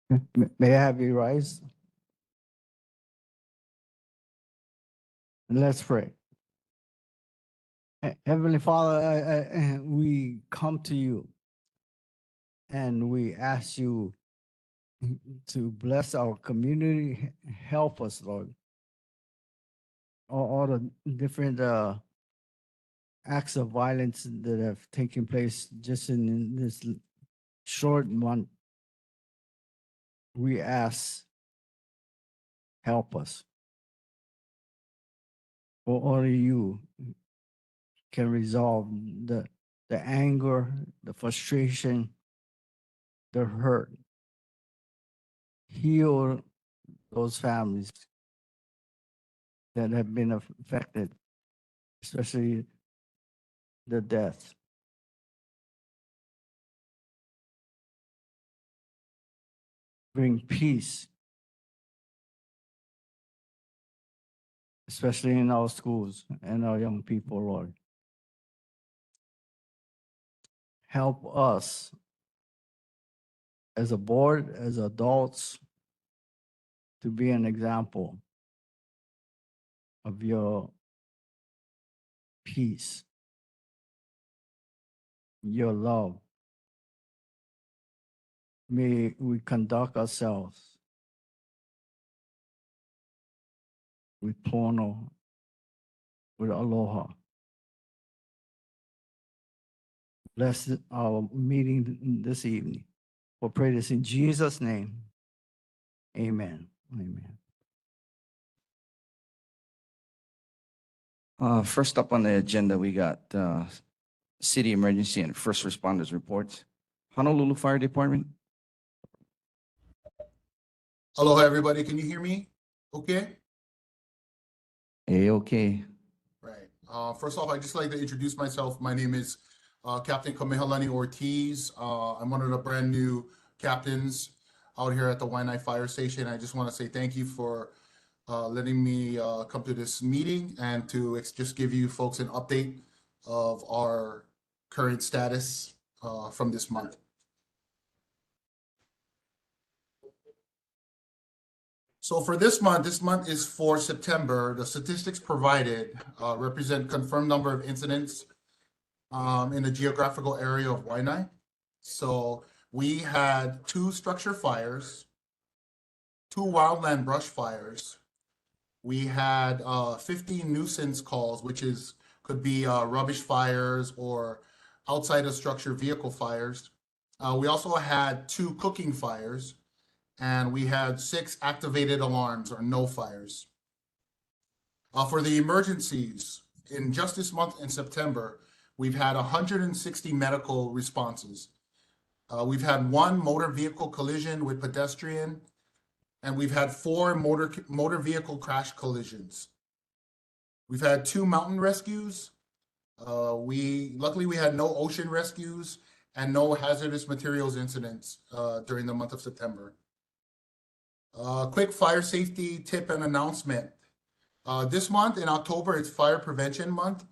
May I have you rise? Let's pray. Heavenly Father, we come to you and we ask you to bless our community. Help us, Lord. All the different acts of violence that have taken place just in this short month. We ask, help us. For only you can resolve the anger, the frustration, the hurt. Heal those families that have been affected, especially the death. Bring peace, especially in our schools and our young people, Lord. Help us as a board, as adults, to be an example of your peace, your love. May we conduct ourselves with pono, with aloha. Bless our meeting this evening. We'll pray this in Jesus' name. Amen. Amen. First up on the agenda, we got city emergency and first responders reports. Honolulu Fire Department. Aloha, everybody. Can you hear me? Okay. Okay. Right. First off, I'd just like to introduce myself. My name is Captain Kamehalani Ortiz. I'm one of the brand new captains out here at the Waianae Fire Station. I just want to say thank you for letting me come to this meeting and to just give you folks an update of our current status from this month. So for this month is for September. The statistics provided represent confirmed number of incidents in the geographical area of Waianae. So we had 2 structure fires, 2 wildland brush fires. We had 15 nuisance calls, which could be rubbish fires or outside of structure vehicle fires. We also had 2 cooking fires, and we had 6 activated alarms or no fires. For the emergencies, in just this month in September, we've had 160 medical responses. We've had 1 motor vehicle collision with pedestrian, and we've had 4 motor vehicle crash collisions. We've had 2 mountain rescues. Luckily we had no ocean rescues and no hazardous materials incidents during the month of September. Quick fire safety tip and announcement. This month in October, it's Fire Prevention Month.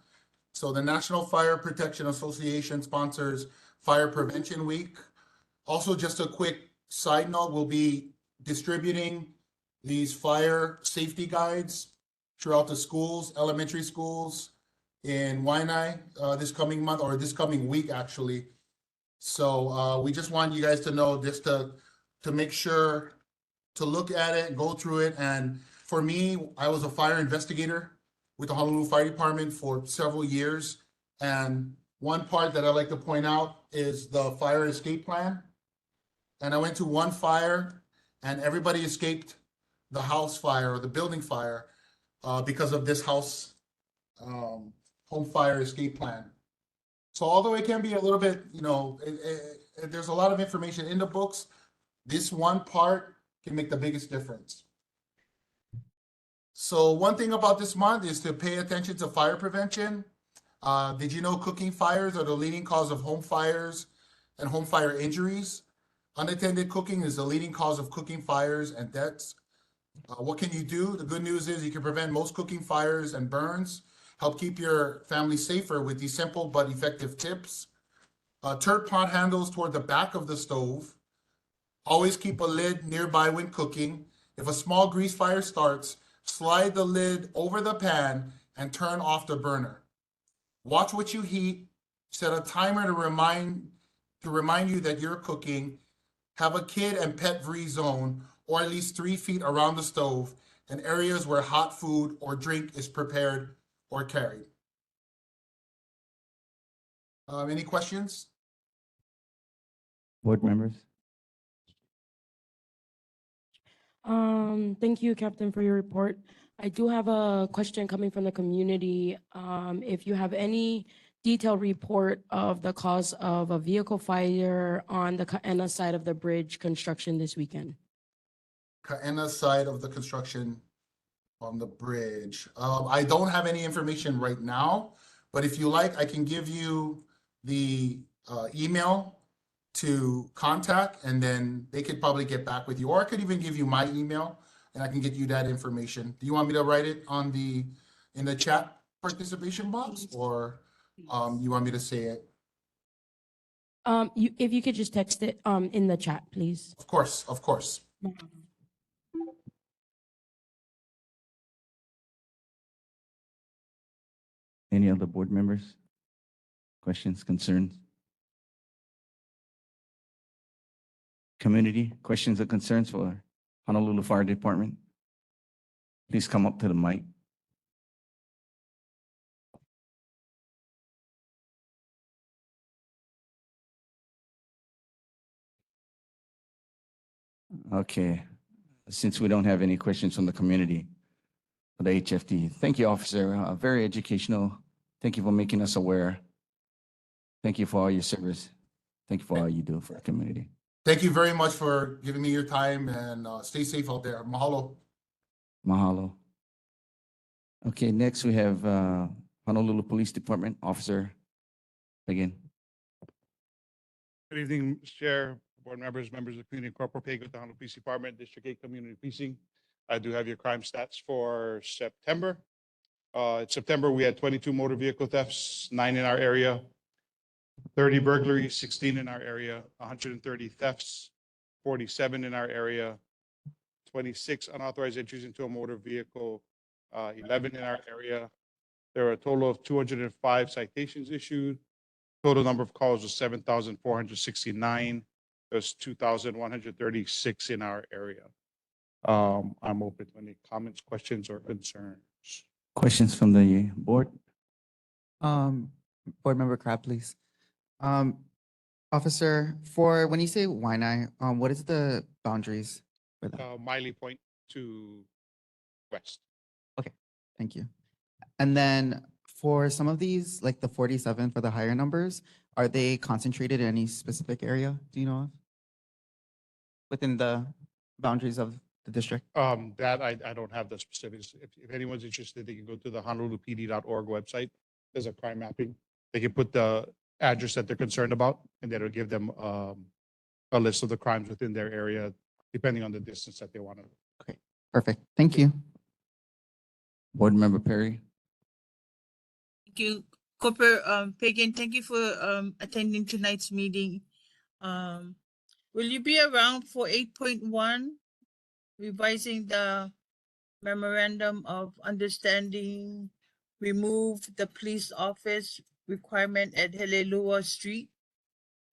So the National Fire Protection Association sponsors Fire Prevention Week. Also, just a quick side note, we'll be distributing these fire safety guides throughout the schools, elementary schools in Waianae this coming month, or this coming week, actually. So we just want you guys to know, just to make sure to look at it, go through it. And for me, I was a fire investigator with the Honolulu Fire Department for several years. And one part that I like to point out is the fire escape plan. And I went to one fire and everybody escaped the house fire or the building fire because of this house home fire escape plan. So although it can be a little bit, there's a lot of information in the books, this one part can make the biggest difference. So one thing about this month is to pay attention to fire prevention. Did you know cooking fires are the leading cause of home fires and home fire injuries? Unattended cooking is the leading cause of cooking fires and deaths. What can you do? The good news is you can prevent most cooking fires and burns, help keep your family safer with these simple but effective tips. Turn pot handles toward the back of the stove. Always keep a lid nearby when cooking. If a small grease fire starts, slide the lid over the pan and turn off the burner. Watch what you heat. Set a timer to remind you that you're cooking. Have a kid and pet-free zone, or at least 3 feet around the stove and areas where hot food or drink is prepared or carried. Any questions? Board members? Thank you, Captain, for your report. I do have a question coming from the community. If you have any detailed report of the cause of a vehicle fire on the Kaena side of the bridge construction this weekend. Kaena side of the construction on the bridge. I don't have any information right now, but if you like, I can give you the email to contact, and then they could probably get back with you, or I could even give you my email and I can get you that information. Do you want me to write it on in the chat participation box, or you want me to say it? If you could just text it in the chat, please. Of course, of course. Any other board members? Questions, concerns? Community, questions or concerns for Honolulu Fire Department? Please come up to the mic. Okay, since we don't have any questions from the community, for the HFD, thank you, officer. Very educational. Thank you for making us aware. Thank you for all your service. Thank you for all you do for the community. Thank you very much for giving me your time, and stay safe out there. Mahalo. Mahalo. Okay, next we have Honolulu Police Department Officer again. Good evening, Mr. Chair, board members, members of the community, Corporal Peg with the Honolulu Police Department, District 8 Community Policing. I do have your crime stats for September. In September, we had 22 motor vehicle thefts, 9 in our area, 30 burglaries, 16 in our area, 130 thefts, 47 in our area, 26 unauthorized entries into a motor vehicle, 11 in our area. There are a total of 205 citations issued. Total number of calls was 7,469. There's 2,136 in our area. I'm open to any comments, questions, or concerns. Questions from the board? Board Member Crab, please. Officer, for when you say Waianae, what is the boundaries for that? Miley Point to west. Thank you. And then for some of these, like the 47 for the higher numbers, are they concentrated in any specific area? Do you know of? Within the boundaries of the district? That I don't have the specifics. If anyone's interested, they can go to the honolulupd.org website. There's a crime mapping. They can put the address that they're concerned about, and that'll give them a list of the crimes within their area, depending on the distance that they want to. Okay, perfect. Thank you. Board Member Perry? Thank you, Corporal Pagan. Thank you for attending tonight's meeting. Will you be around for 8.1, revising the memorandum of understanding, remove the police office requirement at Helelua Street,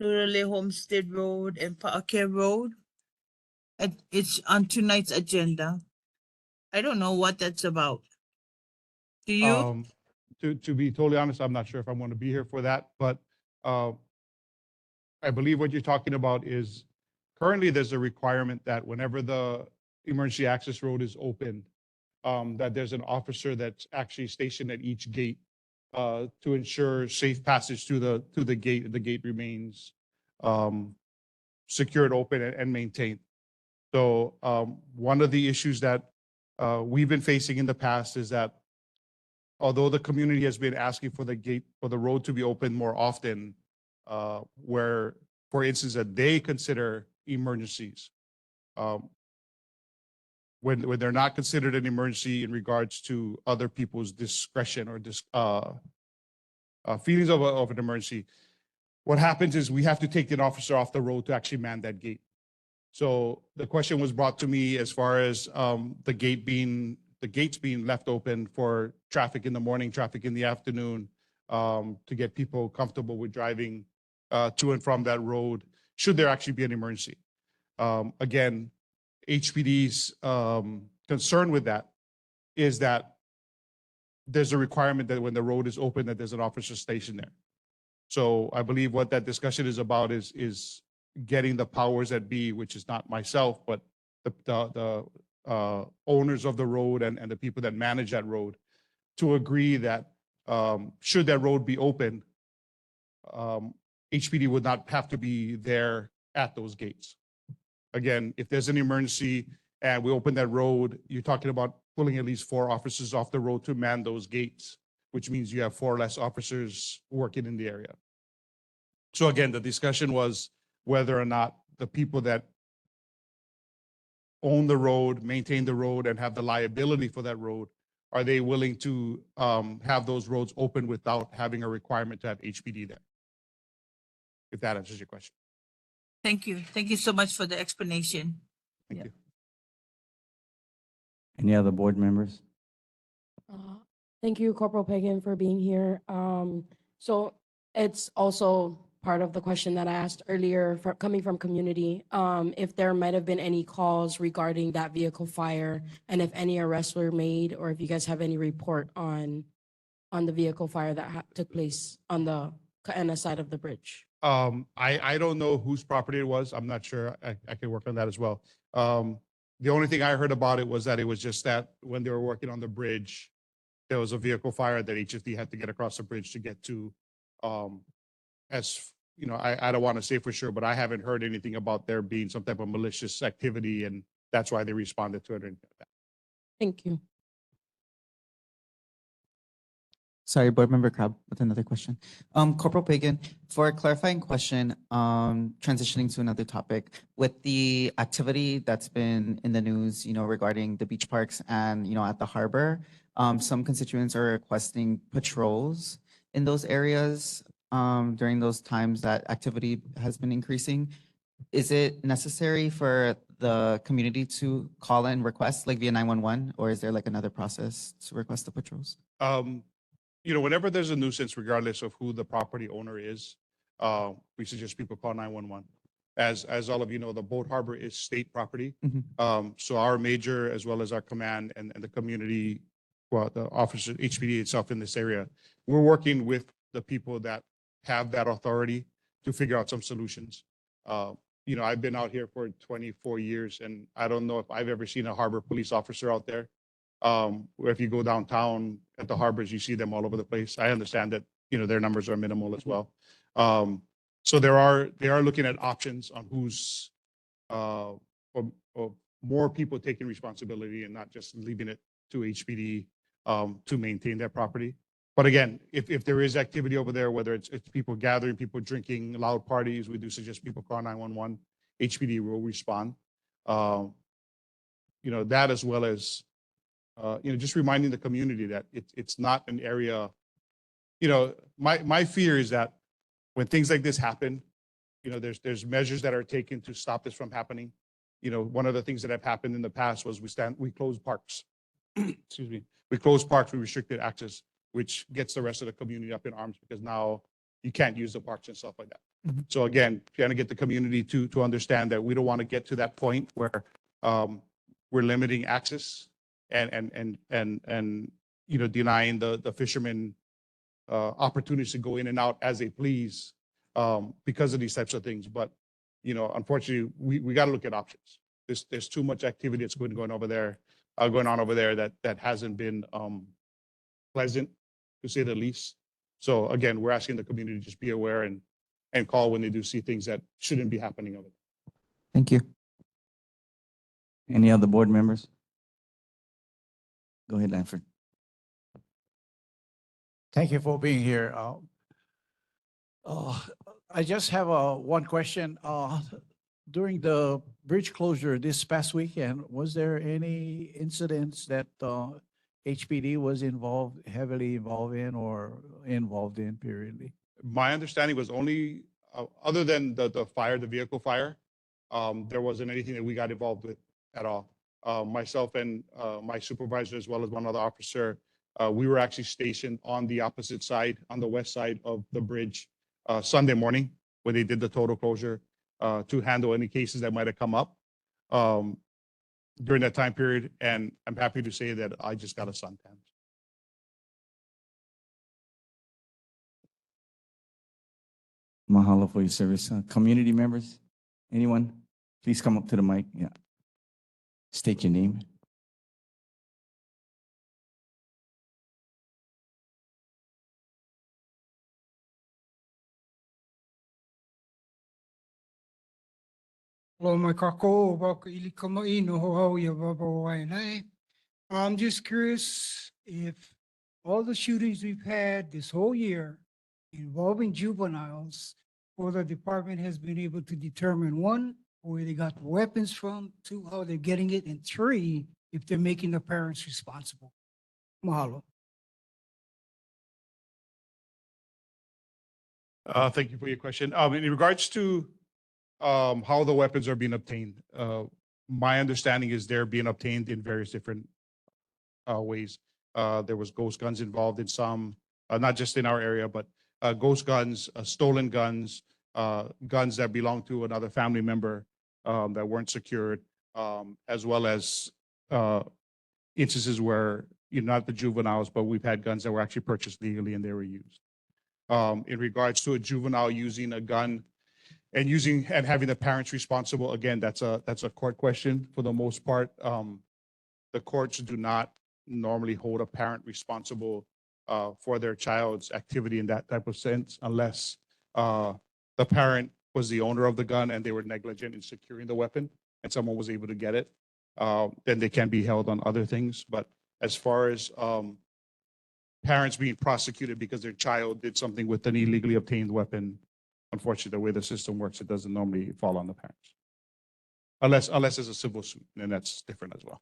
Lulale Homestead Road, and Pa'ake Road? It's on tonight's agenda. I don't know what that's about. Do you? To be totally honest, I'm not sure if I'm going to be here for that, but I believe what you're talking about is currently there's a requirement that whenever the emergency access road is open, that there's an officer that's actually stationed at each gate to ensure safe passage to the gate. The gate remains secured, open, and maintained. So one of the issues that we've been facing in the past is that although the community has been asking for the gate, for the road to be open more often, where, for instance, that they consider emergencies, when they're not considered an emergency in regards to other people's discretion or feelings of an emergency, what happens is we have to take an officer off the road to actually man that gate. So the question was brought to me as far as the gates being left open for traffic in the morning, traffic in the afternoon, to get people comfortable with driving to and from that road, should there actually be an emergency. Again, HPD's concern with that is that there's a requirement that when the road is open, that there's an officer stationed there. So I believe what that discussion is about is getting the powers that be, which is not myself, but the owners of the road and the people that manage that road, to agree that should that road be open, HPD would not have to be there at those gates. Again, if there's an emergency and we open that road, you're talking about pulling at least 4 officers off the road to man those gates, which means you have 4 less officers working in the area. So again, the discussion was whether or not the people that own the road, maintain the road, and have the liability for that road, are they willing to have those roads open without having a requirement to have HPD there? If that answers your question. Thank you. Thank you so much for the explanation. Thank you. Any other board members? Thank you, Corporal Pagan, for being here. So it's also part of the question that I asked earlier, coming from community, if there might have been any calls regarding that vehicle fire, and if any arrests were made, or if you guys have any report on the vehicle fire that took place on the Ka'ena side of the bridge. I don't know whose property it was. I'm not sure. I can work on that as well. The only thing I heard about it was that it was just that when they were working on the bridge, there was a vehicle fire that HFD had to get across the bridge to get to. As you know, I don't want to say for sure, but I haven't heard anything about there being some type of malicious activity, and that's why they responded to it. Thank you. Sorry, Board Member Crab with another question. Corporal Pagan, for a clarifying question, transitioning to another topic, with the activity that's been in the news, regarding the beach parks and, at the harbor, some constituents are requesting patrols in those areas during those times that activity has been increasing. Is it necessary for the community to call and request, like via 911, or is there like another process to request the patrols? Whenever there's a nuisance, regardless of who the property owner is, we suggest people call 911. As all of you know, the boat harbor is state property. So our major, as well as our command and the community, well, the officer, HPD itself in this area, we're working with the people that have that authority to figure out some solutions. I've been out here for 24 years, and I don't know if I've ever seen a harbor police officer out there. Where if you go downtown at the harbors, you see them all over the place. I understand that, their numbers are minimal as well. So they are looking at options on who's, or more people taking responsibility and not just leaving it to HPD to maintain their property. But again, if there is activity over there, whether it's people gathering, people drinking, loud parties, we do suggest people call 911. HPD will respond. That as well as just reminding the community that it's not an area. My fear is that when things like this happen, there's measures that are taken to stop this from happening. One of the things that have happened in the past was we closed parks. Excuse me. We closed parks, we restricted access, which gets the rest of the community up in arms because now you can't use the parks and stuff like that. So again, trying to get the community to understand that we don't want to get to that point where we're limiting access and denying the fishermen opportunities to go in and out as they please because of these types of things. But unfortunately, we got to look at options. There's too much activity that's going on over there that hasn't been pleasant, to say the least. So again, we're asking the community to just be aware and call when they do see things that shouldn't be happening over there. Thank you. Any other board members? Go ahead, Lanford. Thank you for being here. I just have one question. During the bridge closure this past weekend, was there any incidents that HPD was heavily involved in or involved in periodically? My understanding was only, other than the vehicle fire, there wasn't anything that we got involved with at all. Myself and my supervisor, as well as one other officer, we were actually stationed on the opposite side, on the west side of the bridge, Sunday morning when they did the total closure, to handle any cases that might have come up during that time period. And I'm happy to say that I just got a suntan. Mahalo for your service. Community members, anyone, please come up to the mic. Yeah. State your name. Hello, my kako, waka ili kamai no hoau ia baba Waianae. I'm just curious if all the shootings we've had this whole year involving juveniles, or the department has been able to determine, one, where they got the weapons from, two, how they're getting it, and three, if they're making the parents responsible. Mahalo. Thank you for your question. In regards to how the weapons are being obtained, my understanding is they're being obtained in various different ways. There was ghost guns involved in some, not just in our area, but ghost guns, stolen guns, guns that belong to another family member that weren't secured, as well as instances where, not the juveniles, but we've had guns that were actually purchased legally and they were used. In regards to a juvenile using a gun and having the parents responsible, again, that's a court question for the most part. The courts do not normally hold a parent responsible for their child's activity in that type of sense, unless the parent was the owner of the gun and they were negligent in securing the weapon and someone was able to get it. Then they can be held on other things. But as far as parents being prosecuted because their child did something with an illegally obtained weapon, unfortunately, the way the system works, it doesn't normally fall on the parents. Unless it's a civil suit, and that's different as well.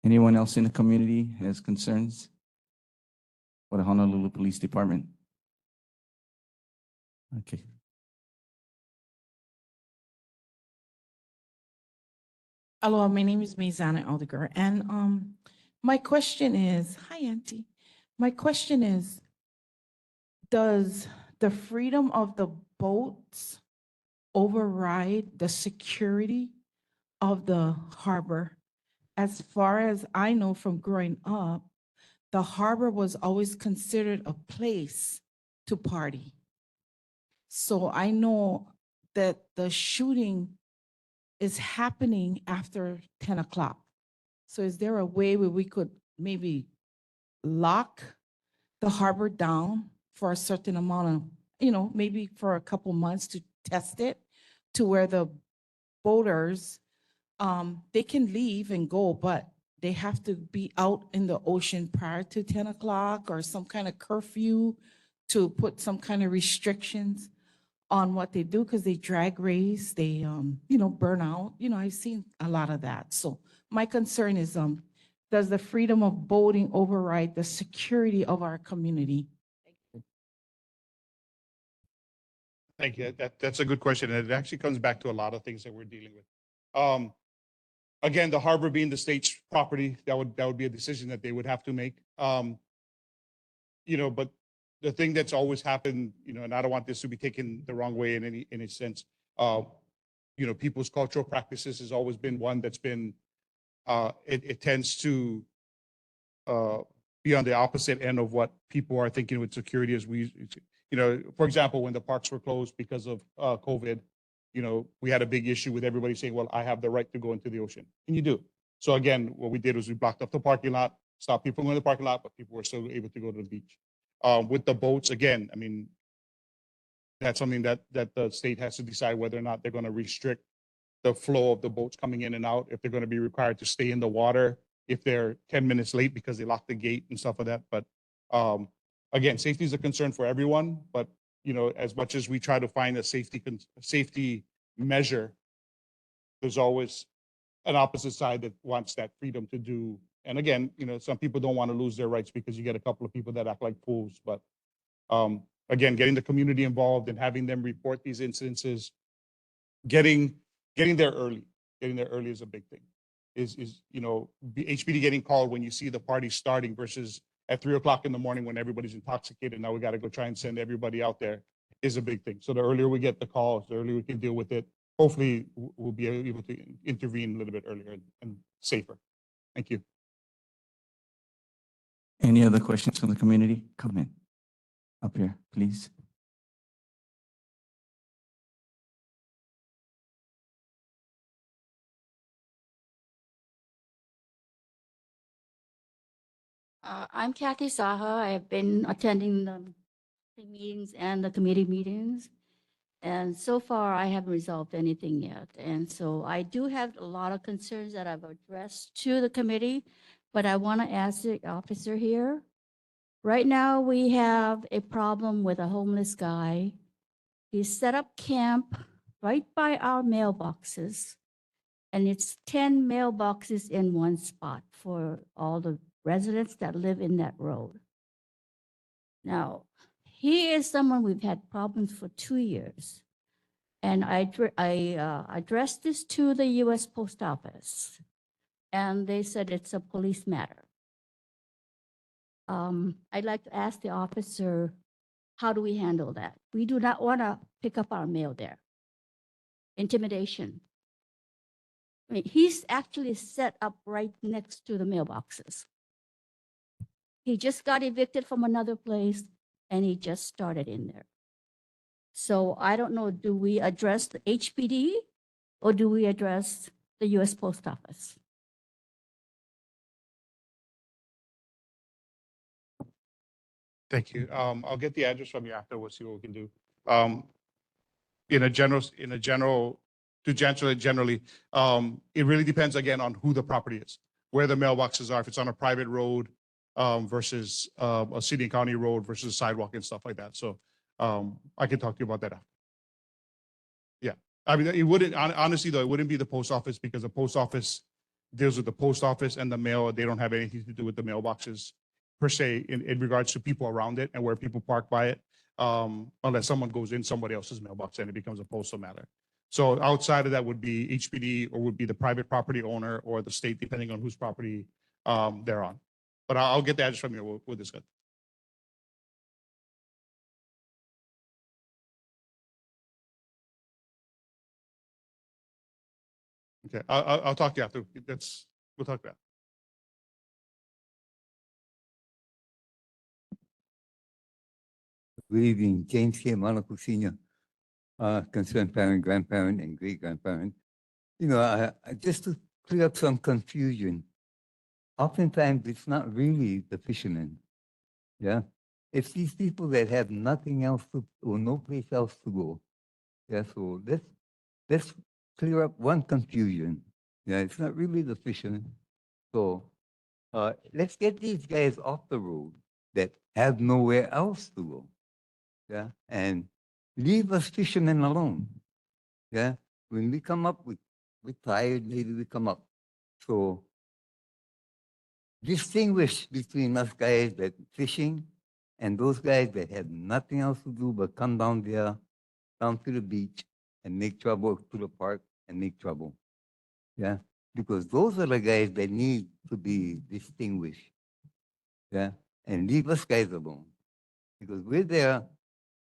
Anyone else in the community has concerns for the Honolulu Police Department? Okay. Hello, my name is Maisana Aldegar, and my question is, hi, Auntie. My question is, does the freedom of the boats override the security of the harbor? As far as I know from growing up, the harbor was always considered a place to party. So I know that the shooting is happening after 10 o'clock. So is there a way where we could maybe lock the harbor down for a certain amount of, maybe for a couple months to test it, to where the boaters, they can leave and go, but they have to be out in the ocean prior to 10 o'clock, or some kind of curfew to put some kind of restrictions on what they do, because they drag race, they, burn out. I've seen a lot of that. So my concern is, does the freedom of boating override the security of our community? Thank you. That's a good question. And it actually comes back to a lot of things that we're dealing with. Again, the harbor being the state's property, that would be a decision that they would have to make. But the thing that's always happened, and I don't want this to be taken the wrong way in any sense. People's cultural practices has always been one that's been, it tends to be on the opposite end of what people are thinking with security. As for example, when the parks were closed because of COVID, we had a big issue with everybody saying, well, I have the right to go into the ocean. And you do. So again, what we did was we blocked up the parking lot, stopped people going to the parking lot, but people were still able to go to the beach. With the boats, again, that's something that the state has to decide whether or not they're going to restrict the flow of the boats coming in and out, if they're going to be required to stay in the water, if they're 10 minutes late because they locked the gate and stuff like that. But again, safety is a concern for everyone, but as much as we try to find a safety measure, there's always an opposite side that wants that freedom to do. And again, some people don't want to lose their rights because you get a couple of people that act like fools. But again, getting the community involved and having them report these incidences, getting there early, is a big thing. HPD getting called when you see the party starting versus at 3 o'clock in the morning when everybody's intoxicated. Now we got to go try and send everybody out there is a big thing. So the earlier we get the calls, the earlier we can deal with it. Hopefully we'll be able to intervene a little bit earlier and safer. Thank you. Any other questions from the community? Come in. Up here, please. I'm Kathy Saha. I have been attending the meetings and the committee meetings. And so far, I haven't resolved anything yet. And so I do have a lot of concerns that I've addressed to the committee, but I want to ask the officer here. Right now, we have a problem with a homeless guy. He set up camp right by our mailboxes. And it's 10 mailboxes in one spot for all the residents that live in that road. Now, he is someone we've had problems for 2 years. And I addressed this to the US Post Office, and they said it's a police matter. I'd like to ask the officer, how do we handle that? We do not want to pick up our mail there. Intimidation. I mean, he's actually set up right next to the mailboxes. He just got evicted from another place and he just started in there. So I don't know, do we address the HPD or do we address the US Post Office? Thank you. I'll get the address from you after. We'll see what we can do. Generally, it really depends again on who the property is, where the mailboxes are, if it's on a private road versus a city and county road versus a sidewalk and stuff like that. So I can talk to you about that after. Yeah, I mean, it wouldn't, honestly though, it wouldn't be the post office because the post office deals with the post office and the mail. They don't have anything to do with the mailboxes per se in regards to people around it and where people park by it. Unless someone goes in somebody else's mailbox and it becomes a postal matter. So outside of that would be HPD or would be the private property owner or the state, depending on whose property they're on. But I'll get the address from you. We'll discuss. Okay, I'll talk to you after. We'll talk about it. Good evening, James K. Monaco Sr., concerned parent, grandparent, and great-grandparent. Just to clear up some confusion, oftentimes it's not really the fishermen, yeah? It's these people that have nothing else to, or no place else to go. Yeah, so let's clear up one confusion. Yeah, it's not really the fishermen. So let's get these guys off the road that have nowhere else to go. Yeah, and leave us fishermen alone. Yeah, when we come up, we're tired, maybe we come up. So distinguish between us guys that fishing and those guys that have nothing else to do but come down there, down to the beach and make trouble, to the park and make trouble. Yeah, because those are the guys that need to be distinguished. Yeah, and leave us guys alone because we're there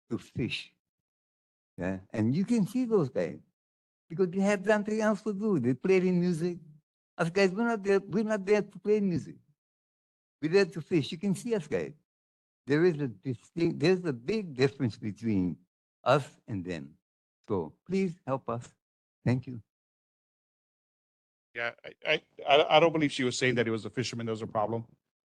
to fish. Yeah, and you can see those guys because they have something else to do. They play in music. Us guys, we're not there to play music. We're there to fish. You can see us guys. There's a big difference between us and them. So please help us. Thank you. Yeah, I don't believe she was saying that it was the fishermen that was a problem.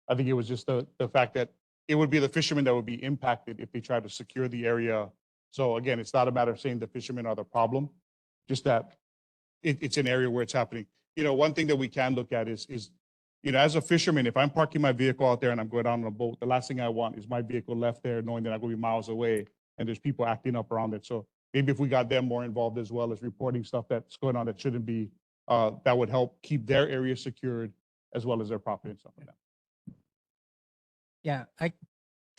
I think it was just the fact that it would be the fishermen that would be impacted if they try to secure the area. So again, it's not a matter of saying the fishermen are the problem, just that it's an area where it's happening. One thing that we can look at is as a fisherman, if I'm parking my vehicle out there and I'm going down on a boat, the last thing I want is my vehicle left there knowing that I'm going to be miles away and there's people acting up around it. So maybe if we got them more involved as well as reporting stuff that's going on that shouldn't be, that would help keep their area secured as well as their property and stuff like that. Yeah,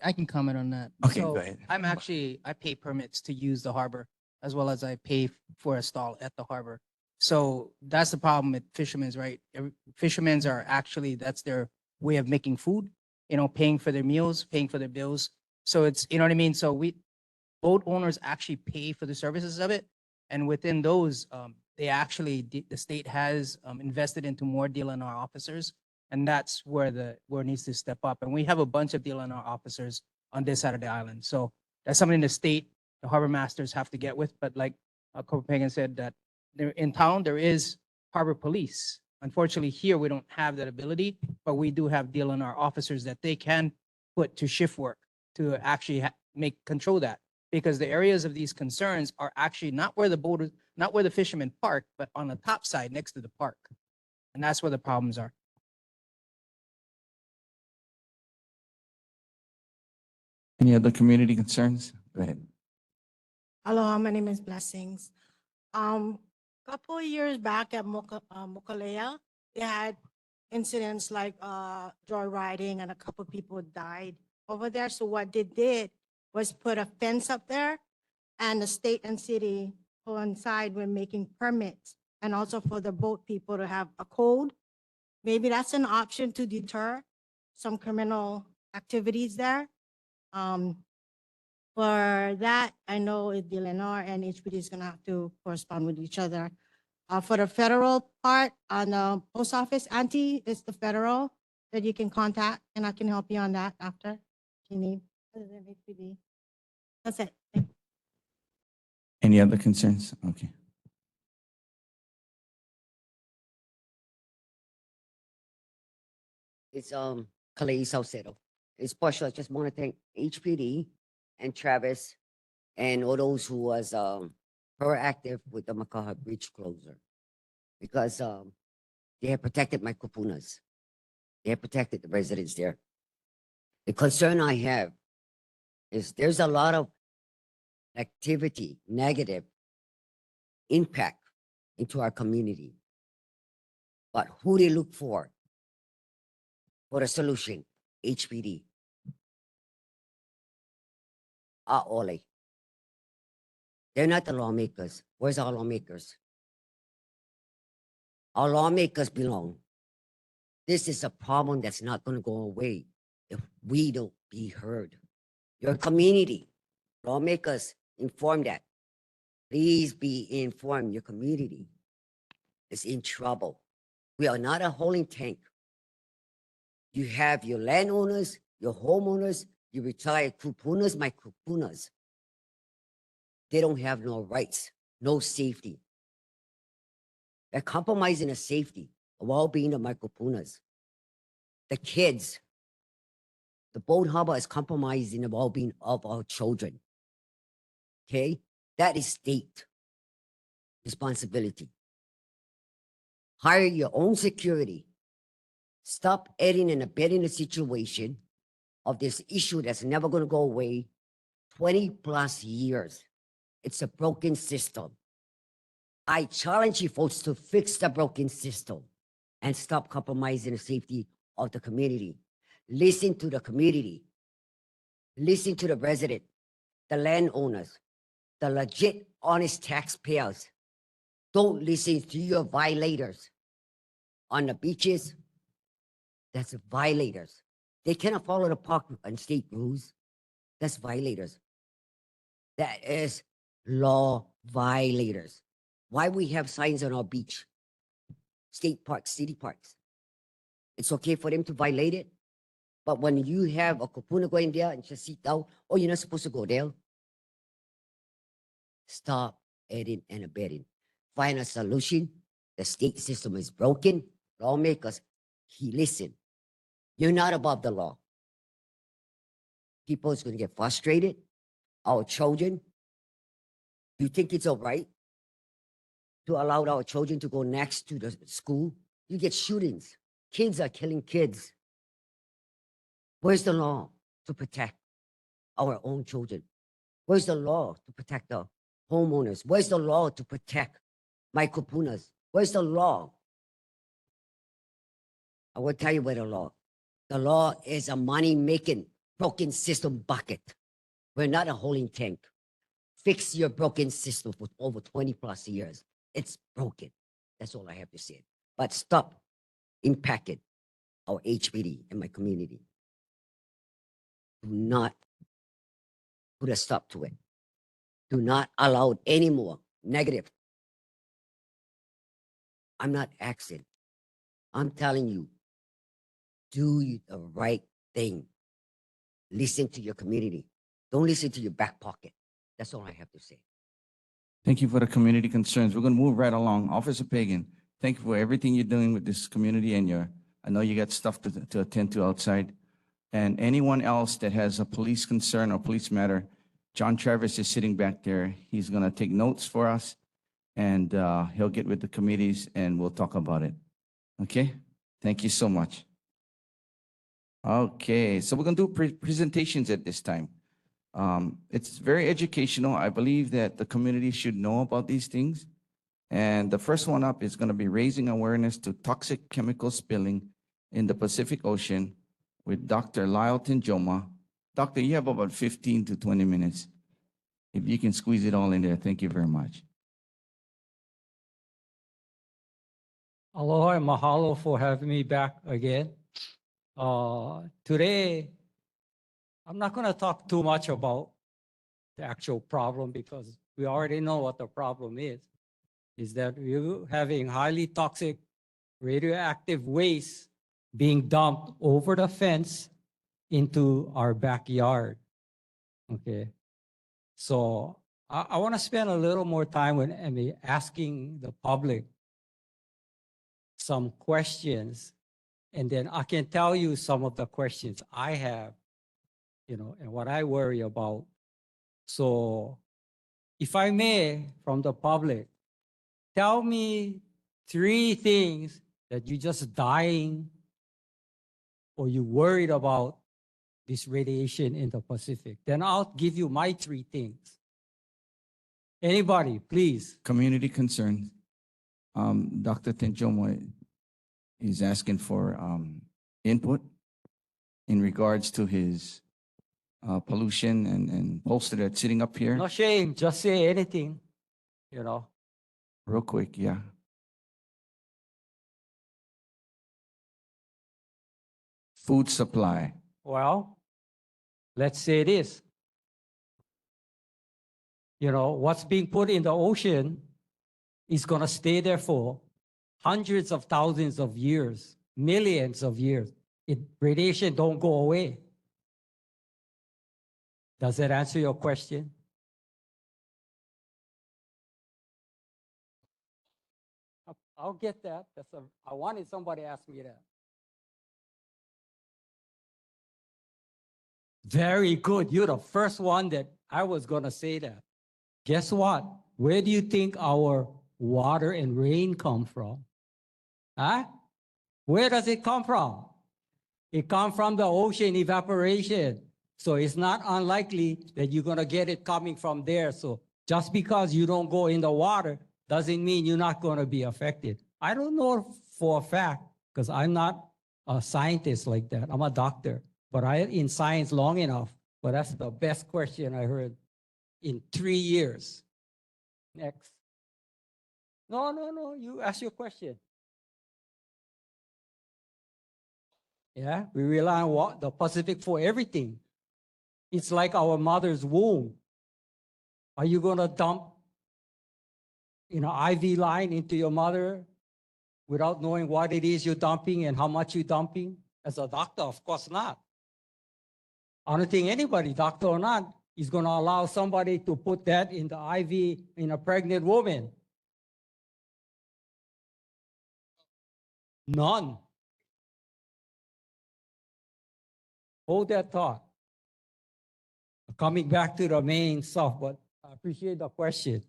I can comment on that. Okay, So go ahead. I pay permits to use the harbor as well as I pay for a stall at the harbor. So that's the problem with fishermen's, right? Fishermen's are actually, that's their way of making food, paying for their meals, paying for their bills. So it's, you know what I mean? So boat owners actually pay for the services of it. And within those, the state has invested into more DLNR officers. And that's where it needs to step up. And we have a bunch of DLNR officers on this side of the island. So that's something the state, the harbor masters have to get with. But like Copenhagen said, that in town, there is harbor police. Unfortunately, here, we don't have that ability, but we do have DLNR officers that they can put to shift work to actually control that. Because the areas of these concerns are actually not where the fishermen park, but on the top side next to the park. And that's where the problems are. Any other community concerns? Go ahead. Hello, my name is Blessings. Couple of years back at Mokalea, they had incidents like joyriding and a couple people died over there. So what they did was put a fence up there, and the state and city coincide with making permits, and also for the boat people to have a code. Maybe that's an option to deter some criminal activities there. For that, I know DLNR and HPD is gonna have to correspond with each other. For the federal part, on the post office, Auntie, it's the federal that you can contact, and I can help you on that after if you need, other than HPD. That's it. Thank you. Any other concerns? Okay. It's Calais Salcedo. It's partial. I just want to thank HPD and Travis and all those who was proactive with the Makaha Bridge closure, because they have protected my kupunas. They have protected the residents there. The concern I have is there's a lot of activity, negative impact into our community. But who they look for a solution? HPD. Ole. They're not the lawmakers. Where's our lawmakers? Our lawmakers belong. This is a problem that's not going to go away if we don't be heard. Your community, lawmakers, inform that. Please be informed. Your community is in trouble. We are not a holding tank. You have your landowners, your homeowners, your retired kupunas, my kupunas. They don't have no rights, no safety. They're compromising the safety, the well-being of my kupunas. The kids, the boat harbor is compromising the well-being of our children. Okay? That is state responsibility. Hire your own security. Stop aiding and abetting the situation of this issue that's never going to go away. 20 plus years. It's a broken system. I challenge you folks to fix the broken system and stop compromising the safety of the community. Listen to the community. Listen to the resident, the landowners, the legit, honest taxpayers. Don't listen to your violators on the beaches. That's violators. They cannot follow the park and state rules. That's violators. That is law violators. Why we have signs on our beach, state parks, city parks? It's okay for them to violate it. But when you have a kupuna going there and just sit down, oh, you're not supposed to go there. Stop aiding and abetting. Find a solution. The state system is broken. Lawmakers, listen. You're not above the law. People is going to get frustrated. Our children, you think it's all right to allow our children to go next to the school? You get shootings. Kids are killing kids. Where's the law to protect our own children? Where's the law to protect the homeowners? Where's the law to protect my kupunas? Where's the law? I will tell you where the law. The law is a money-making broken system bucket. We're not a holding tank. Fix your broken system for over 20 plus years. It's broken. That's all I have to say. But stop impacting our HPD and my community. Do not put a stop to it. Do not allow any more negative. I'm not asking. I'm telling you, do the right thing. Listen to your community. Don't listen to your back pocket. That's all I have to say. Thank you for the community concerns. We're going to move right along. Officer Pagan, thank you for everything you're doing with this community and I know you got stuff to attend to outside. And anyone else that has a police concern or police matter, John Travis is sitting back there. He's going to take notes for us and he'll get with the committees and we'll talk about it. Okay? Thank you so much. Okay, so we're going to do presentations at this time. It's very educational. I believe that the community should know about these things. And the first one up is going to be raising awareness to toxic chemical spilling in the Pacific Ocean with Dr. Lyle Tinjoma. Doctor, you have about 15 to 20 minutes. If you can squeeze it all in there, thank you very much. Aloha and mahalo for having me back again. Today, I'm not going to talk too much about the actual problem because we already know what the problem is that we're having highly toxic radioactive waste being dumped over the fence into our backyard. Okay. So I want to spend a little more time with asking the public some questions, and then I can tell you some of the questions I have, and what I worry about. So if I may, from the public, tell me 3 things that you're just dying or you worried about this radiation in the Pacific. Then I'll give you my 3 things. Anybody, please. Community concerns. Dr. Tinjoma is asking for input in regards to his pollution and poster that's sitting up here. No shame, just say anything, Real quick, yeah. Food supply. Well, let's say this. What's being put in the ocean is going to stay there for hundreds of thousands of years, millions of years. Radiation don't go away. Does that answer your question? I'll get that. I wanted somebody to ask me that. Very good. You're the first one that I was going to say that. Guess what? Where do you think our water and rain come from? Huh? Where does it come from? It comes from the ocean evaporation. So it's not unlikely that you're going to get it coming from there. So just because you don't go in the water doesn't mean you're not going to be affected. I don't know for a fact because I'm not a scientist like that. I'm a doctor, but I'm in science long enough. But that's the best question I heard in 3 years. Next. No, you ask your question. Yeah, we rely on the Pacific for everything. It's like our mother's womb. Are you going to dump, IV line into your mother without knowing what it is you're dumping and how much you're dumping? As a doctor, of course not. I don't think anybody, doctor or not, is going to allow somebody to put that in the IV in a pregnant woman. None. Hold that thought. Coming back to the main stuff, but I appreciate the question.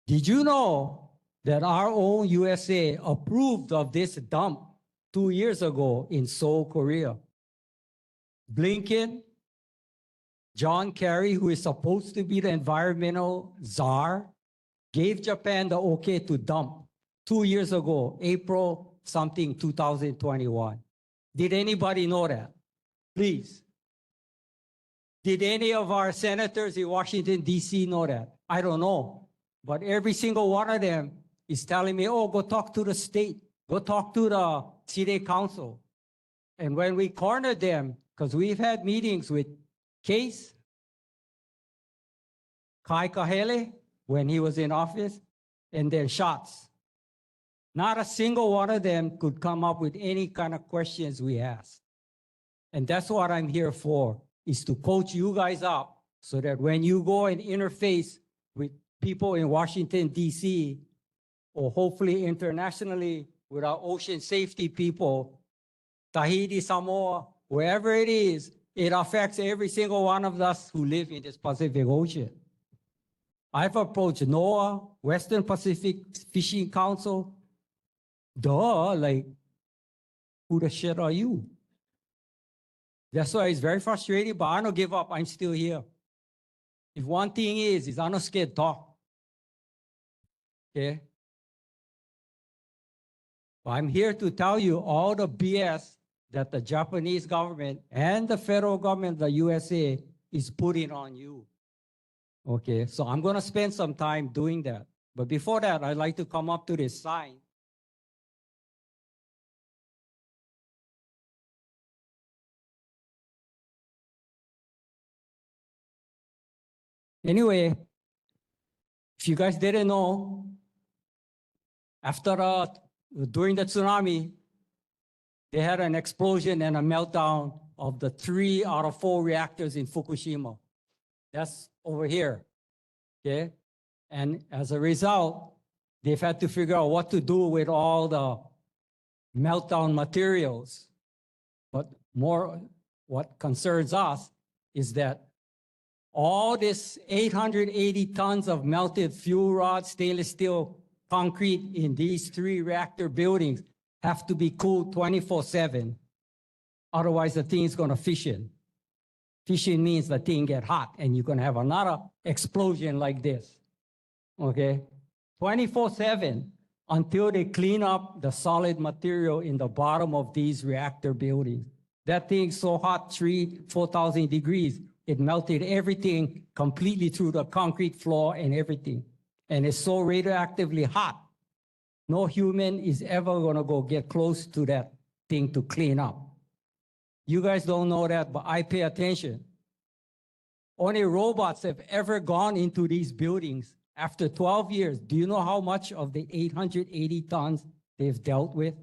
Did you know that our own USA approved of this dump 2 years ago in Seoul, Korea? Blinken, John Kerry, who is supposed to be the environmental czar, gave Japan the okay to dump 2 years ago, April something 2021. Did anybody know that? Please. Did any of our senators in Washington, D.C. know that? I don't know. But every single one of them is telling me, oh, go talk to the state, go talk to the city council. And when we cornered them, because we've had meetings with Case, Kai Kahele, when he was in office, and then Shots. Not a single one of them could come up with any kind of questions we asked. And that's what I'm here for, is to coach you guys up so that when you go and interface with people in Washington, D.C., or hopefully internationally with our ocean safety people, Tahiti, Samoa, wherever it is, it affects every single one of us who live in this Pacific Ocean. I've approached NOAA, Western Pacific Fishing Council. Duh, like, who the shit are you? That's why it's very frustrating, but I don't give up. I'm still here. If one thing is I'm not scared to talk. Okay? But I'm here to tell you all the BS that the Japanese government and the federal government, the USA, is putting on you. Okay, so I'm gonna spend some time doing that. But before that, I'd like to come up to this sign. Anyway, if you guys didn't know, during the tsunami, they had an explosion and a meltdown of the 3 out of 4 reactors in Fukushima. That's over here, okay? And as a result, they've had to figure out what to do with all the meltdown materials. But more, what concerns us is that all this 880 tons of melted fuel rod, stainless steel, concrete in these 3 reactor buildings have to be cooled 24/7. Otherwise, the thing is gonna fission. Fission means the thing get hot and you're gonna have another explosion like this, okay? 24/7 until they clean up the solid material in the bottom of these reactor buildings. That thing's so hot, 4,000 degrees, it melted everything completely through the concrete floor and everything. And it's so radioactively hot. No human is ever gonna go get close to that thing to clean up. You guys don't know that, but I pay attention. Only robots have ever gone into these buildings after 12 years. Do you know how much of the 880 tons they've dealt with?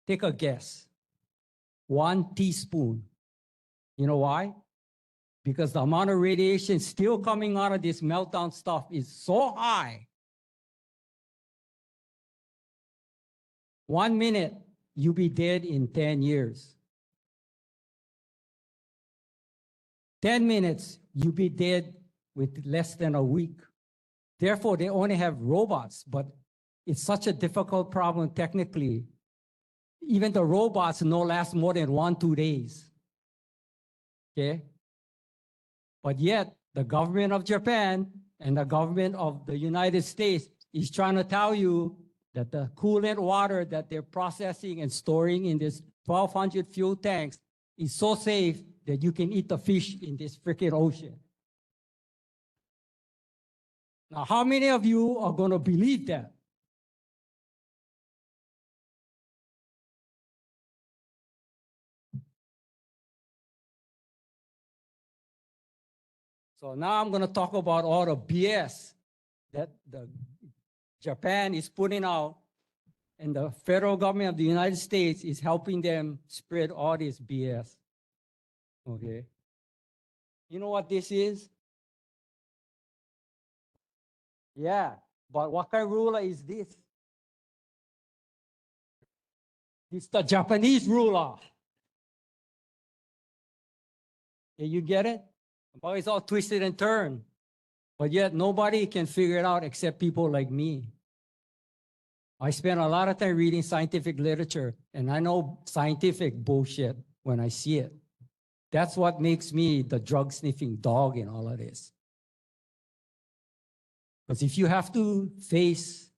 Take a guess. 1 teaspoon. You know why? Because the amount of radiation still coming out of this meltdown stuff is so high. 1 minute, you'll be dead in 10 years. 10 minutes, you'll be dead with less than a week. Therefore, they only have robots, but it's such a difficult problem technically. Even the robots no last more than 1-2 days. Okay? But yet, the government of Japan and the government of the United States is trying to tell you that the coolant water that they're processing and storing in this 1,200 fuel tanks is so safe that you can eat the fish in this freaking ocean. Now, how many of you are going to believe that? So now I'm going to talk about all the BS that the Japan is putting out, and the federal government of the United States is helping them spread all this BS. Okay. You know what this is? Yeah, but what kind of ruler is this? It's the Japanese ruler. Yeah, you get it? But it's all twisted and turned. But yet nobody can figure it out except people like me. I spend a lot of time reading scientific literature, and I know scientific bullshit when I see it. That's what makes me the drug sniffing dog in all of this. Because if you have to face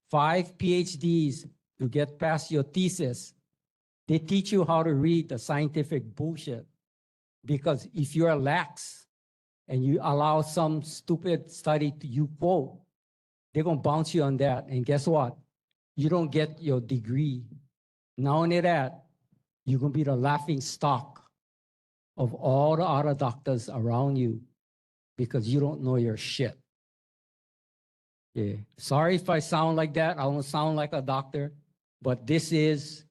5 PhDs to get past your thesis, They teach you how to read the scientific bullshit. Because if you're lax and you allow some stupid study to you quote, they're going to bounce you on that. And guess what? You don't get your degree. Not only that, you're going to be the laughing stock of all the other doctors around you because you don't know your shit. Yeah. Sorry if I sound like that. I don't sound like a doctor, but this is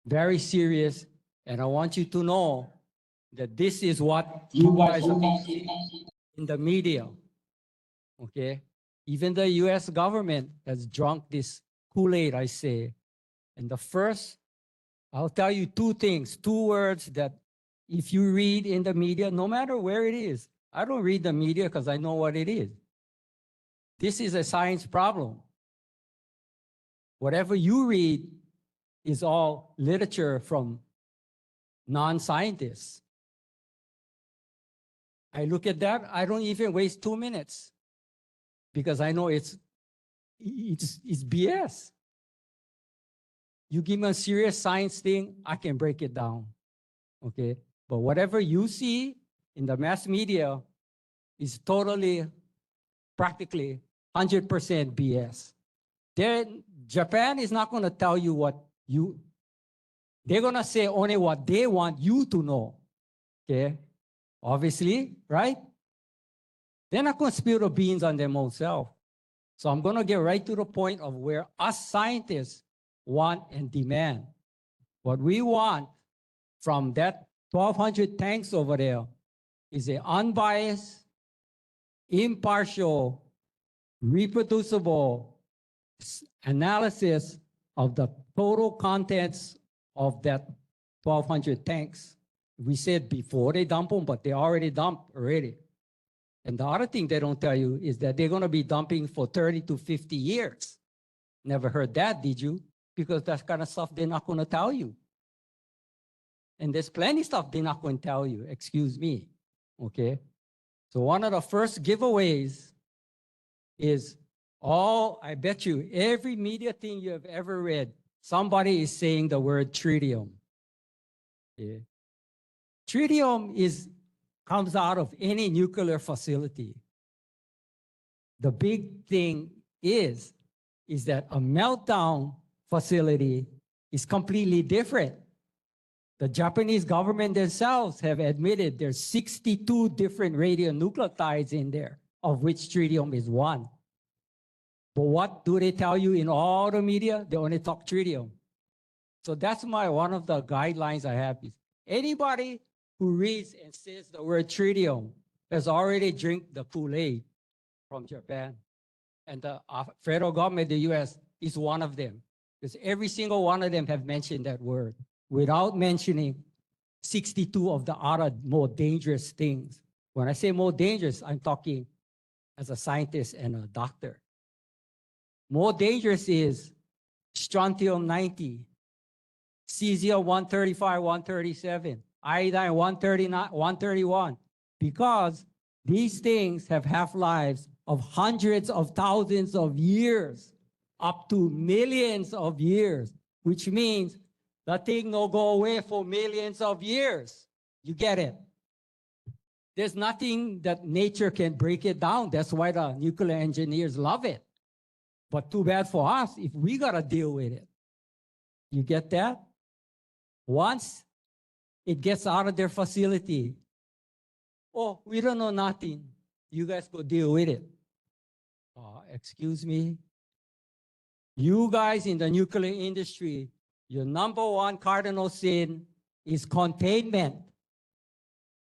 very serious. And I want you to know that this is what you guys are in the media. Okay. Even the US government has drunk this Kool-Aid, I say. And the first, I'll tell you two things, two words that if you read in the media, no matter where it is, I don't read the media because I know what it is. This is a science problem. Whatever you read is all literature from non-scientists. I look at that, I don't even waste 2 minutes because I know it's BS. You give me a serious science thing, I can break it down, okay? But whatever you see in the mass media is totally, practically 100% BS. Japan is not going to tell you what they're going to say only what they want you to know, okay? Obviously, right? They're not going to spill the beans on their own self. So I'm going to get right to the point of where us scientists want and demand. What we want from that 1,200 tanks over there is an unbiased, impartial, reproducible analysis of the total contents of that 1,200 tanks. We said before they dump them, but they already dumped already. And the other thing they don't tell you is that they're going to be dumping for 30 to 50 years. Never heard that, did you? Because that's kind of stuff they're not going to tell you. And there's plenty of stuff they're not going to tell you, excuse me, okay? So one of the first giveaways is I bet you, every media thing you have ever read, somebody is saying the word tritium. Okay? Tritium comes out of any nuclear facility. The big thing is that a meltdown facility is completely different. The Japanese government themselves have admitted there's 62 different radionuclides in there, of which tritium is one. But what do they tell you in all the media? They only talk tritium. So that's one of the guidelines I have is anybody who reads and says the word tritium has already drank the Kool-Aid from Japan. And the federal government, the US, is one of them. Because every single one of them have mentioned that word without mentioning 62 of the other more dangerous things. When I say more dangerous, I'm talking as a scientist and a doctor. More dangerous is strontium-90, cesium-135, 137, iodine 139, 131, because these things have half-lives of hundreds of thousands of years, up to millions of years, which means the thing will go away for millions of years. You get it? There's nothing that nature can break it down. That's why the nuclear engineers love it. But too bad for us if we got to deal with it. You get that? Once it gets out of their facility, oh, we don't know nothing. You guys go deal with it. Excuse me. You guys in the nuclear industry, your number one cardinal sin is containment.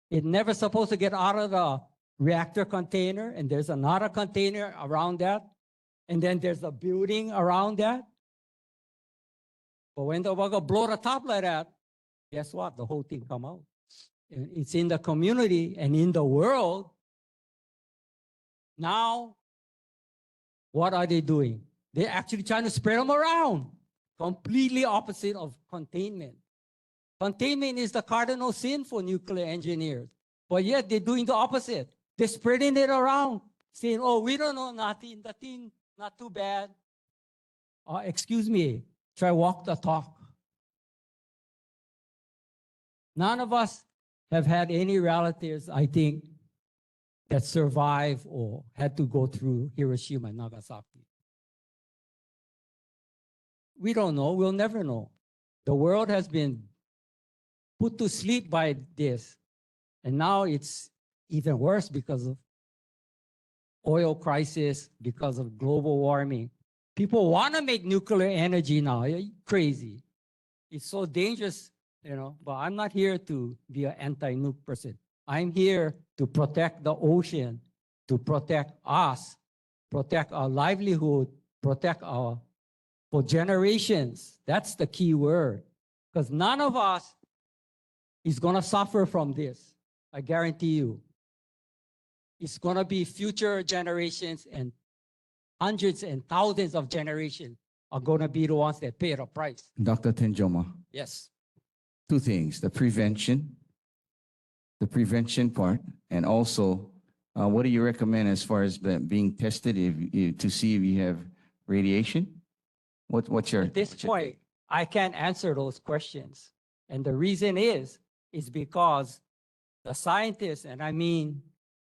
It's never supposed to get out of the reactor container, and there's another container around that, and then there's a building around that. But when they're going to blow the top like that, guess what? The whole thing come out. And it's in the community and in the world. Now, what are they doing? They're actually trying to spread them around. Completely opposite of containment. Containment is the cardinal sin for nuclear engineers. But yet they're doing the opposite. They're spreading it around, saying, oh, we don't know nothing. The thing, not too bad. Excuse me, try walk the talk. None of us have had any relatives, I think, that survived or had to go through Hiroshima and Nagasaki. We don't know. We'll never know. The world has been put to sleep by this. And now it's even worse because of oil crisis, because of global warming. People want to make nuclear energy now. Are you crazy? It's so dangerous, but I'm not here to be an anti-nuke person. I'm here to protect the ocean, to protect us, protect our livelihood, protect for generations. That's the key word. Because none of us is going to suffer from this. I guarantee you. It's going to be future generations, and hundreds and thousands of generations are going to be the ones that pay the price. Dr. Tenjoma, Yes. two things, the prevention part, and also what do you recommend as far as being tested to see if you have radiation? What's your? At this point, I can't answer those questions. And the reason is because the scientists, and I mean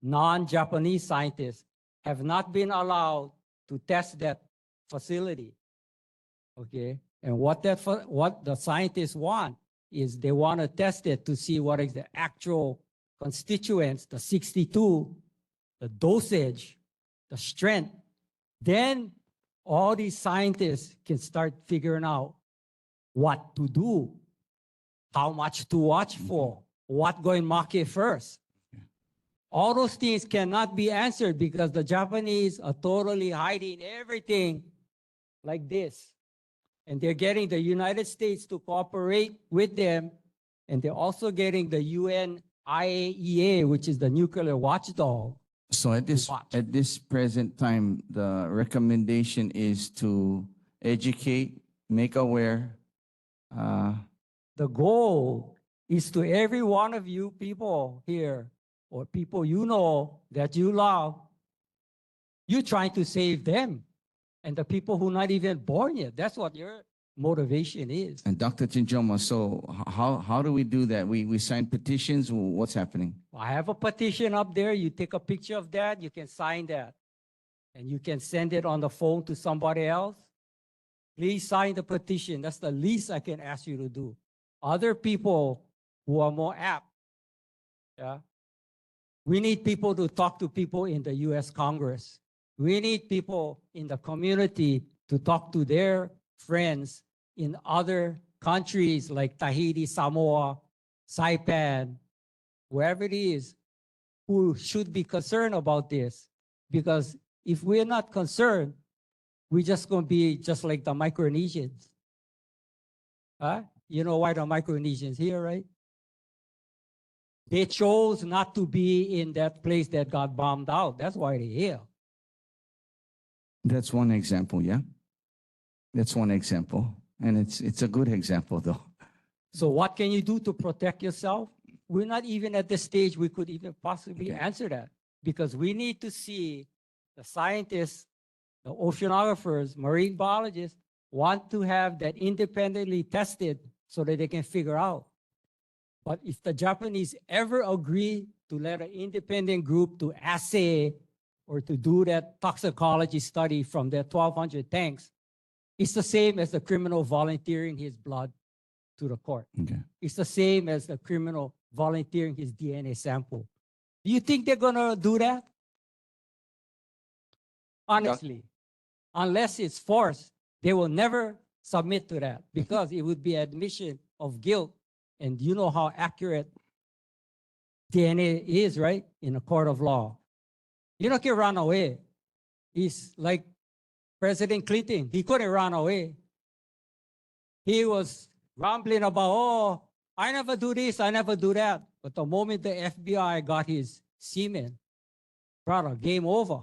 non-Japanese scientists, have not been allowed to test that facility. Okay? And what the scientists want is they want to test it to see what is the actual constituents, the 62, the dosage, the strength. Then all these scientists can start figuring out what to do, how much to watch for, what going market first. All those things cannot be answered because the Japanese are totally hiding everything like this. And they're getting the United States to cooperate with them. And they're also getting the UN IAEA, which is the nuclear watchdog. So at this present time, the recommendation is to educate, make aware. The goal is to every one of you people here, or people you know that you love, you're trying to save them and the people who are not even born yet. That's what your motivation is. And Dr. Tenjoma, so how do we do that? We sign petitions. What's happening? I have a petition up there. You take a picture of that. You can sign that. And you can send it on the phone to somebody else. Please sign the petition. That's the least I can ask you to do. Other people who are more apt. Yeah. We need people to talk to people in the US Congress. We need people in the community to talk to their friends in other countries like Tahiti, Samoa, Saipan, wherever it is, who should be concerned about this. Because if we're not concerned, we're just going to be just like the Micronesians. Huh? You know why the Micronesians here, right? They chose not to be in that place that got bombed out. That's why they're here. That's one example, yeah? That's one example. And it's a good example, though. So what can you do to protect yourself? We're not even at the stage we could even possibly answer that, because we need to see the scientists, the oceanographers, marine biologists want to have that independently tested so that they can figure out. But if the Japanese ever agree to let an independent group to assay or to do that toxicology study from their 1,200 tanks, it's the same as the criminal volunteering his blood to the court. Okay. It's the same as the criminal volunteering his DNA sample. Do you think they're going to do that? Honestly, unless it's forced, they will never submit to that because it would be admission of guilt. And you know how accurate DNA is, right? In a court of law. You know, can run away. He's like President Clinton. He couldn't run away. He was rambling about, oh, I never do this, I never do that. But the moment the FBI got his semen, brother, game over.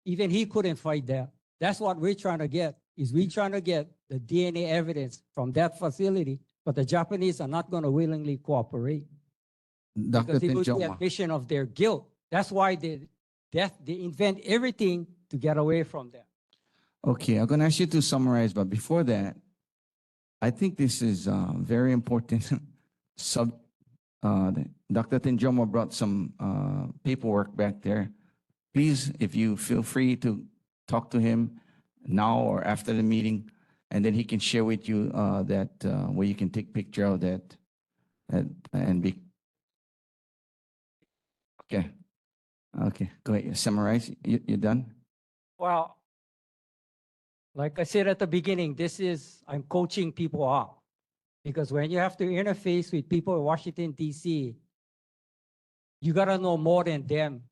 Even he couldn't fight that. That's what we're trying to get, is we're trying to get the DNA evidence from that facility, but the Japanese are not going to willingly cooperate. Dr. Because it would be Tenjoma. admission of their guilt. That's why they invent everything to get away from that. Okay, I'm going to ask you to summarize, but before that, I think this is a very important Dr. Tinjomo brought some paperwork back there. Please, if you feel free to talk to him now or after the meeting, and then he can share with you that where you can take picture of that and be. Okay. Okay. Go ahead. Summarize. You done? Well, like I said at the beginning, I'm coaching people up. Because when you have to interface with people in Washington, D.C., you got to know more than them.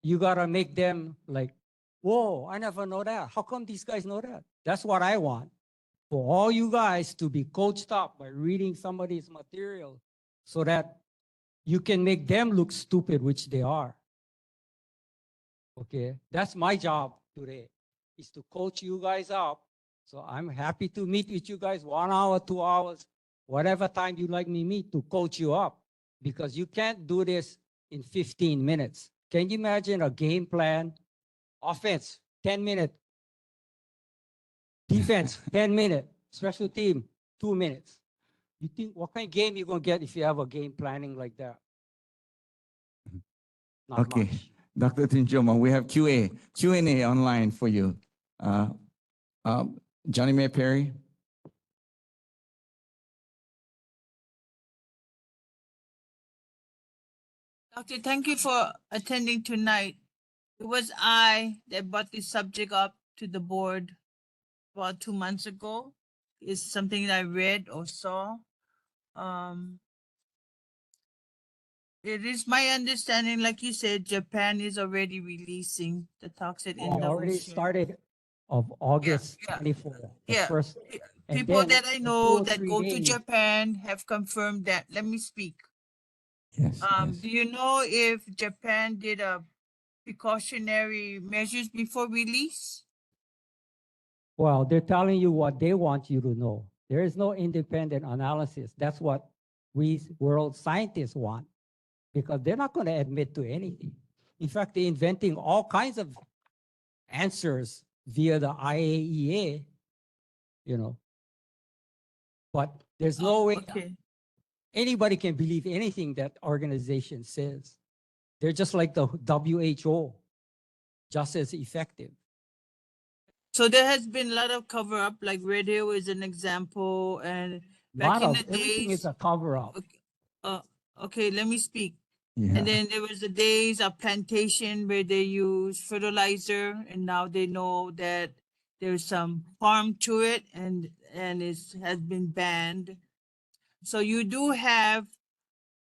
You got to make them like, whoa, I never know that. How come these guys know that? That's what I want. For all you guys to be coached up by reading somebody's material so that you can make them look stupid, which they are. Okay, that's my job today, is to coach you guys up. So I'm happy to meet with you guys 1 hour, 2 hours, whatever time you like me meet to coach you up, because you can't do this in 15 minutes. Can you imagine a game plan? Offense, 10 minutes. Defense, 10 minutes. Special team, 2 minutes. You think what kind of game you're gonna get if you have a game planning like that? Not Okay. much. Dr. Tinjomo, we have Q&A online for you. Johnny May Perry. Doctor, thank you for attending tonight. It was I that brought this subject up to the board about 2 months ago. It's something that I read or saw. It is my understanding, like you said, Japan is already releasing the toxin in I the already ocean. started of August yeah, 24. The Yeah, first, and people then that I in 2 know or that 3 go to days. Japan have confirmed that. Let me speak. Yes. Do you know if Japan did a precautionary measures before release? Well, they're telling you what they want you to know. There is no independent analysis. That's what we world scientists want, because they're not going to admit to anything. In fact, they're inventing all kinds of answers via the IAEA, you know. But there's no way Okay. anybody can believe anything that organization says. They're just like the WHO, just as effective. So there has been a lot of cover up, like radio is an example, and back Lot in of the everything is days. a cover up. Okay, let me speak. Yeah. And then there was the days of plantation where they use fertilizer, and now they know that there's some harm to it, and it has been banned. So you do have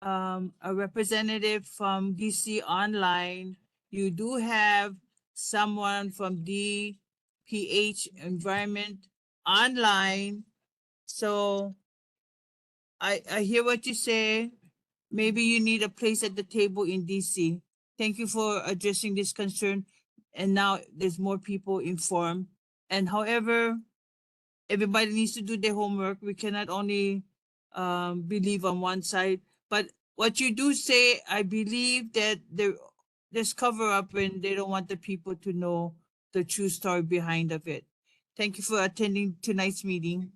a representative from DC online. You do have someone from DPH Environment online. So I hear what you say. Maybe you need a place at the table in DC. Thank you for addressing this concern. And now there's more people informed. And however, everybody needs to do their homework. We cannot only believe on one side. But what you do say, I believe that there's cover up and they don't want the people to know the true story behind of it. Thank you for attending tonight's meeting.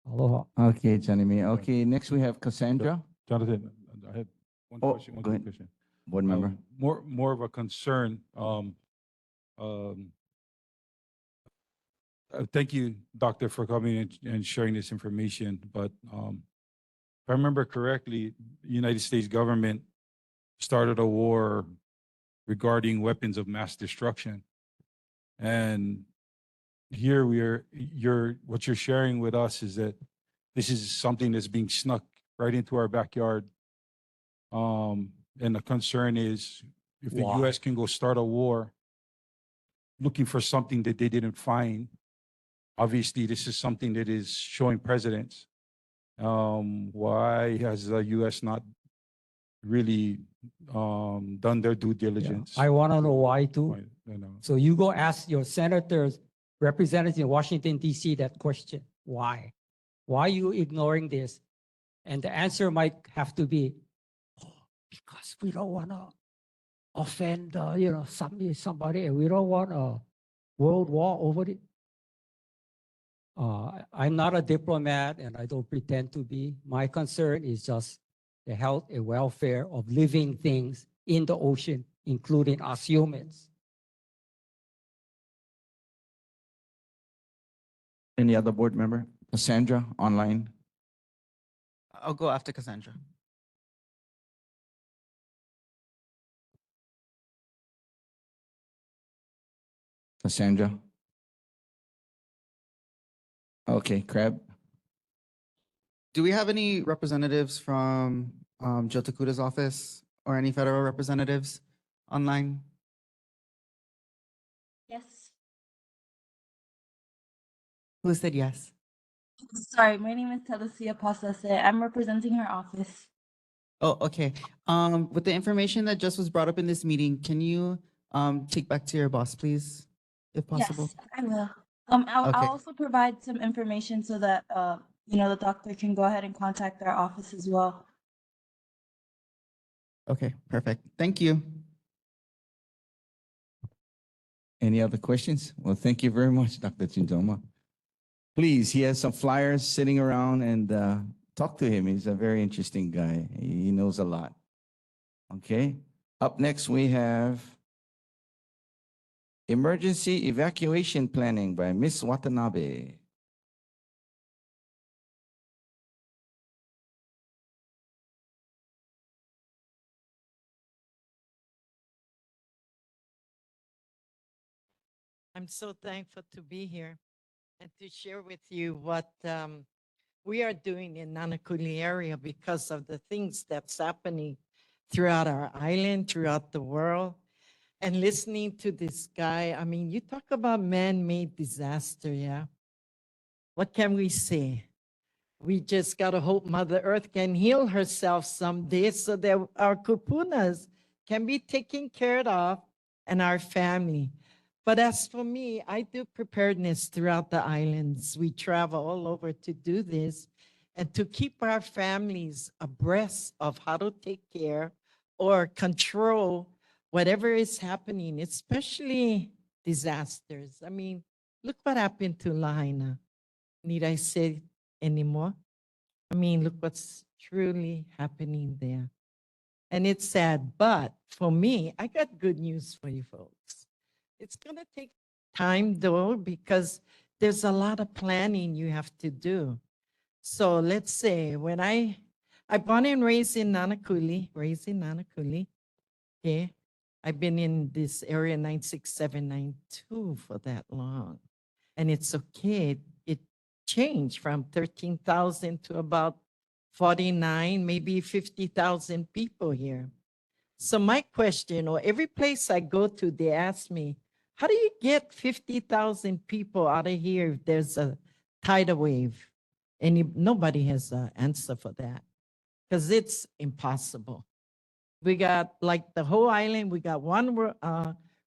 Aloha. Okay, Johnny May. Okay, next we have Cassandra. Jonathan, I had one Oh, question, one go quick ahead. question. Board member. More of a concern. Thank you, doctor, for coming and sharing this information. But if I remember correctly, the United States government started a war regarding weapons of mass destruction. And here what you're sharing with us is that this is something that's being snuck right into our backyard. And the concern is if the Why? US can go start a war looking for something that they didn't find, obviously this is something that is showing precedence. Why has the US not really done their due diligence? I want to know why too. Why, you know? So you go ask your senators, representatives in Washington, D.C. that question. Why? Why are you ignoring this? And the answer might have to be, "Oh, because we don't want to offend, somebody, and we don't want a world war over it." I'm not a diplomat and I don't pretend to be. My concern is just the health and welfare of living things in the ocean, including us humans. Any other board member? Cassandra, online? I'll go after Cassandra. Cassandra? Okay, Crab? Do we have any representatives from Joe Takuta's office or any federal representatives online? Yes. Who said yes? Sorry, my name is Telesia Pasase. I'm representing her office. Oh, okay. With the information that just was brought up in this meeting, can you take back to your boss, please, if possible? Yes, I will. I'll Okay. also provide some information so that the doctor can go ahead and contact our office as well. Okay, perfect. Thank you. Any other questions? Well, thank you very much, Dr. Chindoma. Please, he has some flyers sitting around and talk to him. He's a very interesting guy. He knows a lot. Okay. Up next, we have emergency evacuation planning by Ms. Watanabe. I'm so thankful to be here and to share with you what we are doing in Nanakuli area because of the things that's happening throughout our island, throughout the world. And listening to this guy, I mean, you talk about man-made disaster, yeah? What can we say? We just got to hope Mother Earth can heal herself someday so that our kupunas can be taken care of and our family. But as for me, I do preparedness throughout the islands. We travel all over to do this and to keep our families abreast of how to take care or control whatever is happening, especially disasters. I mean, look what happened to Lahaina. Need I say anymore? I mean, look what's truly happening there. And it's sad, but for me, I got good news for you folks. It's going to take time though, because there's a lot of planning you have to do. So let's say when I born and raised in Nanakuli, okay? I've been in this area 96792 for that long. And it's okay. It changed from 13,000 to about 49, maybe 50,000 people here. So my question, or every place I go to, they ask me, how do you get 50,000 people out of here if there's a tidal wave? And nobody has an answer for that because it's impossible. We got like the whole island, we got one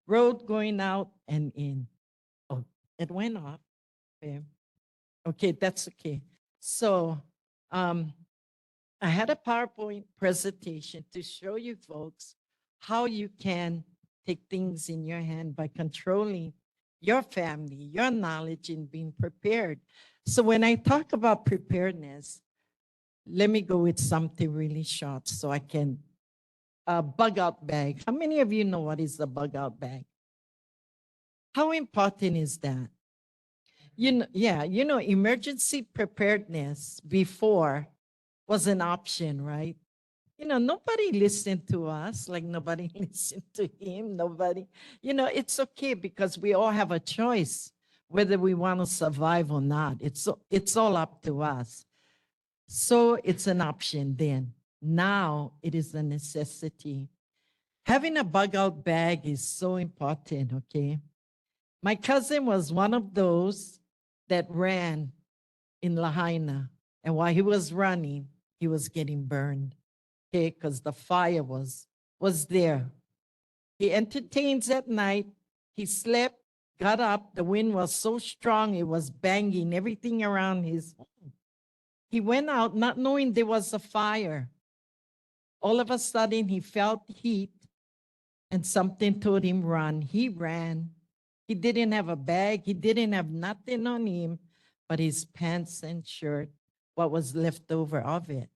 road going out and in. Oh, it went off. Okay, okay, that's okay. So I had a PowerPoint presentation to show you folks how you can take things in your hand by controlling your family, your knowledge, and being prepared. So when I talk about preparedness, let me go with something really short so I can, bug out bag. How many of you know what is a bug out bag? How important is that? Emergency preparedness before was an option, right? Nobody listened to us, like nobody listened to him, nobody, it's okay because we all have a choice whether we want to survive or not. It's all up to us. So it's an option then. Now it is a necessity. Having a bug out bag is so important, okay? My cousin was one of those that ran in Lahaina. And while he was running, he was getting burned, okay? Because the fire was there. He entertains at night. He slept, got up. The wind was so strong, it was banging everything around his home. He went out not knowing there was a fire. All of a sudden, he felt heat and something told him run. He ran. He didn't have a bag. He didn't have nothing on him but his pants and shirt, what was left over of it.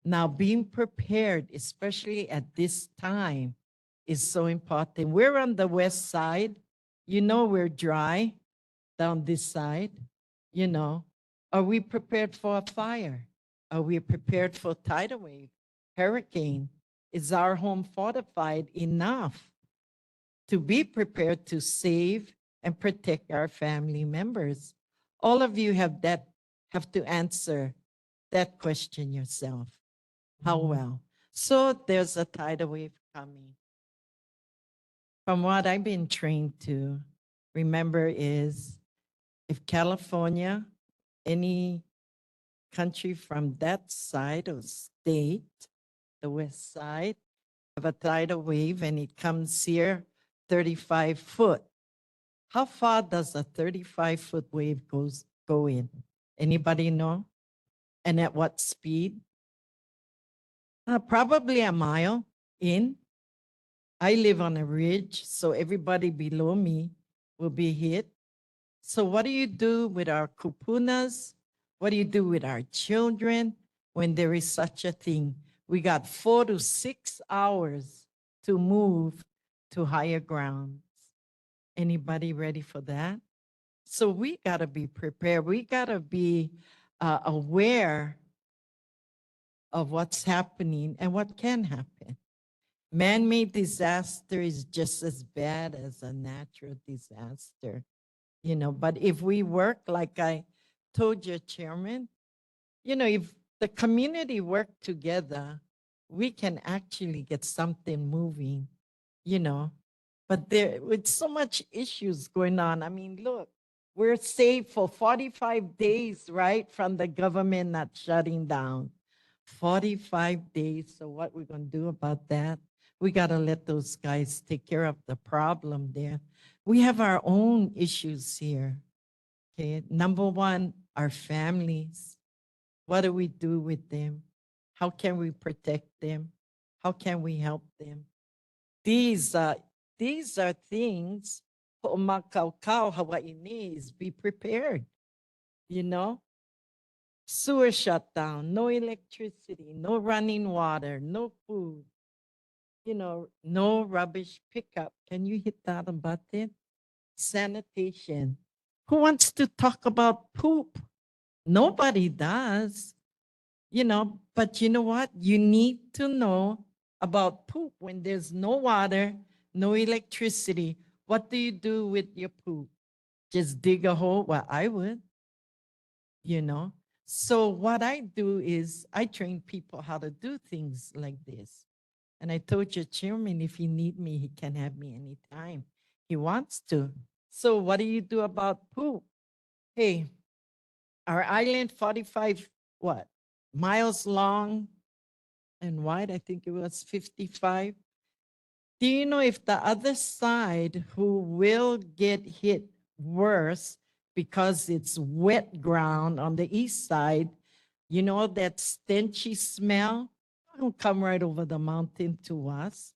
Now, being prepared, especially at this time, is so important. We're on the west side. You know, we're dry down this side. You know, are we prepared for a fire? Are we prepared for tidal wave, hurricane? Is our home fortified enough to be prepared to save and protect our family members? All of you have to answer that question yourself. How well? So there's a tidal wave coming. From what I've been trained to remember is if California, any country from that side of state, the west side, have a tidal wave and it comes here 35 foot. How far does a 35-foot wave go in? Anybody know? And at what speed? Probably a mile in. I live on a ridge, so everybody below me will be hit. So what do you do with our kupunas? What do you do with our children when there is such a thing? We got 4 to 6 hours to move to higher grounds. Anybody ready for that? So we got to be prepared. We got to be aware of what's happening and what can happen. Man-made disaster is just as bad as a natural disaster, you know, but if we work, like I told your chairman, you know, if the community work together, we can actually get something moving, you know, but there with so much issues going on. I mean, look, we're safe for 45 days, right, from the government not shutting down. 45 days. So what we're going to do about that? We got to let those guys take care of the problem there. We have our own issues here. Okay. Number one, our families. What do we do with them? How can we protect them? How can we help them? These are things Hawaiianese, be prepared. You know, sewer shutdown, no electricity, no running water, no food, you know, no rubbish pickup. Can you hit that button? Sanitation. Who wants to talk about poop? Nobody does, you know, but you know what? You need to know about poop when there's no water, no electricity. What do you do with your poop? Just dig a hole? Well, I would, you know. So what I do is I train people how to do things like this. And I told your chairman, if he need me, he can have me anytime he wants to. So what do you do about poop? Hey, our island, 45, miles long and wide, I think it was 55. Do you know if the other side who will get hit worse because it's wet ground on the east side, you know, that stenchy smell will come right over the mountain to us.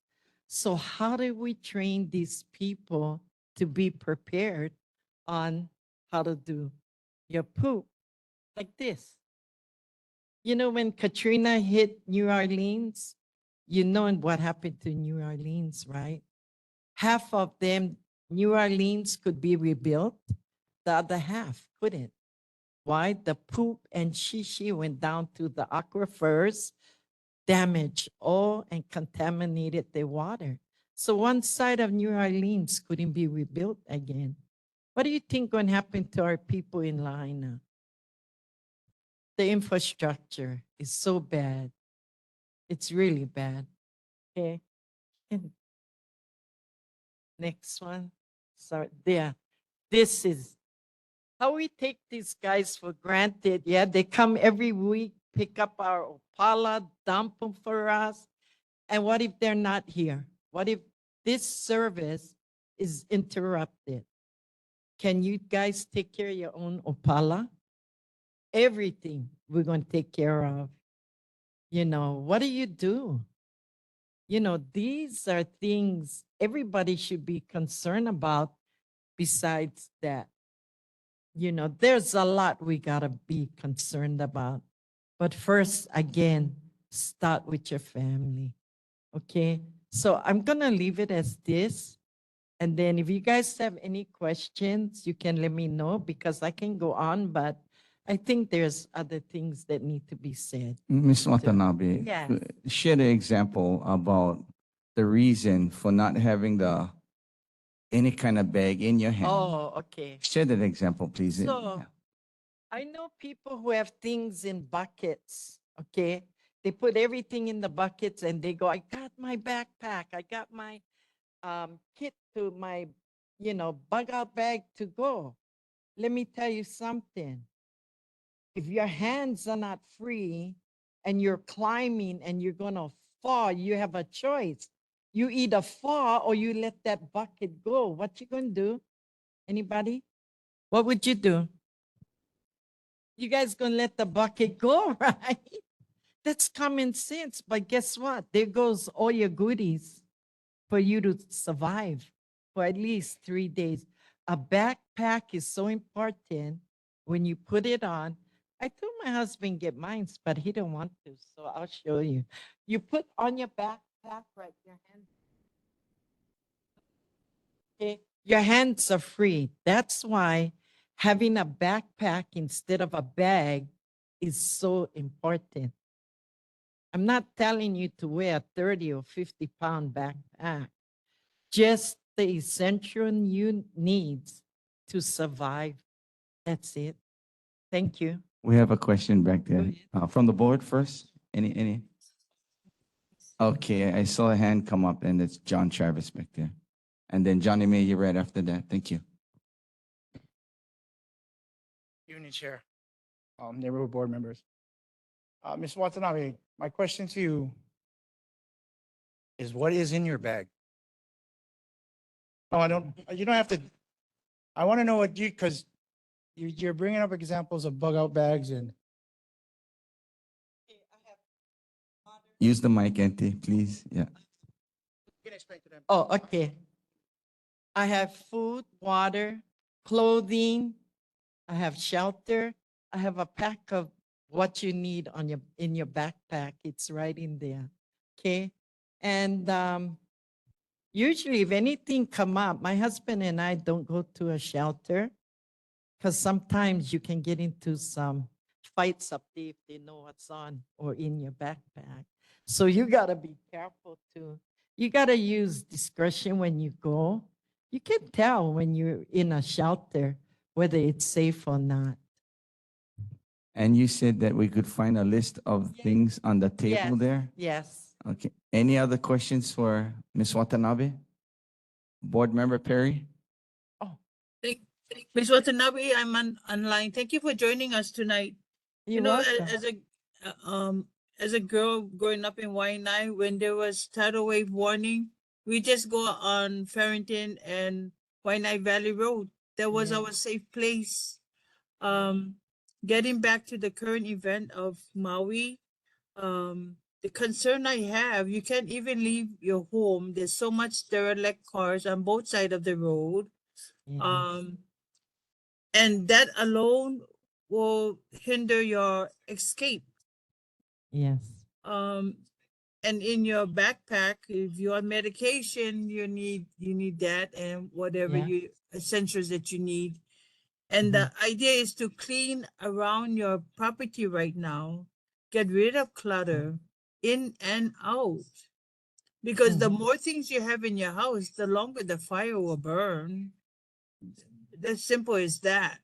So how do we train these people to be prepared on how to do your poop like this? You know, when Katrina hit New Orleans, you know what happened to New Orleans, right? Half of them, New Orleans could be rebuilt. The other half couldn't. Why? The poop and shishi went down to the aquifers, damaged all and contaminated the water. So one side of New Orleans couldn't be rebuilt again. What do you think going to happen to our people in Lahaina? The infrastructure is so bad. It's really bad. Okay. Next one. Sorry, there. This is how we take these guys for granted. Yeah, they come every week, pick up our opala, dump them for us. And what if they're not here? What if this service is interrupted? Can you guys take care of your own opala? Everything we're going to take care of. You know, what do you do? You know, these are things everybody should be concerned about. Besides that, you know, there's a lot we got to be concerned about. But first, again, start with your family. Okay, so I'm gonna leave it as this. And then if you guys have any questions, you can let me know because I can go on, but I think there's other things that need to be said. Ms. Watanabe, Yes. share the example about the reason for not having the any kind of bag in your hand. Oh, okay. Share that example, please. So I know people who have things in buckets, okay? They put everything in the buckets and they go, I got my backpack, I got my kit to my, bug out bag to go. Let me tell you something. If your hands are not free and you're climbing and you're going to fall, you have a choice. You either fall or you let that bucket go. What you going to do? Anybody? What would you do? You guys going to let the bucket go, right? That's common sense. But guess what? There goes all your goodies for you to survive for at least 3 days. A backpack is so important when you put it on. I told my husband get mine, but he didn't want to, so I'll show you. You put on your backpack, right, your hands. Okay, your hands are free. That's why having a backpack instead of a bag is so important. I'm not telling you to wear a 30 or 50-pound backpack. Just the essential you needs to survive. That's it. Thank you. We have a question back there. From the board first? Any? Okay, I saw a hand come up and it's John Travis back there. And then Johnny May, you're right after that. Thank you. Evening, Chair, neighborhood board members. Ms. Watanabe, my question to you is what is in your bag? No, you don't have to, I want to know what because you're bringing up examples of bug out bags and Use the mic, Auntie, please. Yeah. Oh, okay. I have food, water, clothing. I have shelter. I have a pack of what you need in your backpack. It's right in there. Okay. And usually if anything come up, my husband and I don't go to a shelter because sometimes you can get into some fights up there if they know what's on or in your backpack. So you got to be careful too. You got to use discretion when you go. You can tell when you're in a shelter whether it's safe or not. And you said that we could find a list of things on the table there? Yes. Okay. Any other questions for Ms. Watanabe? Board Member Perry? Ms. Watanabe, I'm online. Thank you for joining us tonight. You're welcome. As a girl growing up in Waianae, when there was tidal wave warning, we just go on Farrington and Waianae Valley Road. That was our safe place. Getting back to the current event of Maui, the concern I have, you can't even leave your home. There's so much derelict cars on both sides of the road. And that alone will hinder your escape. Yes. And in your backpack, if you're on medication, you need that and whatever you essentials that you need. And the idea is to clean around your property right now, get rid of clutter in and out. Because the more things you have in your house, the longer the fire will burn. As simple as that.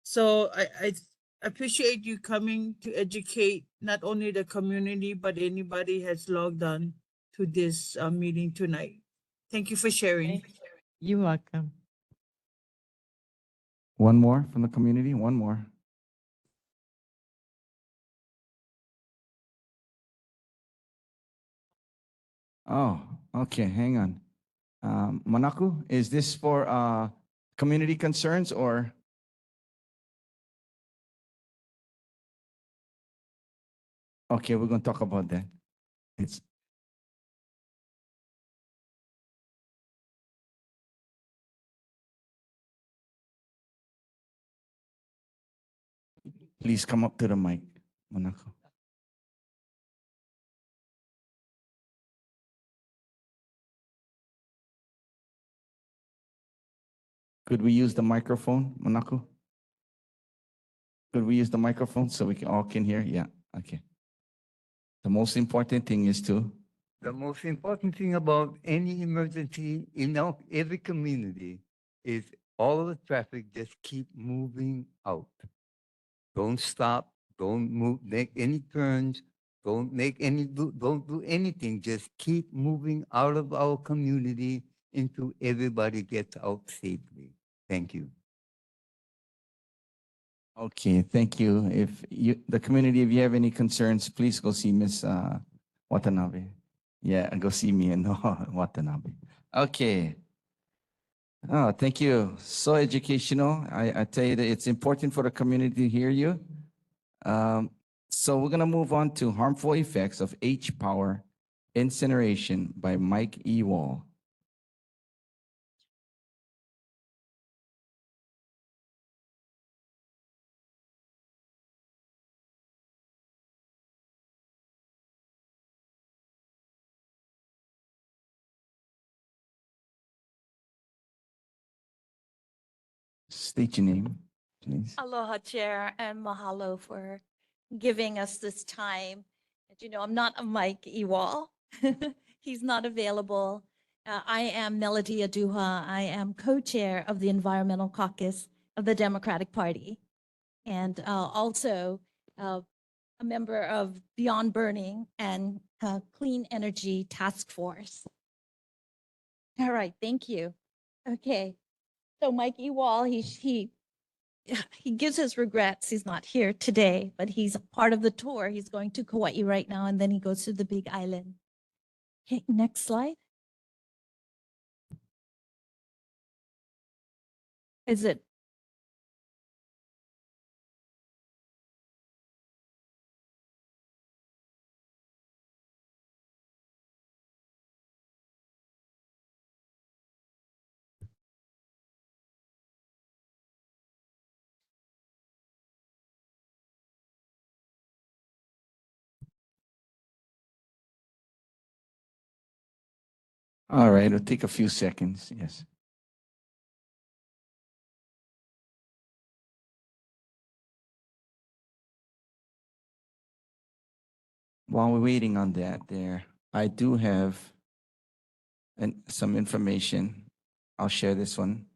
So I appreciate you coming to educate not only the community, but anybody has logged on to this meeting tonight. Thank you for sharing. You're welcome. One more from the community? One more. Oh, okay. Hang on. Manaku, is this for community concerns or? Okay, we're going to talk about that. It's Please come up to the mic. Monaco. Could we use the microphone, Monaco? Could we use the microphone so we all can hear? Yeah, okay. The most important thing is to, The most important thing about any emergency in every community is all of the traffic just keep moving out. Don't stop, don't move, make any turns, don't don't do anything. Just keep moving out of our community until everybody gets out safely. Thank you. okay, thank you. If you, the community, if you have any concerns, please go see Miss Watanabe. Yeah, go see me and Watanabe. Okay. Oh, thank you. So educational. I tell you that it's important for the community to hear you. So we're gonna move on to harmful effects of H-power incineration by Mike E. Wall. State your name, please. Aloha, Chair, and mahalo for giving us this time. As you know, I'm not a Mike Ewall. He's not available. I am Melody Aduha. I am co-chair of the Environmental Caucus of the Democratic Party, and also a member of Beyond Burning and Clean Energy Task Force. All right, thank you. Okay, so Mike Ewall, he gives his regrets. He's not here today, but he's a part of the tour. He's going to Kauai right now, and then he goes to the Big Island. Okay, next slide. Is it? All right, it'll take a few seconds. Yes. While we're waiting on that there, I do have some information. I'll share this one.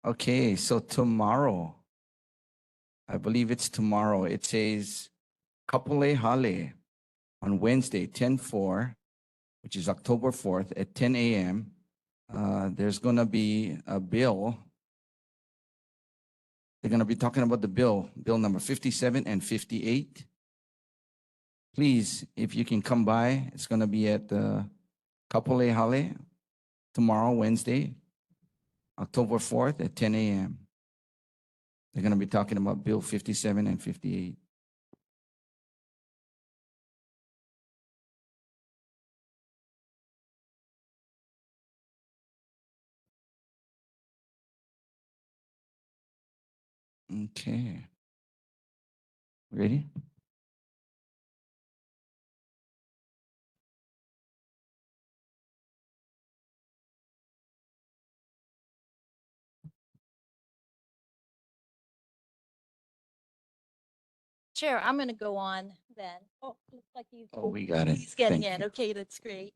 Okay, so tomorrow, I believe it's tomorrow, it says Kapolei Hale on Wednesday, 10/4, which is October 4th at 10 a.m. There's going to be a bill. They're going to be talking about the bill number 57 and 58. Please, if you can come by, it's going to be at Kapolei Hale tomorrow, Wednesday, October 4th at 10 a.m. They're going to be talking about Bill 57 and 58. Okay. Ready? Chair, I'm going to go on then. Oh, looks like Oh, we got it. he's getting Thank in. you. Okay, that's great.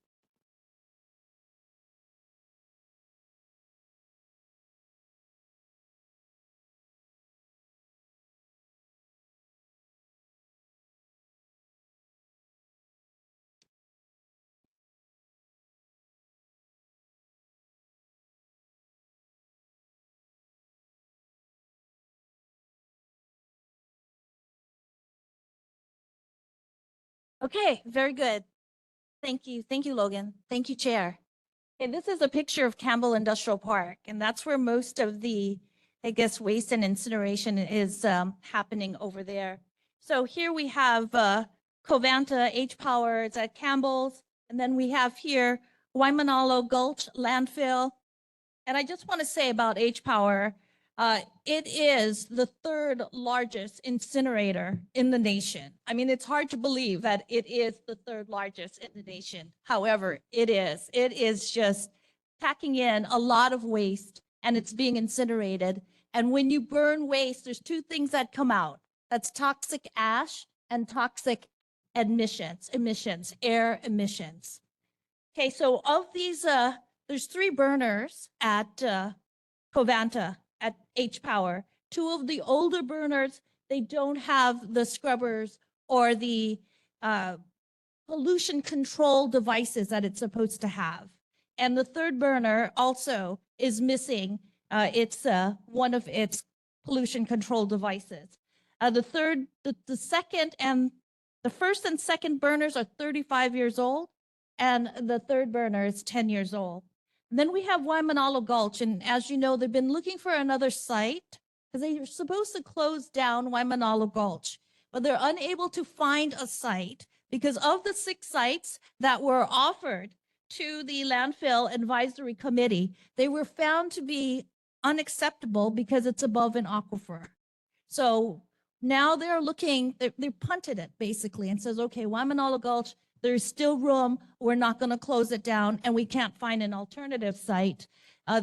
Okay, very good. Thank you. Thank you, Logan. Thank you, Chair. Okay, this is a picture of Campbell Industrial Park, and that's where most of the, I guess, waste and incineration is happening over there. So here we have Covanta, H-Power, it's at Campbell's, and then we have here Waimanalo Gulch Landfill, And I just want to say about H Power, it is the third largest incinerator in the nation. I mean, it's hard to believe that it is the third largest in the nation. However, it is. It is just packing in a lot of waste and it's being incinerated. And when you burn waste, there's two things that come out. That's toxic ash and toxic emissions, air emissions. Okay, so of these, there's 3 burners at Covanta at H Power. 2 of the older burners, they don't have the scrubbers or the pollution control devices that it's supposed to have. And the 3rd burner also is missing one of its pollution control devices. The second and the first and second burners are 35 years old, and the 3rd burner is 10 years old. And then we have Waimanalo Gulch, and as you know, they've been looking for another site because they were supposed to close down Waimanalo Gulch, but they're unable to find a site because of the 6 sites that were offered to the landfill advisory committee, they were found to be unacceptable because it's above an aquifer. So now they're looking, they punted it basically and says, okay, Waimanalo Gulch, there's still room. We're not going to close it down and we can't find an alternative site.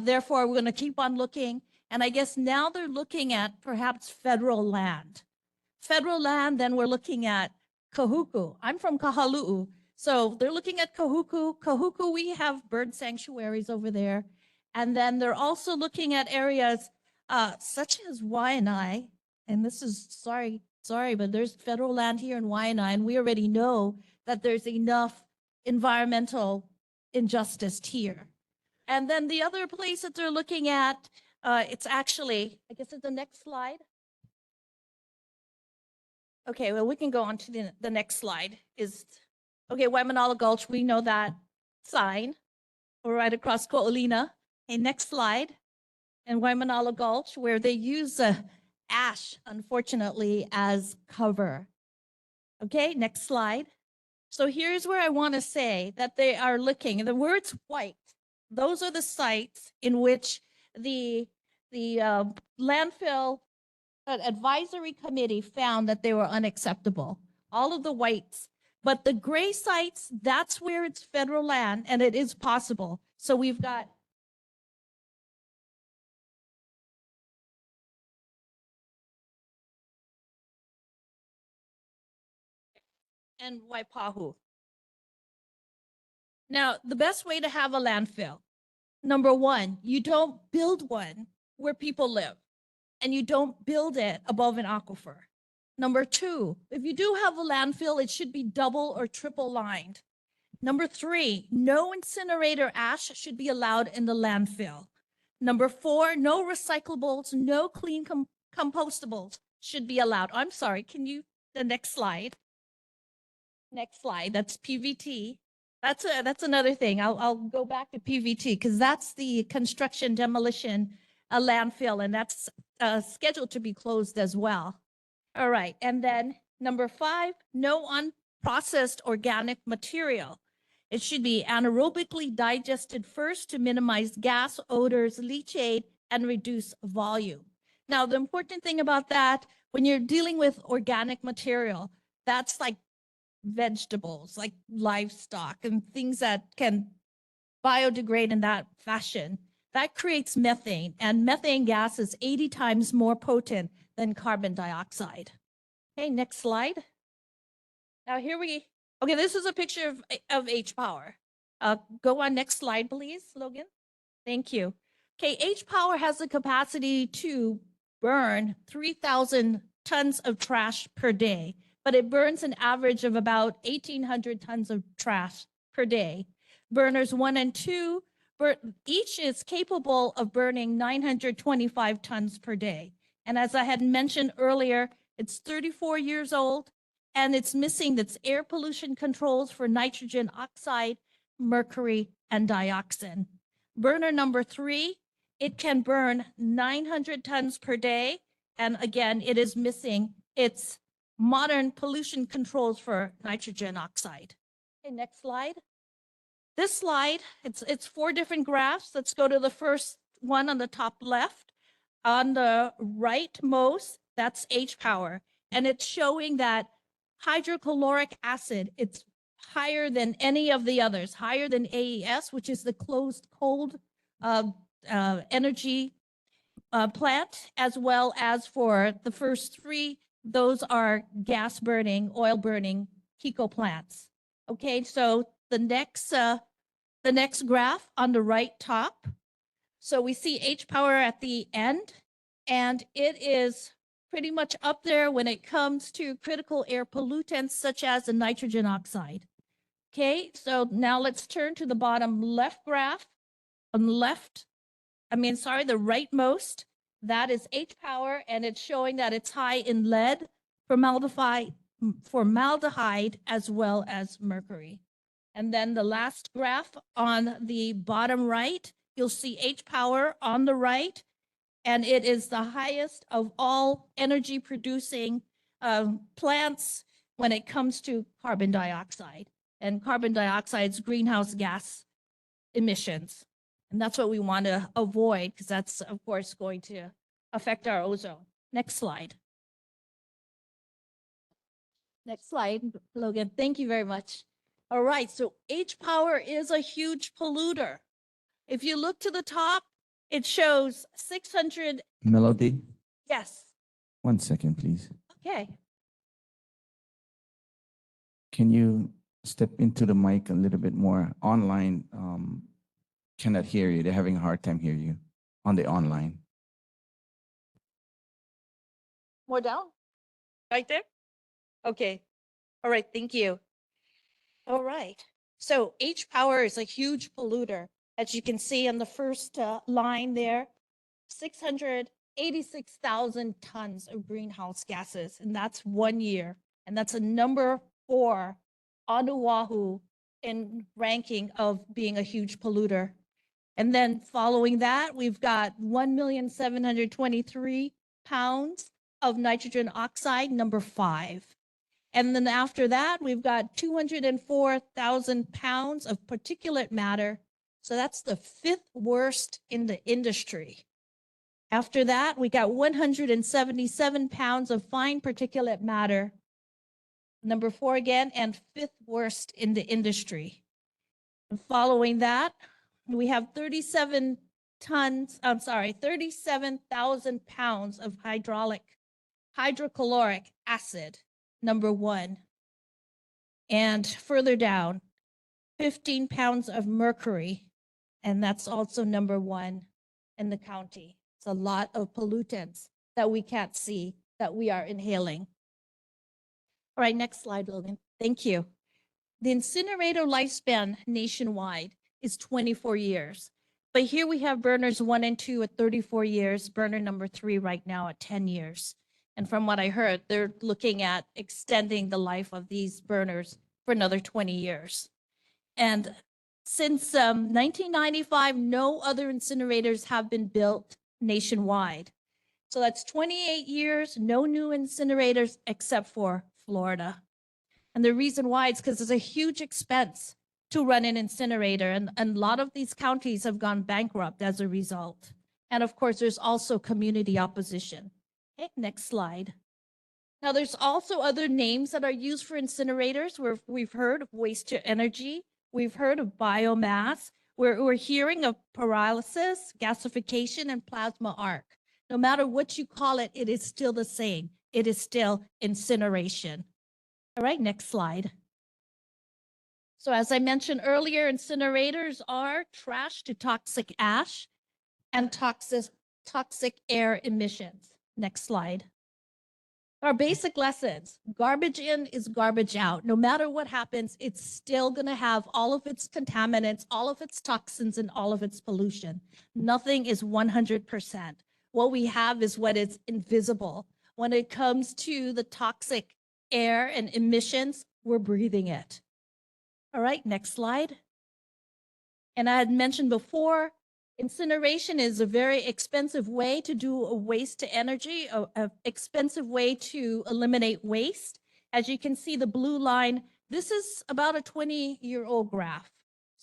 Therefore, we're going to keep on looking. And I guess now they're looking at perhaps federal land. Federal land, then we're looking at Kahuku. I'm from Kahalu'u. So they're looking at Kahuku. Kahuku, we have bird sanctuaries over there. And then they're also looking at areas such as Waianae. And this is, sorry, but there's federal land here in Waianae, and we already know that there's enough environmental injustice here. And then the other place that they're looking at, it's actually, I guess it's the next slide. Okay, well, we can go on to the next slide. Okay, Waimanalo Gulch, we know that sign. We're right across Ko'olina. Okay, next slide. And Waimanalo Gulch, where they use ash, unfortunately, as cover. Okay, next slide. So here's where I want to say that they are looking, the words white, those are the sites in which the landfill advisory committee found that they were unacceptable. All of the whites. But the gray sites, that's where it's federal land and it is possible. So we've got and Waipahu. Now, the best way to have a landfill, number 1, you don't build one where people live and you don't build it above an aquifer. Number 2, if you do have a landfill, it should be double or triple lined. Number 3, no incinerator ash should be allowed in the landfill. Number 4, no recyclables, no clean compostables should be allowed. I'm sorry, can you, the next slide. Next slide, that's PVT. That's another thing. I'll go back to PVT because that's the construction demolition landfill, and that's scheduled to be closed as well. All right, and then number 5, no unprocessed organic material. It should be anaerobically digested first to minimize gas, odors, leachate, and reduce volume. Now, the important thing about that, when you're dealing with organic material, that's like vegetables, like livestock and things that can biodegrade in that fashion. That creates methane, and methane gas is 80 times more potent than carbon dioxide. Okay, next slide. Now okay, this is a picture of H Power. Go on next slide, please, Logan. Thank you. Okay, H Power has the capacity to burn 3,000 tons of trash per day, but it burns an average of about 1,800 tons of trash per day. Burners 1 and 2, each is capable of burning 925 tons per day. And as I had mentioned earlier, it's 34 years old and it's missing its air pollution controls for nitrogen oxide, mercury, and dioxin. Burner number 3, it can burn 900 tons per day. And again, it is missing its modern pollution controls for nitrogen oxide. Okay, next slide. This slide, it's 4 different graphs. Let's go to the first one on the top left. On the rightmost, that's H power. And it's showing that hydrochloric acid, it's higher than any of the others, higher than AES, which is the closed cold energy plant, as well as for the first three, those are gas burning, oil burning Kiko plants. Okay, so the next graph on the right top. So we see H power at the end, and it is pretty much up there when it comes to critical air pollutants such as the nitrogen oxide. Okay, so now let's turn to the bottom left graph. On the left, the rightmost, that is H power, and it's showing that it's high in lead, formaldehyde, as well as mercury. And then the last graph on the bottom right, you'll see H power on the right, and it is the highest of all energy producing plants when it comes to carbon dioxide. And carbon dioxide's greenhouse gas emissions. And that's what we want to avoid, because that's, of course, going to affect our ozone. Next slide. Next slide, Logan. Thank you very much. All right, so H power is a huge polluter. If you look to the top, it shows 600. Melody, Yes. 1 second, please. Okay. Can you step into the mic a little bit more? Online cannot hear you. They're having a hard time hearing you on the online. More down? Right there? Okay. All right, thank you. All right. So H power is a huge polluter. As you can see on the first line there, 686,000 tons of greenhouse gases, and that's 1 year. And that's a number 4 on Oahu in ranking of being a huge polluter. And then following that, we've got 1,723 pounds of nitrogen oxide, number 5. And then after that, we've got 204,000 pounds of particulate matter. So that's the 5th worst in the industry. After that, we got 177 pounds of fine particulate matter, number 4 again, and 5th worst in the industry. And following that, we have 37,000 pounds of hydrochloric acid, number 1. And further down, 15 pounds of mercury, and that's also number 1 in the county. It's a lot of pollutants that we can't see that we are inhaling. All right, next slide, Logan. Thank you. The incinerator lifespan nationwide is 24 years. But here we have burners 1 and 2 at 34 years, burner number 3 right now at 10 years. And from what I heard, they're looking at extending the life of these burners for another 20 years. And since 1995, no other incinerators have been built nationwide. So that's 28 years, no new incinerators except for Florida. And the reason why is because it's a huge expense to run an incinerator, and a lot of these counties have gone bankrupt as a result. And of course, there's also community opposition. Okay, next slide. Now, there's also other names that are used for incinerators where we've heard of waste to energy, we've heard of biomass, we're hearing of pyrolysis, gasification, and plasma arc. No matter what you call it, it is still the same. It is still incineration. All right, next slide. So as I mentioned earlier, incinerators are trash to toxic ash and toxic air emissions. Next slide. Our basic lessons: garbage in is garbage out. No matter what happens, it's still going to have all of its contaminants, all of its toxins, and all of its pollution. Nothing is 100%. What we have is what is invisible. When it comes to the toxic air and emissions, we're breathing it. All right, next slide. And I had mentioned before, incineration is a very expensive way to do a waste to energy, a expensive way to eliminate waste. As you can see, the blue line, this is about a 20-year-old graph.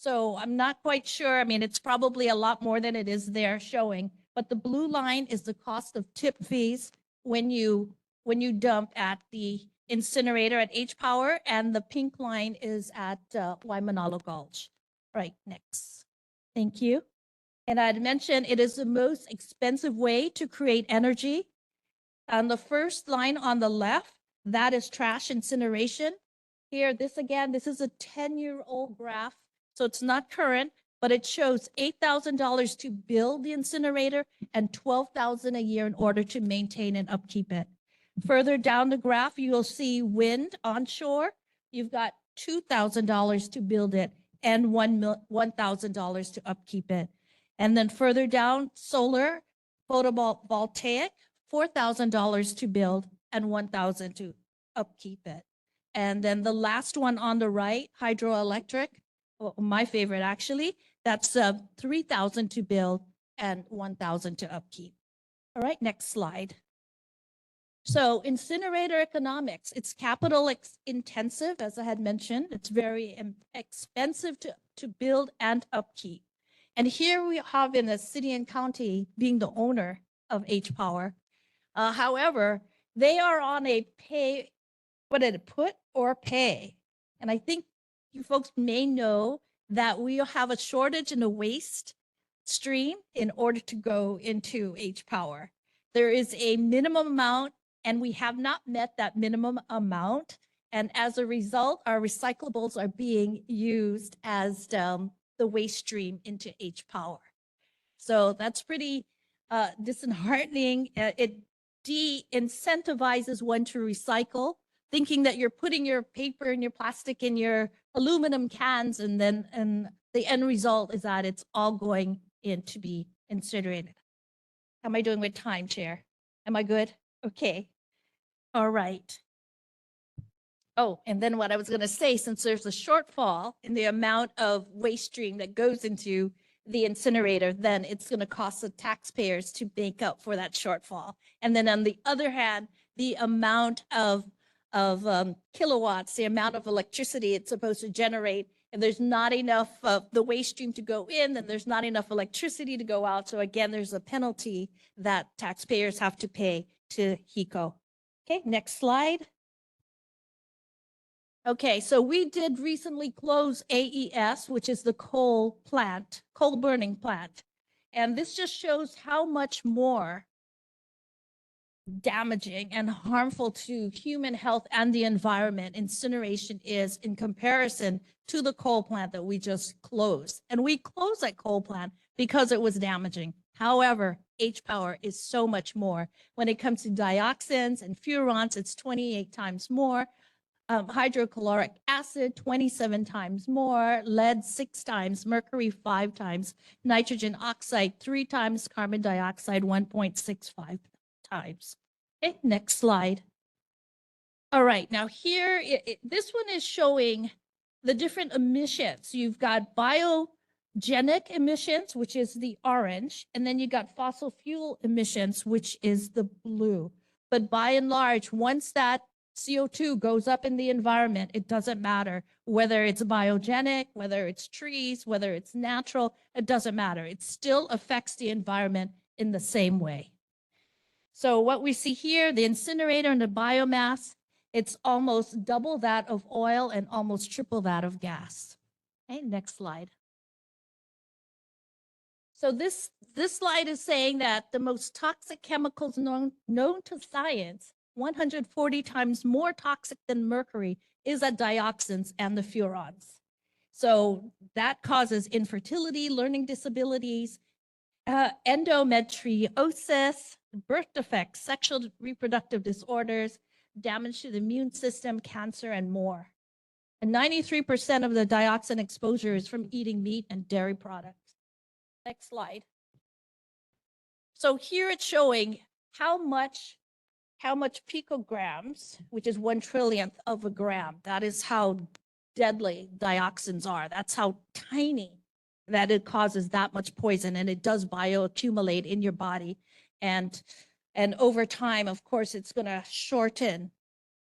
So I'm not quite sure. I mean, it's probably a lot more than it is there showing, but the blue line is the cost of tip fees when you dump at the incinerator at H Power, and the pink line is at Waimanalo Gulch. Right, next. Thank you. And I'd mentioned it is the most expensive way to create energy. On the first line on the left, that is trash incineration. Here, this is a 10-year-old graph, so it's not current, but it shows $8,000 to build the incinerator and $12,000 a year in order to maintain and upkeep it. Further down the graph, you will see wind onshore. You've got $2,000 to build it and $1,000 to upkeep it. And then further down, solar, photovoltaic, $4,000 to build and $1,000 to upkeep it. And then the last one on the right, hydroelectric, my favorite actually, that's $3,000 to build and $1,000 to upkeep. All right, next slide. So incinerator economics, it's capital intensive, as I had mentioned. It's very expensive to build and upkeep. And here we have in the city and county being the owner of H Power. However, they are on a pay, put or pay. And I think you folks may know that we have a shortage in the waste stream in order to go into H Power. There is a minimum amount, and we have not met that minimum amount. And as a result, our recyclables are being used as the waste stream into H Power. So that's pretty disheartening. It de-incentivizes one to recycle, thinking that you're putting your paper and your plastic in your aluminum cans, and the end result is that it's all going in to be incinerated. How am I doing with time, Chair? Am I good? Okay. All right. Oh, and then what I was going to say, since there's a shortfall in the amount of waste stream that goes into the incinerator, then it's going to cost the taxpayers to make up for that shortfall. And then on the other hand, the amount of kilowatts, the amount of electricity it's supposed to generate, and there's not enough of the waste stream to go in, then there's not enough electricity to go out. So again, there's a penalty that taxpayers have to pay to HECO. Okay, next slide. Okay, so we did recently close AES, which is the coal burning plant. And this just shows how much more damaging and harmful to human health and the environment incineration is in comparison to the coal plant that we just closed. And we closed that coal plant because it was damaging. However, H Power is so much more. When it comes to dioxins and furans, it's 28 times more. Hydrochloric acid, 27 times more, lead 6 times, mercury 5 times, nitrogen oxide 3 times, carbon dioxide 1.65 times. Okay, next slide. All right, now here, this one is showing the different emissions. You've got biogenic emissions, which is the orange, and then you got fossil fuel emissions, which is the blue. But by and large, once that CO2 goes up in the environment, it doesn't matter whether it's biogenic, whether it's trees, whether it's natural, it doesn't matter. It still affects the environment in the same way. So what we see here, the incinerator and the biomass, it's almost double that of oil and almost triple that of gas. Okay, next slide. So this slide is saying that the most toxic chemicals known to science, 140 times more toxic than mercury, is the dioxins and the furans. So that causes infertility, learning disabilities, endometriosis, birth defects, sexual reproductive disorders, damage to the immune system, cancer, and more. And 93% of the dioxin exposure is from eating meat and dairy products. Next slide. So here it's showing how much picograms, which is 1/1,000,000th of a gram. That is how deadly dioxins are. That's how tiny that it causes that much poison, and it does bioaccumulate in your body. And over time, of course, it's going to shorten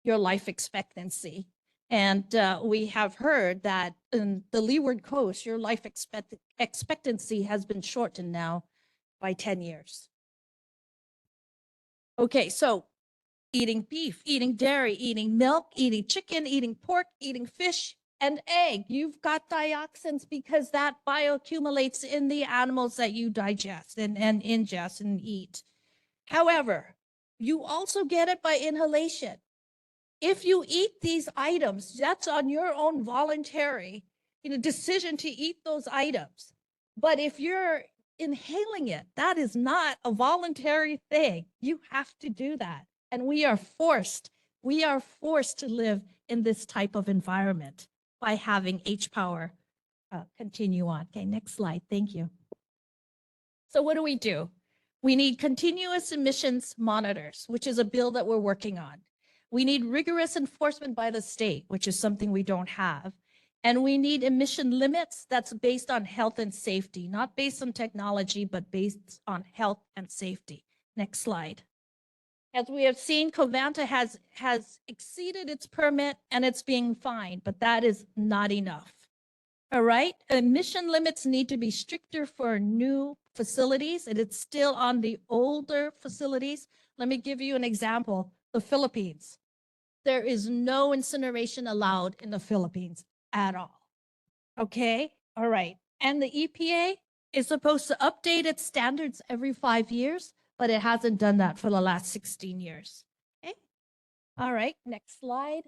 your life expectancy. And we have heard that in the Leeward Coast, your life expectancy has been shortened now by 10 years. Okay, so eating beef, eating dairy, eating milk, eating chicken, eating pork, eating fish, and egg. You've got dioxins because that bioaccumulates in the animals that you digest and ingest and eat. However, you also get it by inhalation. If you eat these items, that's on your own voluntary, decision to eat those items. But if you're inhaling it, that is not a voluntary thing. You have to do that. And we are forced to live in this type of environment by having H-Power continue on. Okay, next slide. Thank you. So what do? We need continuous emissions monitors, which is a bill that we're working on. We need rigorous enforcement by the state, which is something we don't have. And we need emission limits that's based on health and safety, not based on technology, but based on health and safety. Next slide. As we have seen, Covanta has exceeded its permit and it's being fined, but that is not enough. All right, emission limits need to be stricter for new facilities, and it's still on the older facilities. Let me give you an example. The Philippines. There is no incineration allowed in the Philippines at all. Okay, all right. And the EPA is supposed to update its standards every 5 years, but it hasn't done that for the last 16 years. Okay, all right, next slide.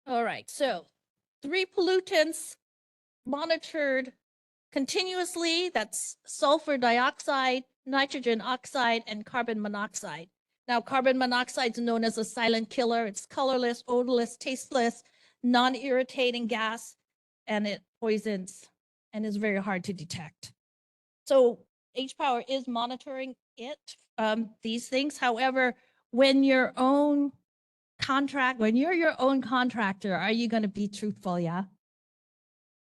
All right, so 3 pollutants monitored continuously, that's sulfur dioxide, nitrogen oxide, and carbon monoxide. Now, carbon monoxide is known as a silent killer. It's colorless, odorless, tasteless, non-irritating gas, and it poisons and is very hard to detect. So H-Power is monitoring these things. However, when you're your own contractor, are you going to be truthful? Yeah.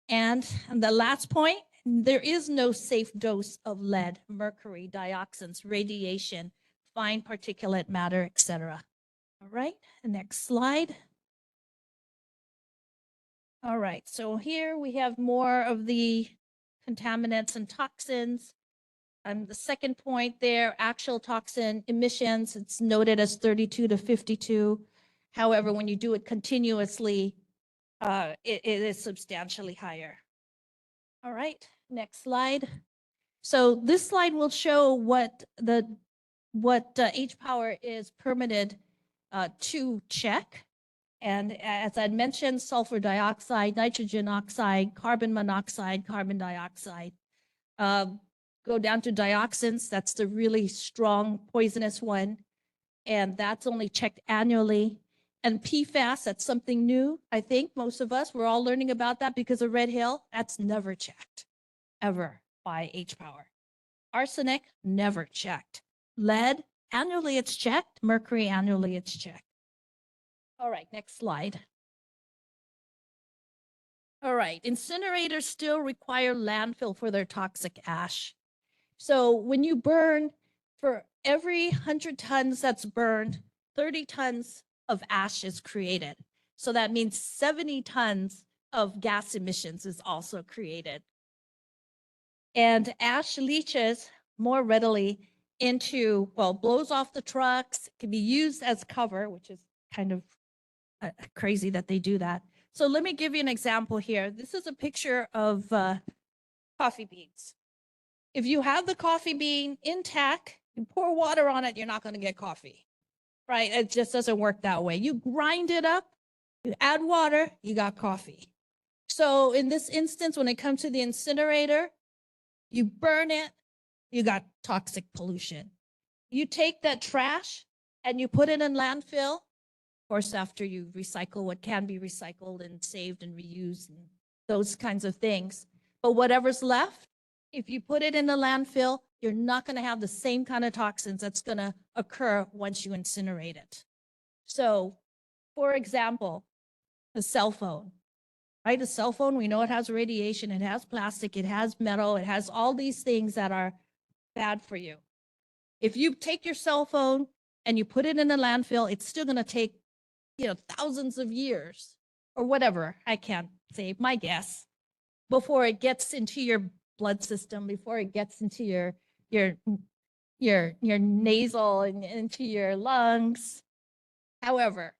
And the last point, there is no safe dose of lead, mercury, dioxins, radiation, fine particulate matter, etc. All right, next slide. All right, so here we have more of the contaminants and toxins. The second point there, actual toxin emissions, it's noted as 32 to 52. However, when you do it continuously, it is substantially higher. All right, next slide. So this slide will show what H-Power is permitted to check. And as I mentioned, sulfur dioxide, nitrogen oxide, carbon monoxide, carbon dioxide. Go down to dioxins, that's the really strong poisonous one. And that's only checked annually. And PFAS, that's something new. I think most of us, we're all learning about that because of Red Hill. That's never checked, ever, by H-Power. Arsenic, never checked. Lead, annually it's checked. Mercury, annually it's checked. All right, next slide. All right, incinerators still require landfill for their toxic ash. So when you burn, for every 100 tons that's burned, 30 tons of ash is created. So that means 70 tons of gas emissions is also created. And ash leaches more readily into, blows off the trucks, can be used as cover, which is kind of crazy that they do that. So let me give you an example here. This is a picture of coffee beans. If you have the coffee bean intact, you pour water on it, you're not going to get coffee, right? It just doesn't work that way. You grind it up, you add water, you got coffee. So in this instance, when it comes to the incinerator, you burn it, you got toxic pollution. You take that trash and you put it in landfill, of course, after you recycle what can be recycled and saved and reused and those kinds of things. But whatever's left, if you put it in the landfill, you're not going to have the same kind of toxins that's going to occur once you incinerate it. So, for example, the cell phone, right? A cell phone, we know it has radiation, it has plastic, it has metal, it has all these things that are bad for you. If you take your cell phone and you put it in a landfill, it's still going to take, thousands of years or whatever. I can't say, my guess, before it gets into your blood system, before it gets into your nasal and into your lungs. However,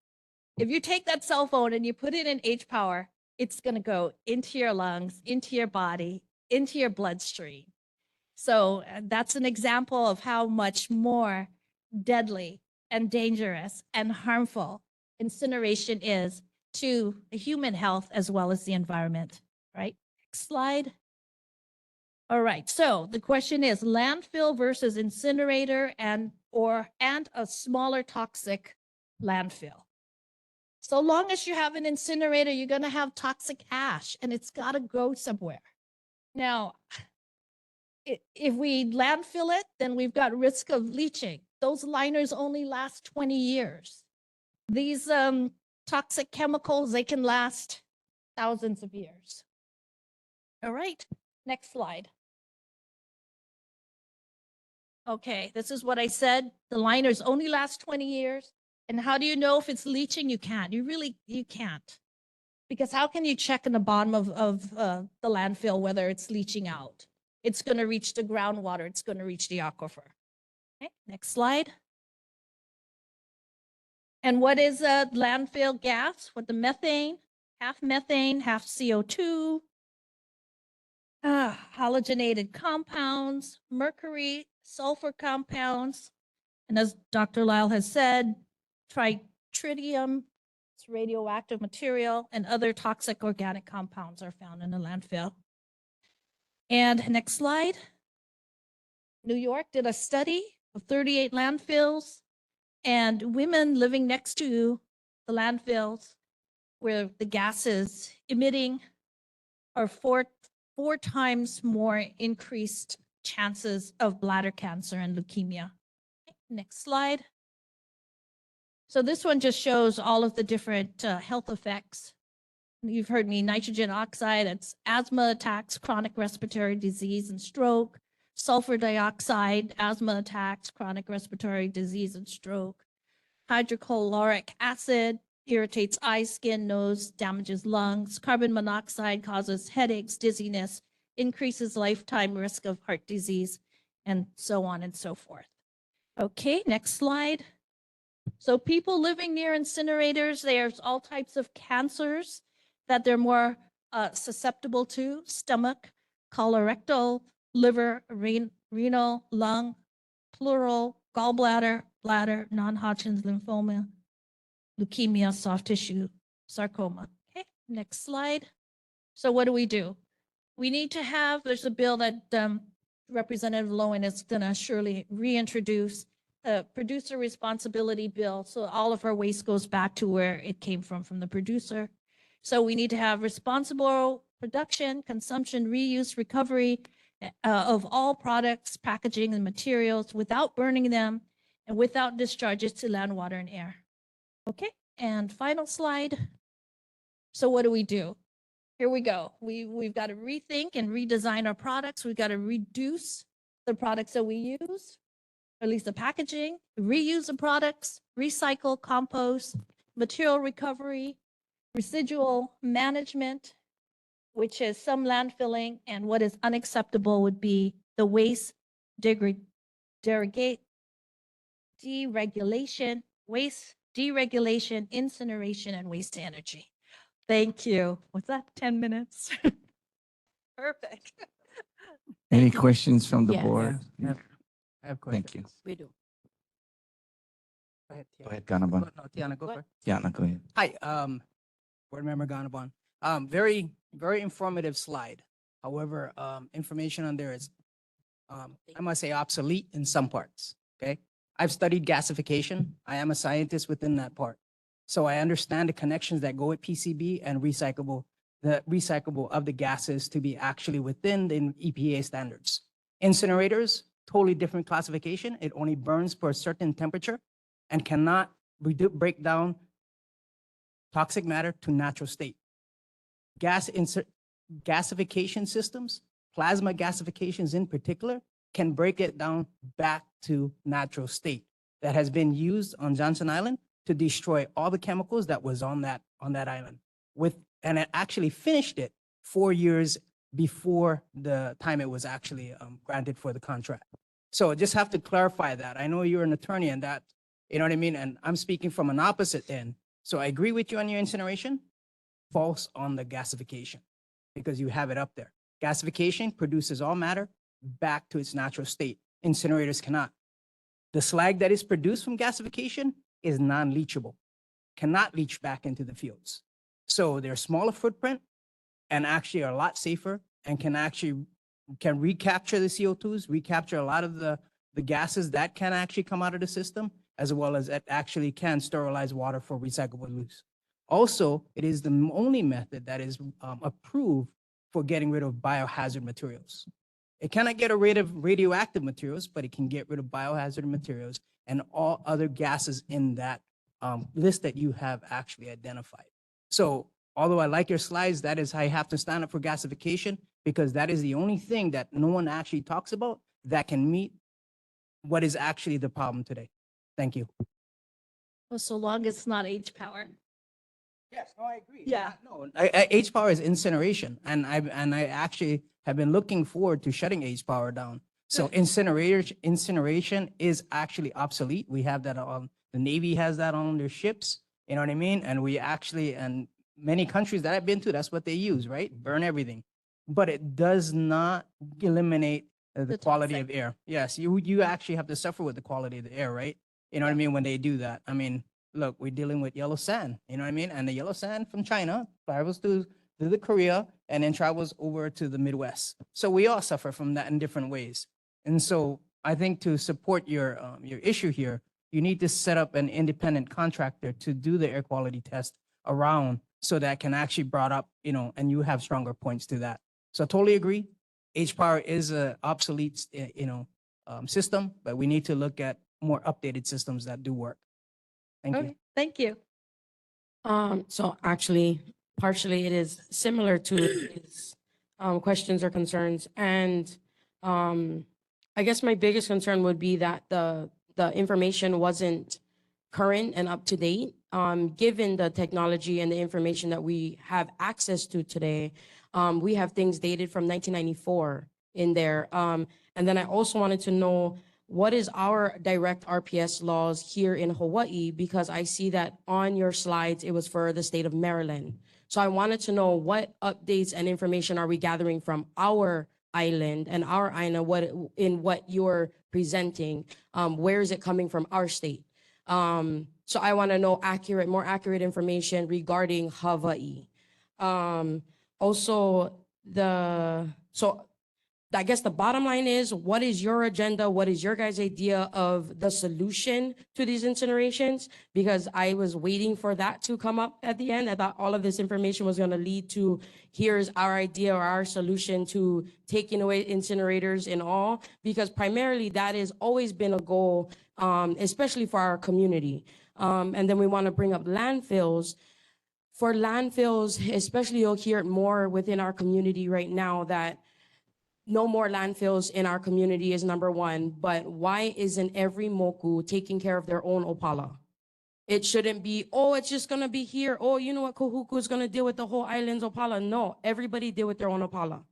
if you take that cell phone and you put it in H power, it's going to go into your lungs, into your body, into your bloodstream. So that's an example of how much more deadly and dangerous and harmful incineration is to human health as well as the environment, right? Next slide. All right, so the question is landfill versus incinerator and a smaller toxic landfill. So long as you have an incinerator, you're going to have toxic ash and it's got to go somewhere. Now, if we landfill it, then we've got risk of leaching. Those liners only last 20 years. These toxic chemicals, they can last thousands of years. All right, next slide. Okay, this is what I said. The liners only last 20 years. And how do you know if it's leaching? You can't. You can't. Because how can you check in the bottom of the landfill whether it's leaching out? It's going to reach the groundwater. It's going to reach the aquifer. Okay, next slide. And what is a landfill gas? What the methane, half CO2, halogenated compounds, mercury, sulfur compounds, and as Dr. Lyle has said, tritium, it's radioactive material, and other toxic organic compounds are found in the landfill. And next slide. New York did a study of 38 landfills, and women living next to the landfills where the gases emitting are four times more increased chances of bladder cancer and leukemia. Next slide. So this one just shows all of the different health effects. You've heard me, nitrogen oxide, it's asthma attacks, chronic respiratory disease and stroke. Sulfur dioxide, asthma attacks, chronic respiratory disease and stroke. Hydrochloric acid irritates eyes, skin, nose, damages lungs. Carbon monoxide causes headaches, dizziness, increases lifetime risk of heart disease, and so on and so forth. Okay, next slide. So people living near incinerators, there's all types of cancers that they're more susceptible to: stomach, colorectal, liver, renal, lung, pleural, gallbladder, bladder, non-Hodgkin's lymphoma, leukemia, soft tissue, sarcoma. Okay, next slide. So what do? We need to have, there's a bill that Representative Lowen is going to surely reintroduce, a producer responsibility bill. So all of our waste goes back to where it came from the producer. So we need to have responsible production, consumption, reuse, recovery of all products, packaging, and materials without burning them and without discharges to land, water, and air. Okay, and final slide. So what do? Here we go. We've got to rethink and redesign our products. We've got to reduce the products that we use, at least the packaging, reuse the products, recycle, compost, material recovery, residual management, which is some landfilling, and what is unacceptable would be the waste deregulation, waste deregulation, incineration, and waste to energy. Thank you. Was that 10 minutes? Perfect. Any questions from the Yes. board? I have Thank you. questions. We do. Go ahead, Go Tiana. ahead, Ganaban. No, Tiana, go What? first. Yeah, no, go ahead. Hi, Board Member Ganaban. Very, very informative slide. However, information on there is, I must say, obsolete in some parts, okay? I've studied gasification. I am a scientist within that part. So I understand the connections that go with PCB and the recyclable of the gases to be actually within the EPA standards. Incinerators, totally different classification. It only burns for a certain temperature and cannot break down toxic matter to natural state. Gasification systems, plasma gasifications in particular, can break it down back to natural state. that has been used on Johnson Island to destroy all the chemicals that was on that island and it actually finished it 4 years before the time it was actually granted for the contract. So I just have to clarify that. I know you're an attorney and that, you know what I mean? And I'm speaking from an opposite end. So I agree with you on your incineration, false on the gasification, because you have it up there. Gasification produces all matter back to its natural state. Incinerators cannot. The slag that is produced from gasification is non-leachable, cannot leach back into the fields. So they're smaller footprint and actually are a lot safer and can recapture the CO2s, recapture a lot of the gases that can actually come out of the system, as well as it actually can sterilize water for recyclable use. Also, it is the only method that is approved for getting rid of biohazard materials. It cannot get rid of radioactive materials, but it can get rid of biohazard materials and all other gases in that list that you have actually identified. So although I like your slides, that is how you have to stand up for gasification, because that is the only thing that no one actually talks about that can meet what is actually the problem today. Thank you. Well, so long as it's not H-Power. Yes, no, I agree. Yeah. No, H-Power is incineration, and I actually have been looking forward to shutting H-Power down. So incineration is actually obsolete. We have that on, the Navy has that on their ships, you know what I mean? And we actually, and many countries that I've been to, that's what they use, right? Burn everything. But it does not eliminate the quality of air. Yes, you actually have to suffer with the quality of the air, right? You know what I mean? When they do that. I mean, look, we're dealing with yellow sand, you know what I mean? And the yellow sand from China travels through the Korea and then travels over to the Midwest. So we all suffer from that in different ways. And so I think to support your issue here, you need to set up an independent contractor to do the air quality test around so that can actually brought up, you know, and you have stronger points to that. So I totally agree. H-Power is a obsolete, system, but we need to look at more updated systems that do work. Thank you. Okay, thank you. So actually, partially it is similar to his questions or concerns. And I guess my biggest concern would be that the information wasn't current and up to date. Given the technology and the information that we have access to today, we have things dated from 1994 in there. And then I also wanted to know, what is our direct RPS laws here in Hawaii? Because I see that on your slides, it was for the state of Maryland. So I wanted to know what updates and information are we gathering from our island and our INA, what you're presenting, where is it coming from our state? So I want to know more accurate information regarding Hawaii. Also, I guess the bottom line is, what is your agenda? What is your guys' idea of the solution to these incinerations? Because I was waiting for that to come up at the end. I thought all of this information was going to lead to, here's our idea or our solution to taking away incinerators and all, because primarily that has always been a goal, especially for our community. And then we want to bring up landfills. For landfills, especially you'll hear it more within our community right now that no more landfills in our community is number one, but why isn't every moku taking care of their own opala? It shouldn't be, oh, it's just gonna be here. Oh, you know what, Kohuku is gonna deal with the whole island's opala. No, everybody deal with their own opala.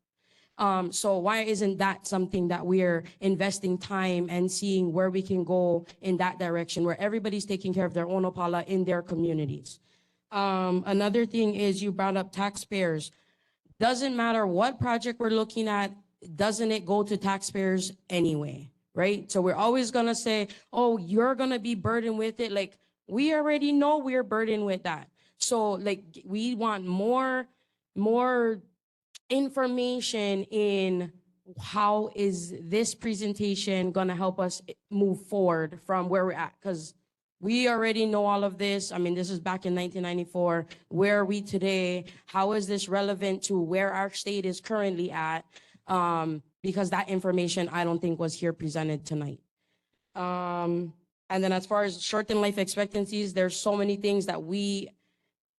So why isn't that something that we're investing time and seeing where we can go in that direction, where everybody's taking care of their own opala in their communities? Another thing is, you brought up taxpayers. Doesn't matter what project we're looking at, doesn't it go to taxpayers anyway, right? So we're always gonna say, oh, you're gonna be burdened with it. Like, we already know we're burdened with that. So like, we want more information in how is this presentation gonna help us move forward from where we're at? Because we already know all of this. I mean, this is back in 1994. Where are we today? How is this relevant to where our state is currently at? Because that information I don't think was here presented tonight. And then as far as shortened life expectancies, there's so many things that we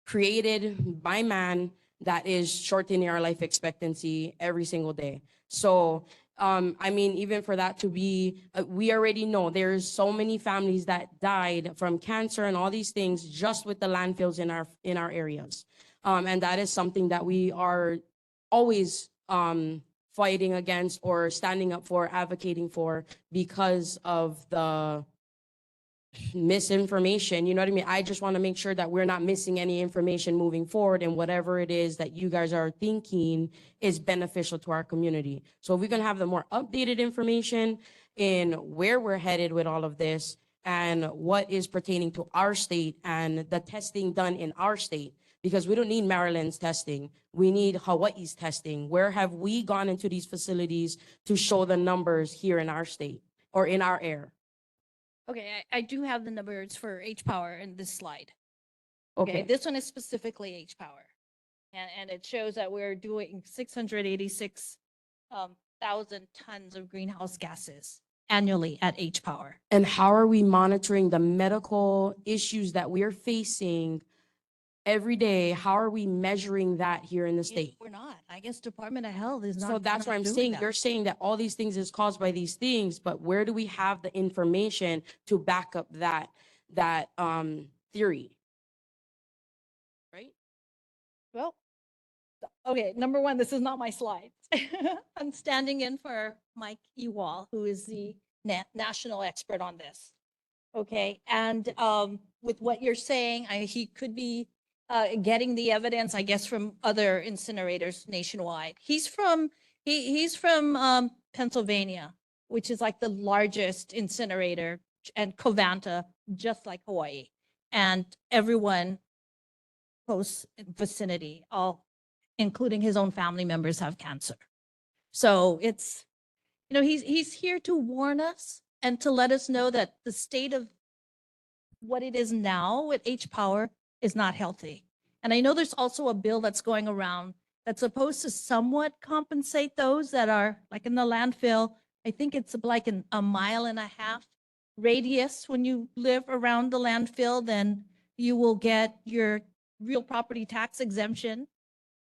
created by man that is shortening our life expectancy every single day. So I mean, even for that to be, we already know there's so many families that died from cancer and all these things just with the landfills in our areas. And that is something that we are always fighting against or standing up for, advocating for because of the misinformation. You know what I mean? I just want to make sure that we're not missing any information moving forward, and whatever it is that you guys are thinking is beneficial to our community. So if we can have the more updated information in where we're headed with all of this and what is pertaining to our state and the testing done in our state, because we don't need Maryland's testing. We need Hawaii's testing. Where have we gone into these facilities to show the numbers here in our state or in our air? Okay, I do have the numbers for H power in this slide. Okay, Okay. this one is specifically H power. And it shows that we're doing 686 thousand tons of greenhouse gases annually at H power. And how are we monitoring the medical issues that we're facing every day? How are we measuring that here in the state? We're not. I guess Department of Health is not. So that's what I'm saying. You're saying that all these things is caused by these things, but where do we have the information to back up that theory? Right? Well, okay, number one, this is not my slide. I'm standing in for Mike Ewall, who is the national expert on this. Okay, and with what you're saying, he could be getting the evidence, I guess, from other incinerators nationwide. He's from Pennsylvania, which is like the largest incinerator, and Covanta, just like Hawaii, and everyone close vicinity, all including his own family members, have cancer. So it's, you know, he's here to warn us and to let us know that the state of what it is now with H power is not healthy. And I know there's also a bill that's going around that's supposed to somewhat compensate those that are like in the landfill. I think it's like a 1.5 mile radius. When you live around the landfill, then you will get your real property tax exemption.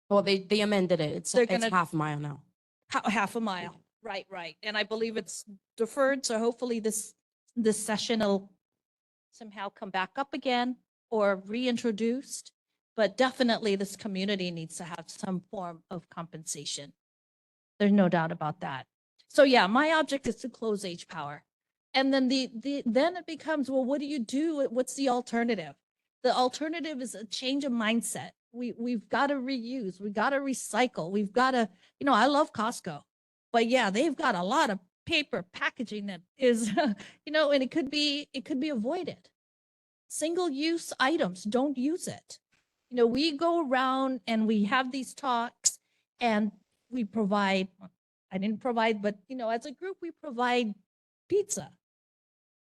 Well, they amended it. It's They're gonna- half a mile now. Half a mile, right. And I believe it's deferred, so hopefully this session will somehow come back up again or reintroduced. But definitely this community needs to have some form of compensation. There's no doubt about that. So yeah, my object is to close H power. And then then it becomes, well, what do you do? What's the alternative? The alternative is a change of mindset. We've got to reuse, we've got to recycle, we've got to, you know, I love Costco, but yeah, they've got a lot of paper packaging that is, you know, and it could be avoided. Single-use items, don't use it. You know, we go around and we have these talks and we provide, I didn't provide, but you know, as a group, we provide pizza.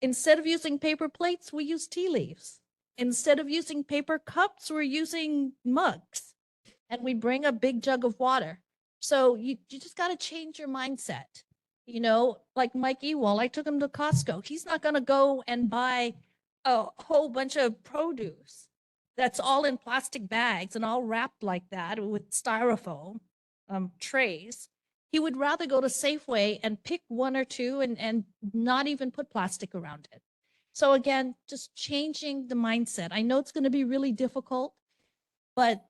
Instead of using paper plates, we use tea leaves. Instead of using paper cups, we're using mugs, and we bring a big jug of water. So you just got to change your mindset. You know, like Mike Ewall, I took him to Costco. He's not going to go and buy a whole bunch of produce that's all in plastic bags and all wrapped like that with styrofoam trays. He would rather go to Safeway and pick one or two and not even put plastic around it. So again, just changing the mindset. I know it's going to be really difficult, but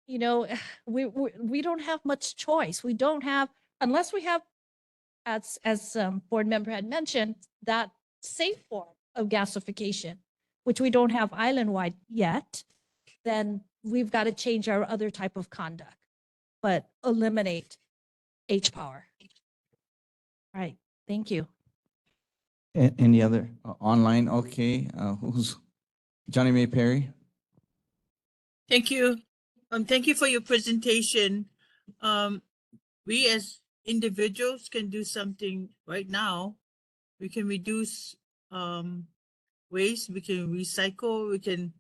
you know, we don't have much choice. We don't have, unless we have, as board member had mentioned, that safe form of gasification, which we don't have island-wide yet, then we've got to change our other type of conduct, but eliminate H power. All right, thank you. Any other online? Okay, who's Johnny May Perry? Thank you. Thank you for your presentation. We as individuals can do something right now. We can reduce waste, we can recycle, we can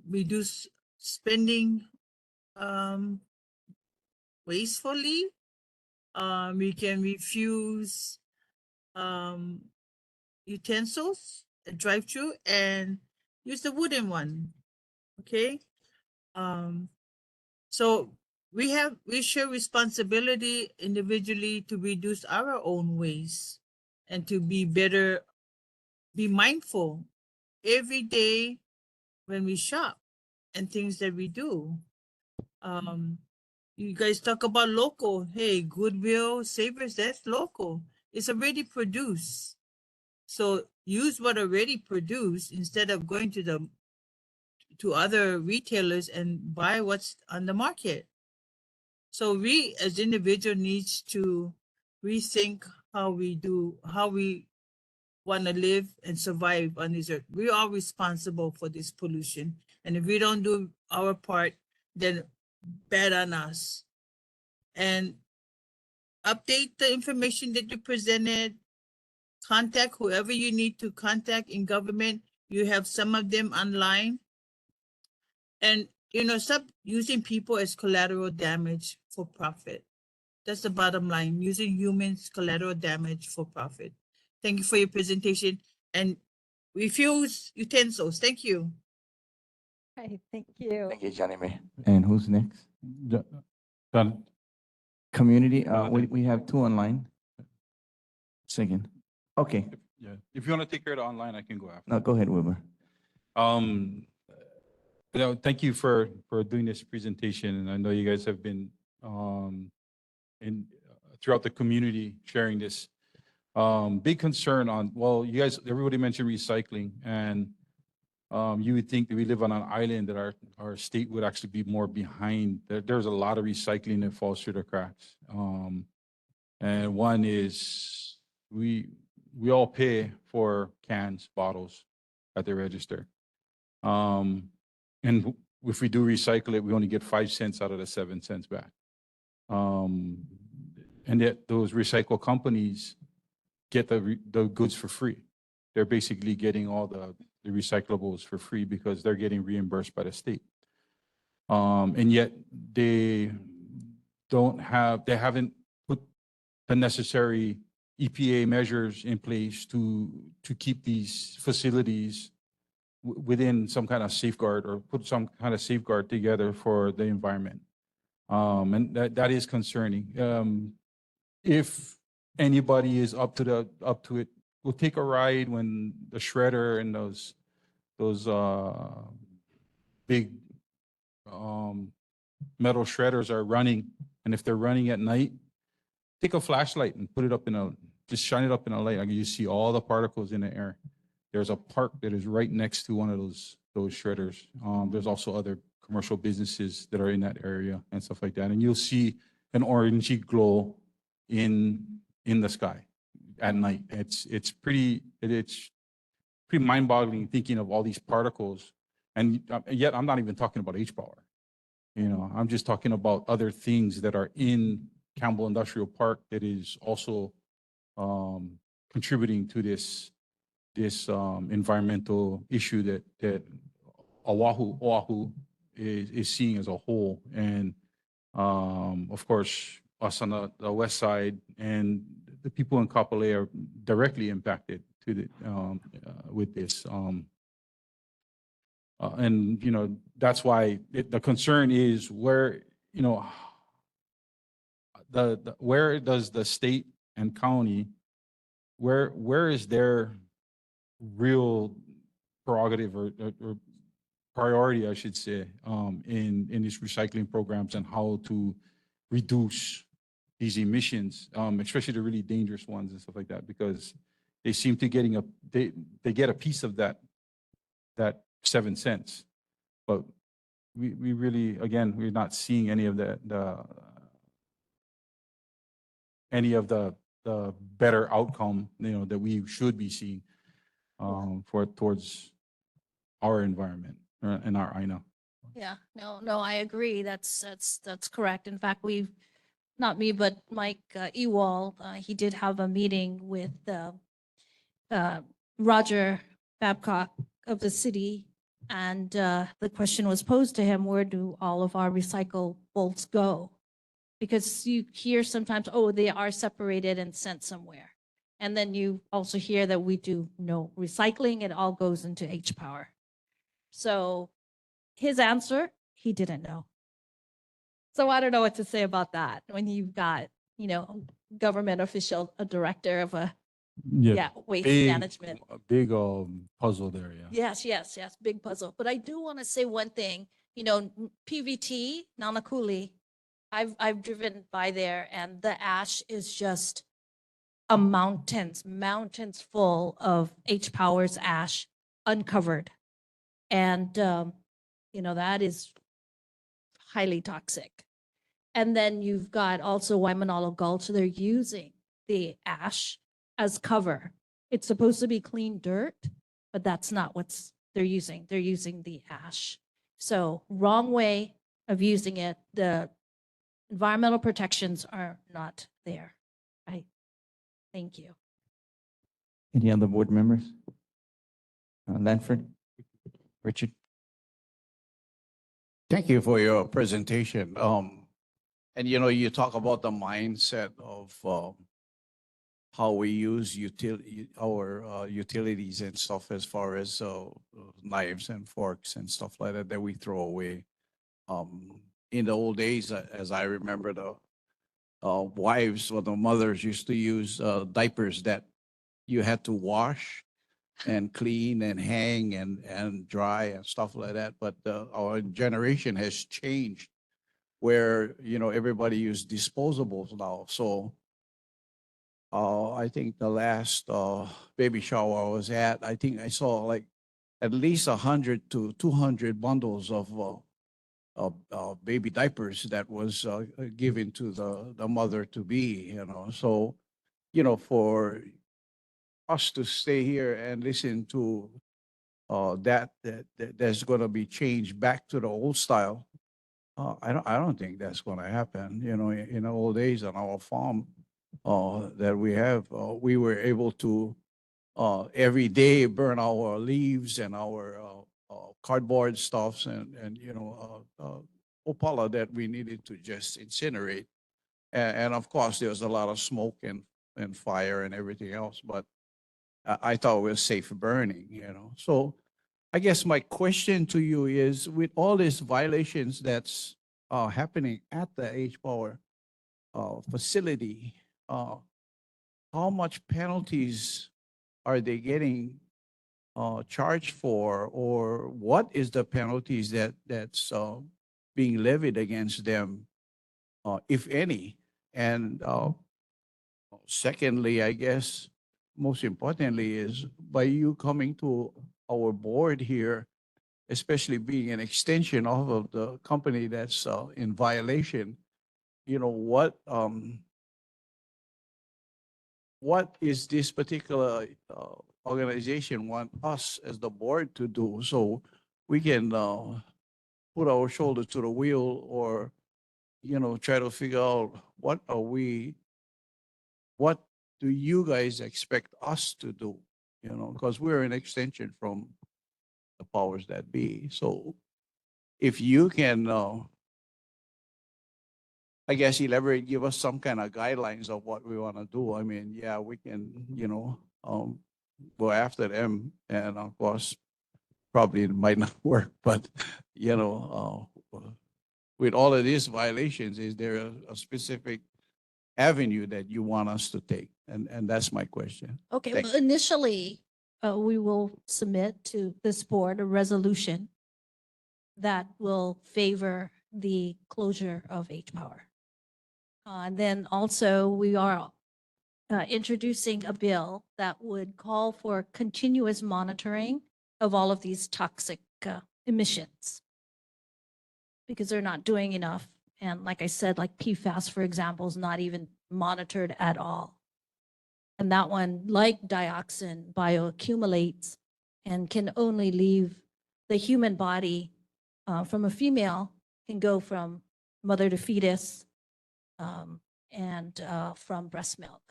reduce spending wastefully. We can refuse utensils, a drive-through, and use the wooden one. Okay. So we share responsibility individually to reduce our own waste and to be mindful every day when we shop and things that we do. You guys talk about local. Hey, Goodwill, Savers, that's local. It's already produced. So use what already produced instead of going to other retailers and buy what's on the market. So we as individual needs to rethink how we want to live and survive on this earth. We are responsible for this pollution. And if we don't do our part, then bad on us. And update the information that you presented, contact whoever you need to contact in government. You have some of them online. And, stop using people as collateral damage for profit. That's the bottom line, using humans collateral damage for profit. Thank you for your presentation and refuse utensils. Thank you. Okay, thank you. Thank you, Johnny May. And who's next? Done. Community, we have two online. Second. Okay, Yeah. If you want to take care of the online, I can go after. now go ahead, Wilbur. Um, thank you for doing this presentation, and I know you guys have been in throughout the community sharing this. Big concern on, well, you guys, everybody mentioned recycling, and you would think that we live on an island that our state would actually be more behind. There's a lot of recycling that falls through the cracks. And one is we all pay for cans, bottles at the register. And if we do recycle it, we only get 5 cents out of the 7 cents back. And yet those recycle companies get the goods for free. They're basically getting all the recyclables for free because they're getting reimbursed by the state. And yet they haven't put the necessary EPA measures in place to keep these facilities within some kind of safeguard or put some kind of safeguard together for the environment. And that is concerning. If anybody is up to it, we'll take a ride when the shredder and those big metal shredders are running. And if they're running at night, take a flashlight and put it up just shine it up in a light. You see all the particles in the air. There's a park that is right next to one of those shredders. There's also other commercial businesses that are in that area and stuff like that. And you'll see an orangey glow in the sky at night. It's pretty mind-boggling thinking of all these particles. And yet I'm not even talking about H-Power. I'm just talking about other things that are in Campbell Industrial Park that is also contributing to this environmental issue that Oahu is seeing as a whole. And of course, us on the west side and the people in Kapolei are directly impacted with this. And that's why the concern is where where does the state and county, where is their real prerogative or priority, I should say, in these recycling programs and how to reduce these emissions, especially the really dangerous ones and stuff like that, because they seem to they get a piece of that 7 cents, but we really, again, we're not seeing any of the better outcome that we should be seeing towards our environment and our INA. Yeah, no, I agree. That's correct. In fact, not me, but Mike Ewald, he did have a meeting with Roger Babcock of the city. And the question was posed to him, where do all of our recyclables go? Because you hear sometimes, oh, they are separated and sent somewhere. And then you also hear that we do no recycling. It all goes into H-Power. So his answer, he didn't know. So I don't know what to say about that when you've got, government official, a director of a, yeah, waste management. A big puzzle there, yeah. Yes, yes, yes, big puzzle. But I do want to say one thing, PVT, Nanakuli, I've driven by there and the ash is just mountains full of H Powers ash uncovered. And, that is highly toxic. And then you've got also Waimanalo Gulch, they're using the ash as cover. It's supposed to be clean dirt, but that's not they're using. They're using the ash. So wrong way of using it. The environmental protections are not there. Right. Thank you. Any other board members? Lanford? Richard? Thank you for your presentation. And you talk about the mindset of how we use our utilities and stuff as far as knives and forks and stuff like that we throw away. In the old days, as I remember, the wives or the mothers used to use diapers that you had to wash and clean and hang and dry and stuff like that. But our generation has changed where, everybody use disposables now. So I think the last baby shower I was at, I think I saw like at least 100 to 200 bundles of baby diapers that was given to the mother to be, So, for us to stay here and listen to there's going to be change back to the old style. I don't think that's going to happen. In the old days on our farm that we have, we were able to every day burn our leaves and our cardboard stuffs and opala that we needed to just incinerate. And of course, there was a lot of smoke and fire and everything else, but I thought it was safe burning, So I guess my question to you is, with all these violations that's happening at the H Power facility, how much penalties are they getting charged for, or what is the penalties that's being levied against them, if any? And secondly, I guess most importantly is by you coming to our board here, especially being an extension of the company that's in violation, what is this particular organization want us as the board to do so we can put our shoulder to the wheel, or try to figure out what do you guys expect us to do, because we're an extension from the powers that be. So if you can I guess elaborate, give us some kind of guidelines of what we want to do. I mean, yeah, we can, go after them, and of course, probably it might not work, but, with all of these violations, is there a specific avenue that you want us to take? And that's my question. Okay, Thanks. well, initially, we will submit to this board a resolution that will favor the closure of H Power. And then also, we are introducing a bill that would call for continuous monitoring of all of these toxic emissions, because they're not doing enough. And like I said, like PFAS, for example, is not even monitored at all. And that one, like dioxin, bioaccumulates and can only leave the human body from a female, can go from mother to fetus, and from breast milk.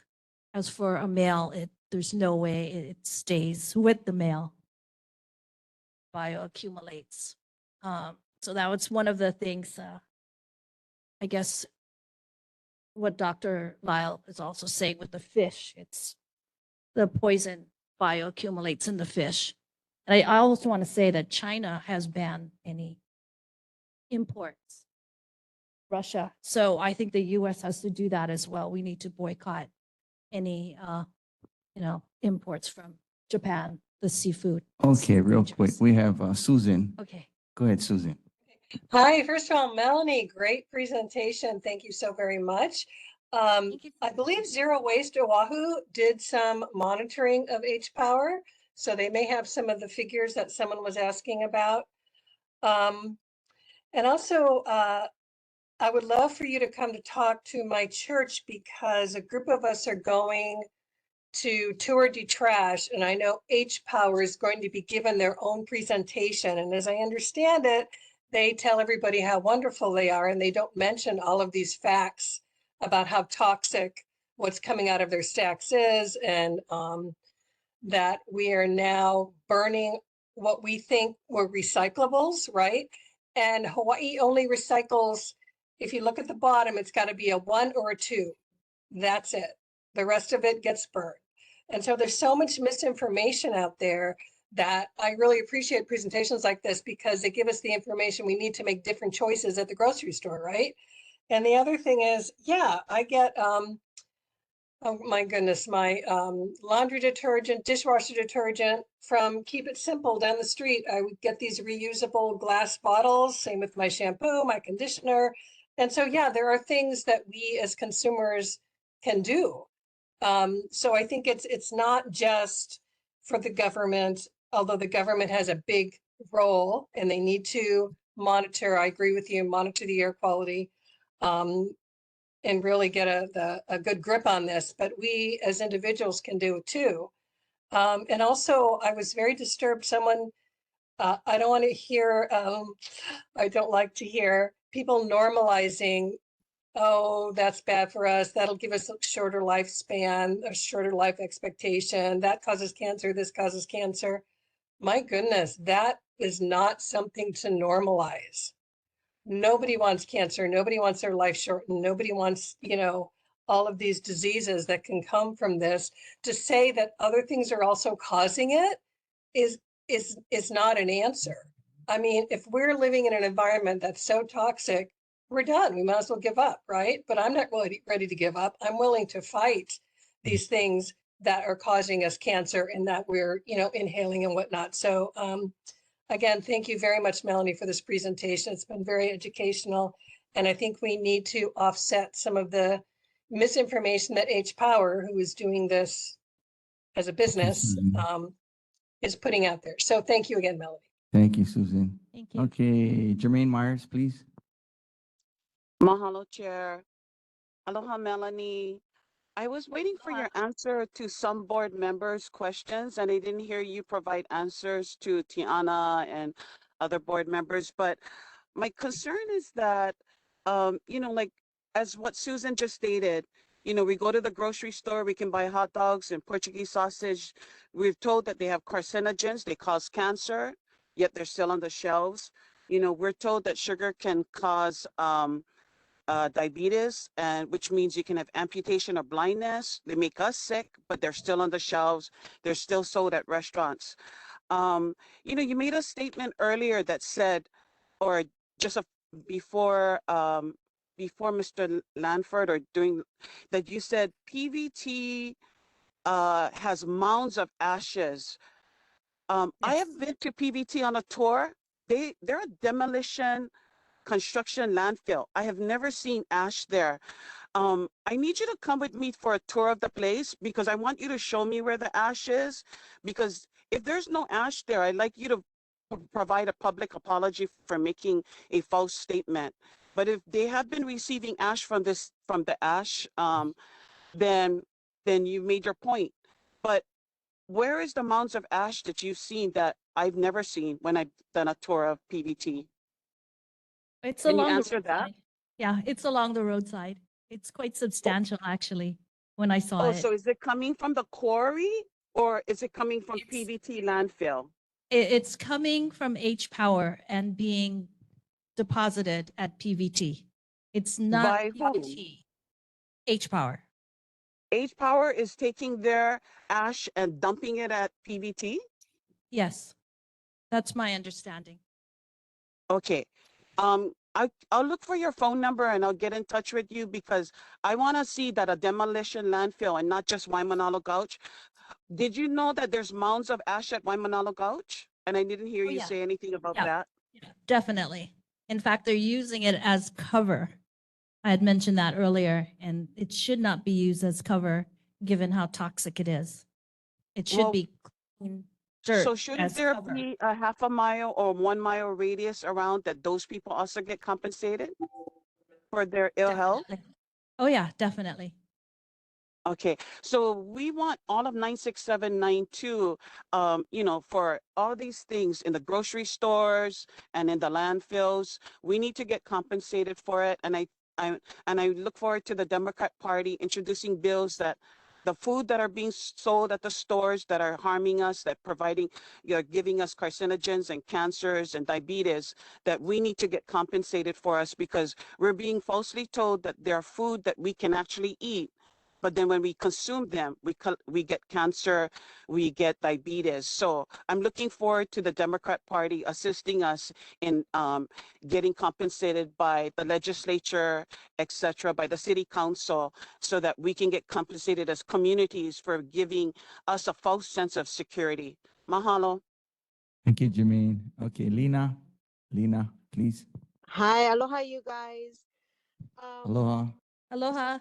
As for a male, there's no way it stays with the male, bioaccumulates. So that was one of the things, I guess, what Dr. Lyle is also saying with the fish. It's the poison bioaccumulates in the fish. And I also want to say that China has banned any imports Russia. So I think the US has to do that as well. We need to boycott any, imports from Japan, the seafood. Okay, real quick, we have Susan. Okay. Go ahead, Susan. Hi, first of all, Melanie, great presentation. Thank you so very much. I believe Zero Waste Oahu did some monitoring of H Power, so they may have some of the figures that someone was asking about. And also, I would love for you to come to talk to my church because a group of us are going to Tour de Trash, and I know H Power is going to be given their own presentation. And as I understand it, they tell everybody how wonderful they are, and they don't mention all of these facts about how toxic what's coming out of their stacks is, and that we are now burning what we think were recyclables, right? And Hawaii only recycles, if you look at the bottom, it's got to be a 1 or a 2. That's it. The rest of it gets burned. And so there's so much misinformation out there that I really appreciate presentations like this because they give us the information we need to make different choices at the grocery store, right? And the other thing is, yeah, I get, oh my goodness, my laundry detergent, dishwasher detergent from Keep It Simple down the street. I would get these reusable glass bottles, same with my shampoo, my conditioner. And so, yeah, there are things that we as consumers can do. So I think it's not just for the government, although the government has a big role and they need to monitor, I agree with you, monitor the air quality and really get a good grip on this, but we as individuals can do it too. And also I was very disturbed, someone, I don't want to hear, I don't like to hear people normalizing, oh, that's bad for us. That'll give us a shorter lifespan, a shorter life expectation. That causes cancer. This causes cancer. My goodness, that is not something to normalize. Nobody wants cancer. Nobody wants their life shortened. Nobody wants, all of these diseases that can come from this. To say that other things are also causing it is not an answer. I mean, if we're living in an environment that's so toxic, we're done. We might as well give up, right? But I'm not really ready to give up. I'm willing to fight these things that are causing us cancer and that we're, inhaling and whatnot. So again, thank you very much, Melanie, for this presentation. It's been very educational. And I think we need to offset some of the misinformation that H Power, who is doing this as a business, is putting out there. So thank you again, Melanie. Thank you, Susan. Thank you. Okay, Jermaine Myers, please. Mahalo, Chair. Aloha, Melanie. I was waiting for your answer to some board members' questions, and I didn't hear you provide answers to Tiana and other board members. But my concern is that, like as what Susan just stated, we go to the grocery store, we can buy hot dogs and Portuguese sausage. We're told that they have carcinogens, they cause cancer, yet they're still on the shelves. We're told that sugar can cause diabetes, and which means you can have amputation or blindness. They make us sick, but they're still on the shelves. They're still sold at restaurants. You made a statement earlier that said, or just before Mr. Lanford, or during that, you said PVT has mounds of ashes. I have been to PVT on a tour. They're a demolition construction landfill. I have never seen ash there. I need you to come with me for a tour of the place because I want you to show me where the ash is. Because if there's no ash there, I'd like you to provide a public apology for making a false statement. But if they have been receiving ash from the ash, then you made your point. But where is the mounds of ash that you've seen that I've never seen when I've done a tour of PVT? It's Can you along the answer that? roadside. Yeah, it's along the roadside. It's quite substantial, actually, when I saw Oh, it. so is it coming from the quarry or is it coming from PVT landfill? It's coming from H Power and being deposited at PVT. It's not By whom? PVT. H Power. H Power is taking their ash and dumping it at PVT? Yes, that's my understanding. Okay. I'll look for your phone number and I'll get in touch with you because I want to see that a demolition landfill and not just Waimanalo Gulch. Did you know that there's mounds of ash at Waimanalo Gulch? And I didn't hear Oh, you yeah. say anything about Yeah. that. Definitely. In fact, they're using it as cover. I had mentioned that earlier, and it should not be used as cover, given how toxic it is. It should Well, be clean so dirt shouldn't as there cover. be a half a mile or 1 mile radius around that those people also get compensated for their ill health? Definitely. Oh, yeah, definitely. Okay, so we want all of 96792, for all these things in the grocery stores and in the landfills. We need to get compensated for it. And I look forward to the Democrat Party introducing bills that the food that are being sold at the stores that are harming us, that giving us carcinogens and cancers and diabetes, that we need to get compensated for us because we're being falsely told that they're food that we can actually eat. But then when we consume them, we get cancer, we get diabetes. So I'm looking forward to the Democrat Party assisting us in getting compensated by the legislature, etc., by the city council, so that we can get compensated as communities for giving us a false sense of security. Mahalo. Thank you, Jermaine. Okay, Lena, please. Hi, aloha, you guys. Aloha. Aloha.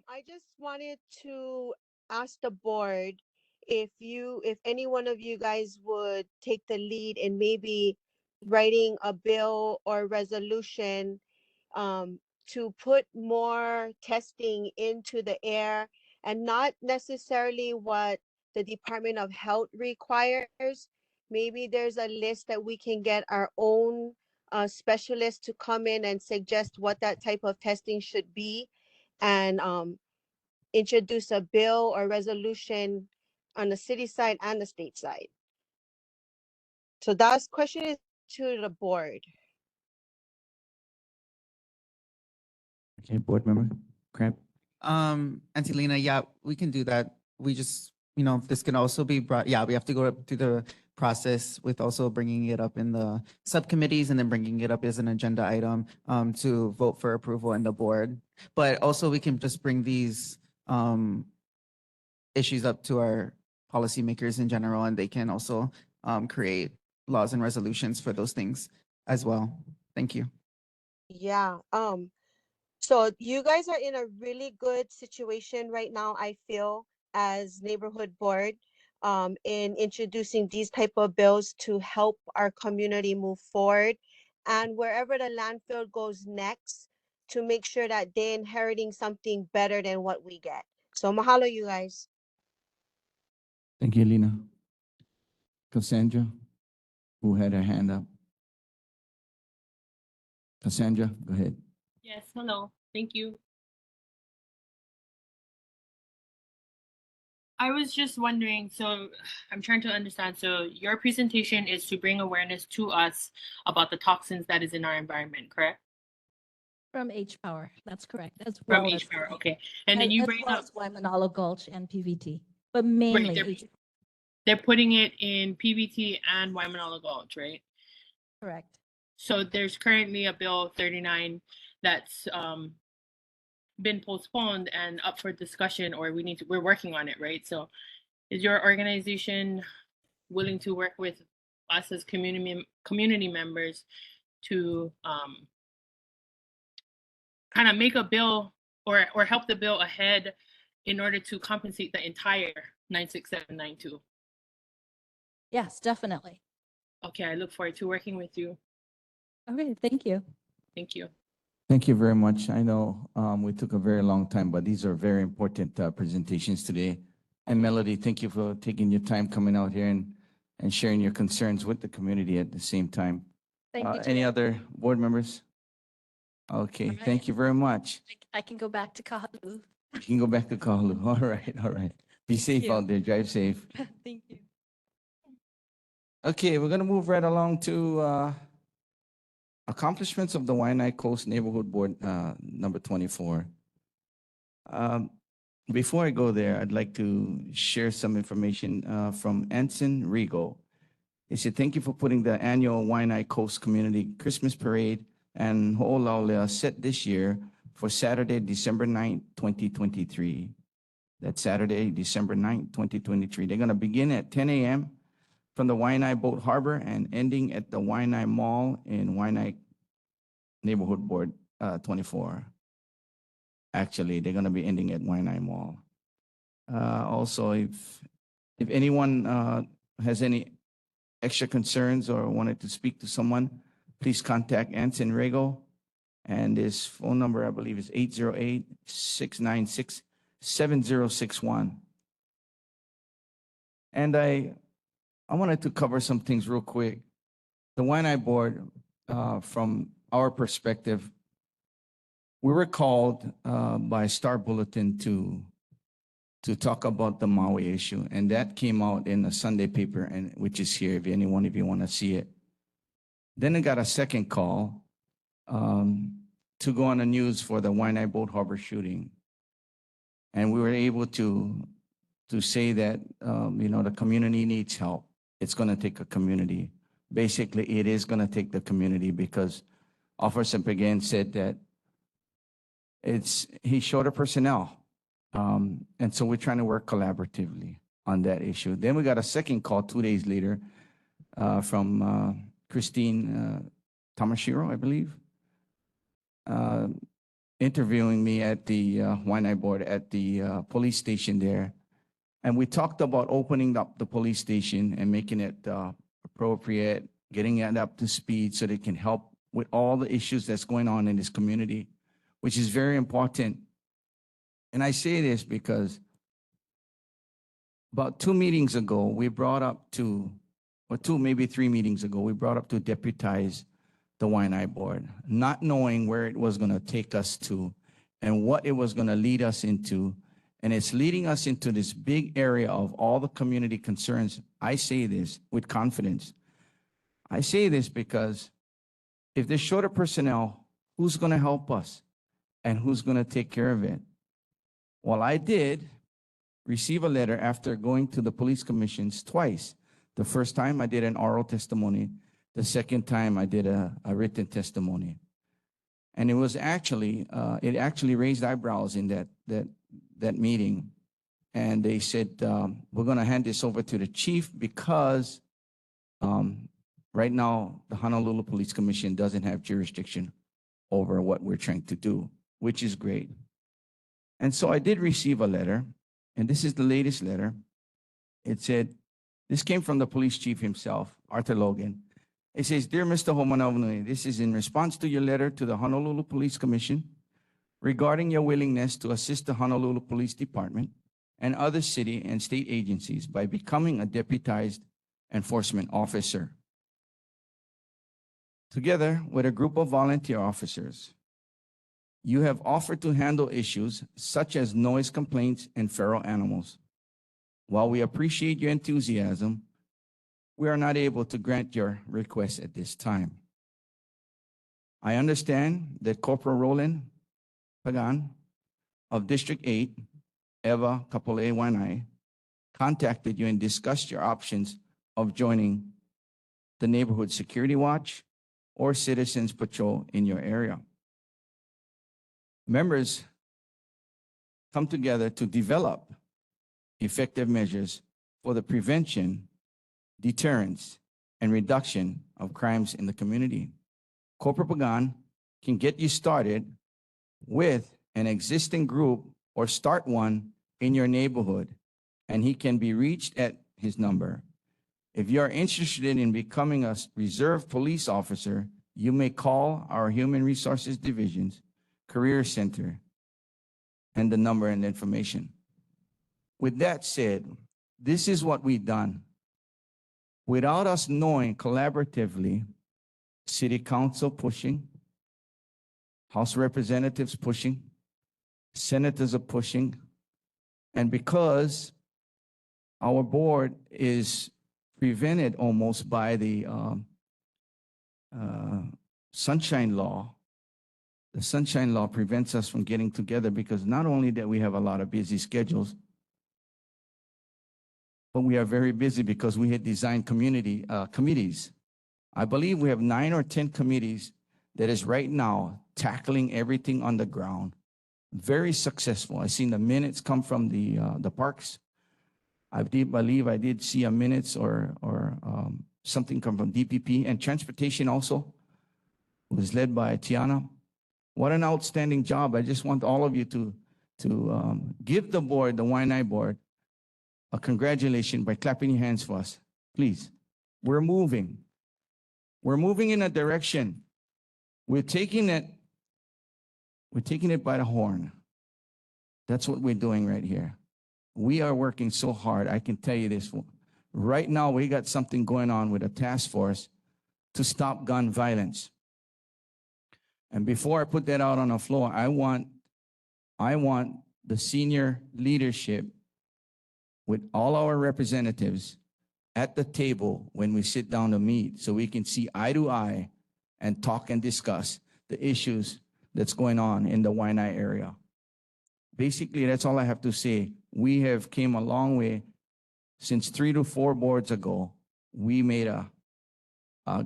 I just wanted to ask the board if any one of you guys would take the lead in maybe writing a bill or resolution to put more testing into the air and not necessarily what the Department of Health requires. Maybe there's a list that we can get our own specialists to come in and suggest what that type of testing should be and introduce a bill or resolution on the city side and the state side. So that's question is to the board. Okay, board member, Crab. Auntie Lena, yeah, we can do that. We just, this can also be brought, yeah, we have to go up through the process with also bringing it up in the subcommittees and then bringing it up as an agenda item to vote for approval in the board. But also we can just bring these issues up to our policymakers in general, and they can also create laws and resolutions for those things as well. Thank you. Yeah. So you guys are in a really good situation right now, I feel, as neighborhood board, in introducing these type of bills to help our community move forward. And wherever the landfill goes next, to make sure that they're inheriting something better than what we get. So mahalo, you guys. Thank you, Lena. Cassandra, who had her hand up. Cassandra, go ahead. Yes, hello. Thank you. I was just wondering, so I'm trying to understand. So your presentation is to bring awareness to us about the toxins that is in our environment, correct? From H Power, that's correct. As From well H as, Power, okay. And then you bring well up, as Waimanalo Gulch and PVT, but right, mainly H. they're putting it in PVT and Waimanalo Gulch, right? Correct. So there's currently a bill 39 that's been postponed and up for discussion, or we're working on it, right? So is your organization willing to work with us as community members to kind of make a bill or help the bill ahead in order to compensate the entire 96792? Yes, definitely. Okay, I look forward to working with you. Okay, thank you. Thank you. Thank you very much. I know we took a very long time, but these are very important presentations today. And Melody, thank you for taking your time coming out here and sharing your concerns with the community at the same time. Thank you. Any other board members? Okay, thank you very much. I can go back to Kahalu. You can go back to Kahalu. All right, all right. Be safe you. out there. Drive safe. Thank you. Okay, we're going to move right along to accomplishments of the Waianae Coast Neighborhood Board, number 24. Before I go there, I'd like to share some information from Anson Rigo. He said, thank you for putting the annual Waianae Coast Community Christmas Parade and Ho'olaulea set this year for Saturday, December 9th, 2023. That's Saturday, December 9th, 2023. They're going to begin at 10 a.m. from the Waianae Boat Harbor and ending at the Waianae Mall in Waianae Neighborhood Board 24. Actually, they're going to be ending at Waianae Mall. Also, if anyone has any extra concerns or wanted to speak to someone, please contact Anson Rego. And his phone number, I believe, is 808-696-7061. And I wanted to cover some things real quick. The Waianae Board, from our perspective, we were called by Star Bulletin to talk about the Maui issue, and that came out in the Sunday paper, and which is here if any one of you want to see it. Then I got a second call to go on the news for the Waianae Boat Harbor shooting, and we were able to say that the community needs help. It's going to take a community. Basically, it is going to take the community because Officer Pagan said that he's short of personnel. And so we're trying to work collaboratively on that issue. Then we got a second call 2 days later from Christine Tamashiro, I believe, interviewing me at the Waianae Board at the police station there. And we talked about opening up the police station and making it appropriate, getting it up to speed so they can help with all the issues that's going on in this community, which is very important. And I say this because about 2 meetings ago, we brought up to, or 2, maybe 3 meetings ago, we brought up to deputize the Waianae Board, not knowing where it was going to take us to and what it was going to lead us into. And it's leading us into this big area of all the community concerns. I say this with confidence. I say this because if there's shorter personnel, who's going to help us and who's going to take care of it? Well, I did receive a letter after going to the police commissions twice. The first time I did an oral testimony. The second time I did a written testimony. And it was actually, it actually raised eyebrows in that meeting. And they said, we're going to hand this over to the chief because right now the Honolulu Police Commission doesn't have jurisdiction over what we're trying to do, which is great. And so I did receive a letter, and this is the latest letter. It said, this came from the police chief himself, Arthur Logan. It says, Dear Mr. Ho'omanaunui, this is in response to your letter to the Honolulu Police Commission regarding your willingness to assist the Honolulu Police Department and other city and state agencies by becoming a deputized enforcement officer. Together with a group of volunteer officers, you have offered to handle issues such as noise complaints and feral animals. While we appreciate your enthusiasm, we are not able to grant your request at this time. I understand that Corporal Roland Pagan of District 8, Eva Kapolei Waianae, contacted you and discussed your options of joining the Neighborhood Security Watch or Citizens Patrol in your area. Members come together to develop effective measures for the prevention, deterrence, and reduction of crimes in the community. Corporal Pagan can get you started with an existing group or start one in your neighborhood, and he can be reached at his number. If you are interested in becoming a reserve police officer, you may call our Human Resources Division's Career Center and the number and information. With that said, this is what we've done. Without us knowing collaboratively, City Council pushing, House Representatives pushing, Senators are pushing, and because our board is prevented almost by the Sunshine Law. The Sunshine Law prevents us from getting together because not only that we have a lot of busy schedules, but we are very busy because we had designed committees. I believe we have 9 or 10 committees that is right now tackling everything on the ground. Very successful. I seen the minutes come from the parks. I did believe I did see a minutes or something come from DPP, and transportation also was led by Tiana. What an outstanding job. I just want all of you to give the board, the Waianae board, a congratulations by clapping your hands for us. Please. We're moving. We're moving in a direction. We're taking it by the horn. That's what we're doing right here. We are working so hard. I can tell you this. Right now, we got something going on with a task force to stop gun violence. And before I put that out on the floor, I want the senior leadership with all our representatives at the table when we sit down to meet so we can see eye to eye and talk and discuss the issues that's going on in the Waianae area. Basically, that's all I have to say. We have came a long way. Since 3 to 4 boards ago, we made a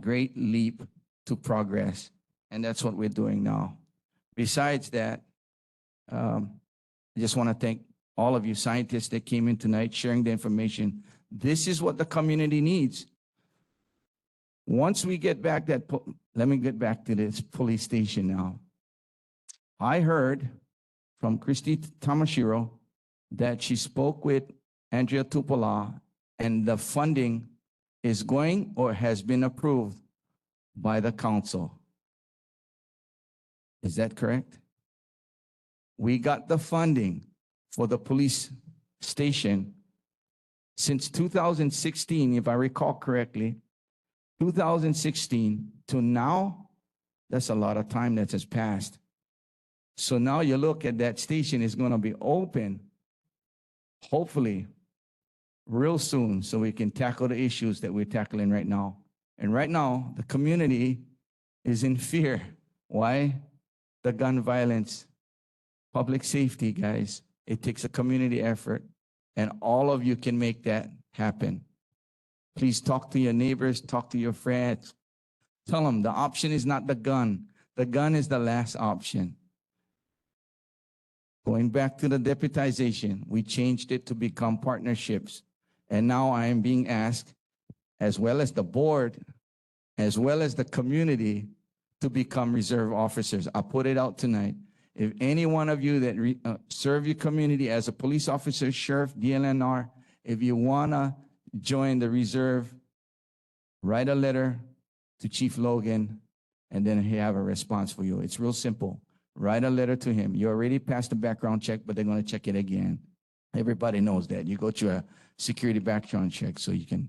great leap to progress, and that's what we're doing now. Besides that, I just want to thank all of you scientists that came in tonight sharing the information. This is what the community needs. Once we get back let me get back to this police station now. I heard from Christy Tamashiro that she spoke with Andrea Tupola and the funding is going or has been approved by the council. Is that correct? We got the funding for the police station since 2016, if I recall correctly, 2016 to now, that's a lot of time that has passed. So now you look at that station is going to be open, hopefully, real soon so we can tackle the issues that we're tackling right now. And right now, the community is in fear. Why? The gun violence, public safety, guys. It takes a community effort, and all of you can make that happen. Please talk to your neighbors, talk to your friends. Tell them the option is not the gun. The gun is the last option. Going back to the deputization, we changed it to become partnerships. And now I am being asked, as well as the board, as well as the community, to become reserve officers. I'll put it out tonight. If any one of you that serve your community as a police officer, sheriff, DLNR, if you want to join the reserve, write a letter to Chief Logan, and then he have a response for you. It's real simple. Write a letter to him. You already passed the background check, but they're going to check it again. Everybody knows that. You go to a security background check so you can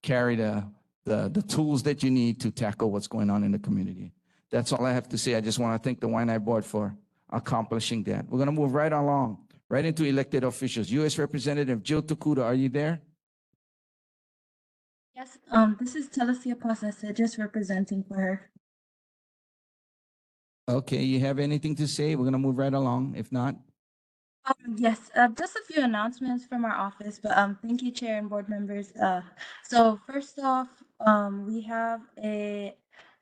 carry the tools that you need to tackle what's going on in the community. That's all I have to say. I just want to thank the Waianae board for accomplishing that. We're going to move right along, right into elected officials. U.S. Representative Jill Tokuda, are you there? Yes, this is Telesia Posese, just representing for her. Okay, you have anything to say? We're going to move right along. If not, Yes, just a few announcements from our office, but thank you, Chair and board members. So first off, we have a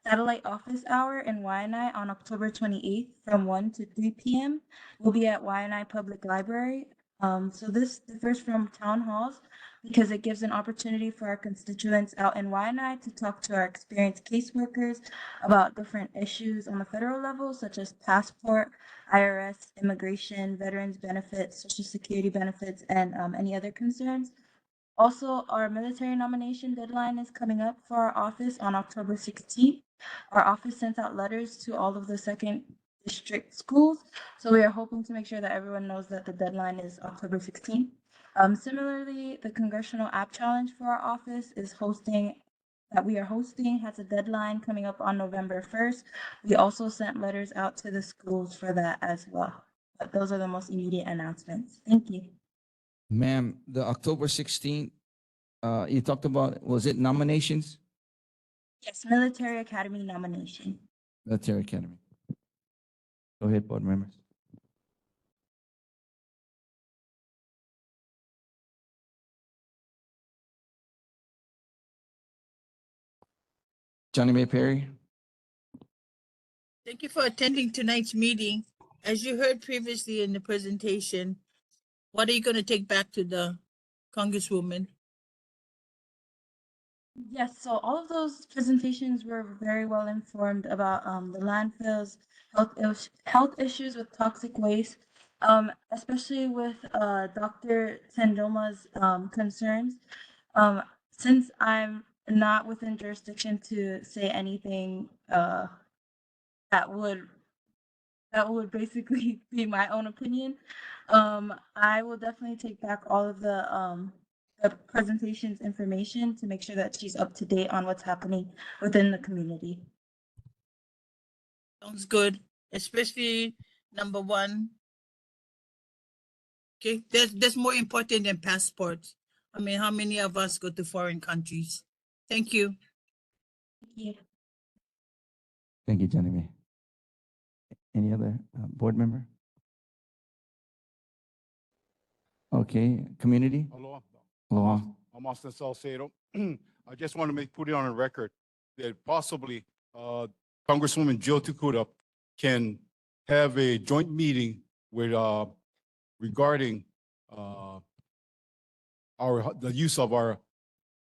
satellite office hour in Waianae on October 28th from 1 to 3 p.m. We'll be at Waianae Public Library. So this differs from town halls because it gives an opportunity for our constituents out in Waianae to talk to our experienced caseworkers about different issues on the federal level, such as passport, IRS, immigration, veterans benefits, social security benefits, and any other concerns. Also, our military nomination deadline is coming up for our office on October 16th. Our office sent out letters to all of the second district schools, so we are hoping to make sure that everyone knows that the deadline is October 16th. Similarly, the Congressional App Challenge for our office is we are hosting has a deadline coming up on November 1st. We also sent letters out to the schools for that as well. But those are the most immediate announcements. Thank you. ma'am, the October 16th, you talked about, was it nominations? Yes, Military Academy nomination. Military Academy. Go ahead, board members. Johnny May Perry. Thank you for attending tonight's meeting. As you heard previously in the presentation, what are you going to take back to the Congresswoman? Yes, so all of those presentations were very well informed about the landfills, health issues with toxic waste, especially with Dr. Tendoma's concerns. Since I'm not within jurisdiction to say anything that would basically be my own opinion, I will definitely take back all of the presentation's information to make sure that she's up to date on what's happening within the community. Sounds good, especially number one. Okay, that's more important than passports. I mean, how many of us go to foreign countries? Thank you. Thank you. Thank you, Johnny May. Any other board member? Okay, community? Aloha. Aloha. I'm Austin Salcedo. I just want to put it on a record that possibly Congresswoman Jill Takuda can have a joint meeting with regarding the use of our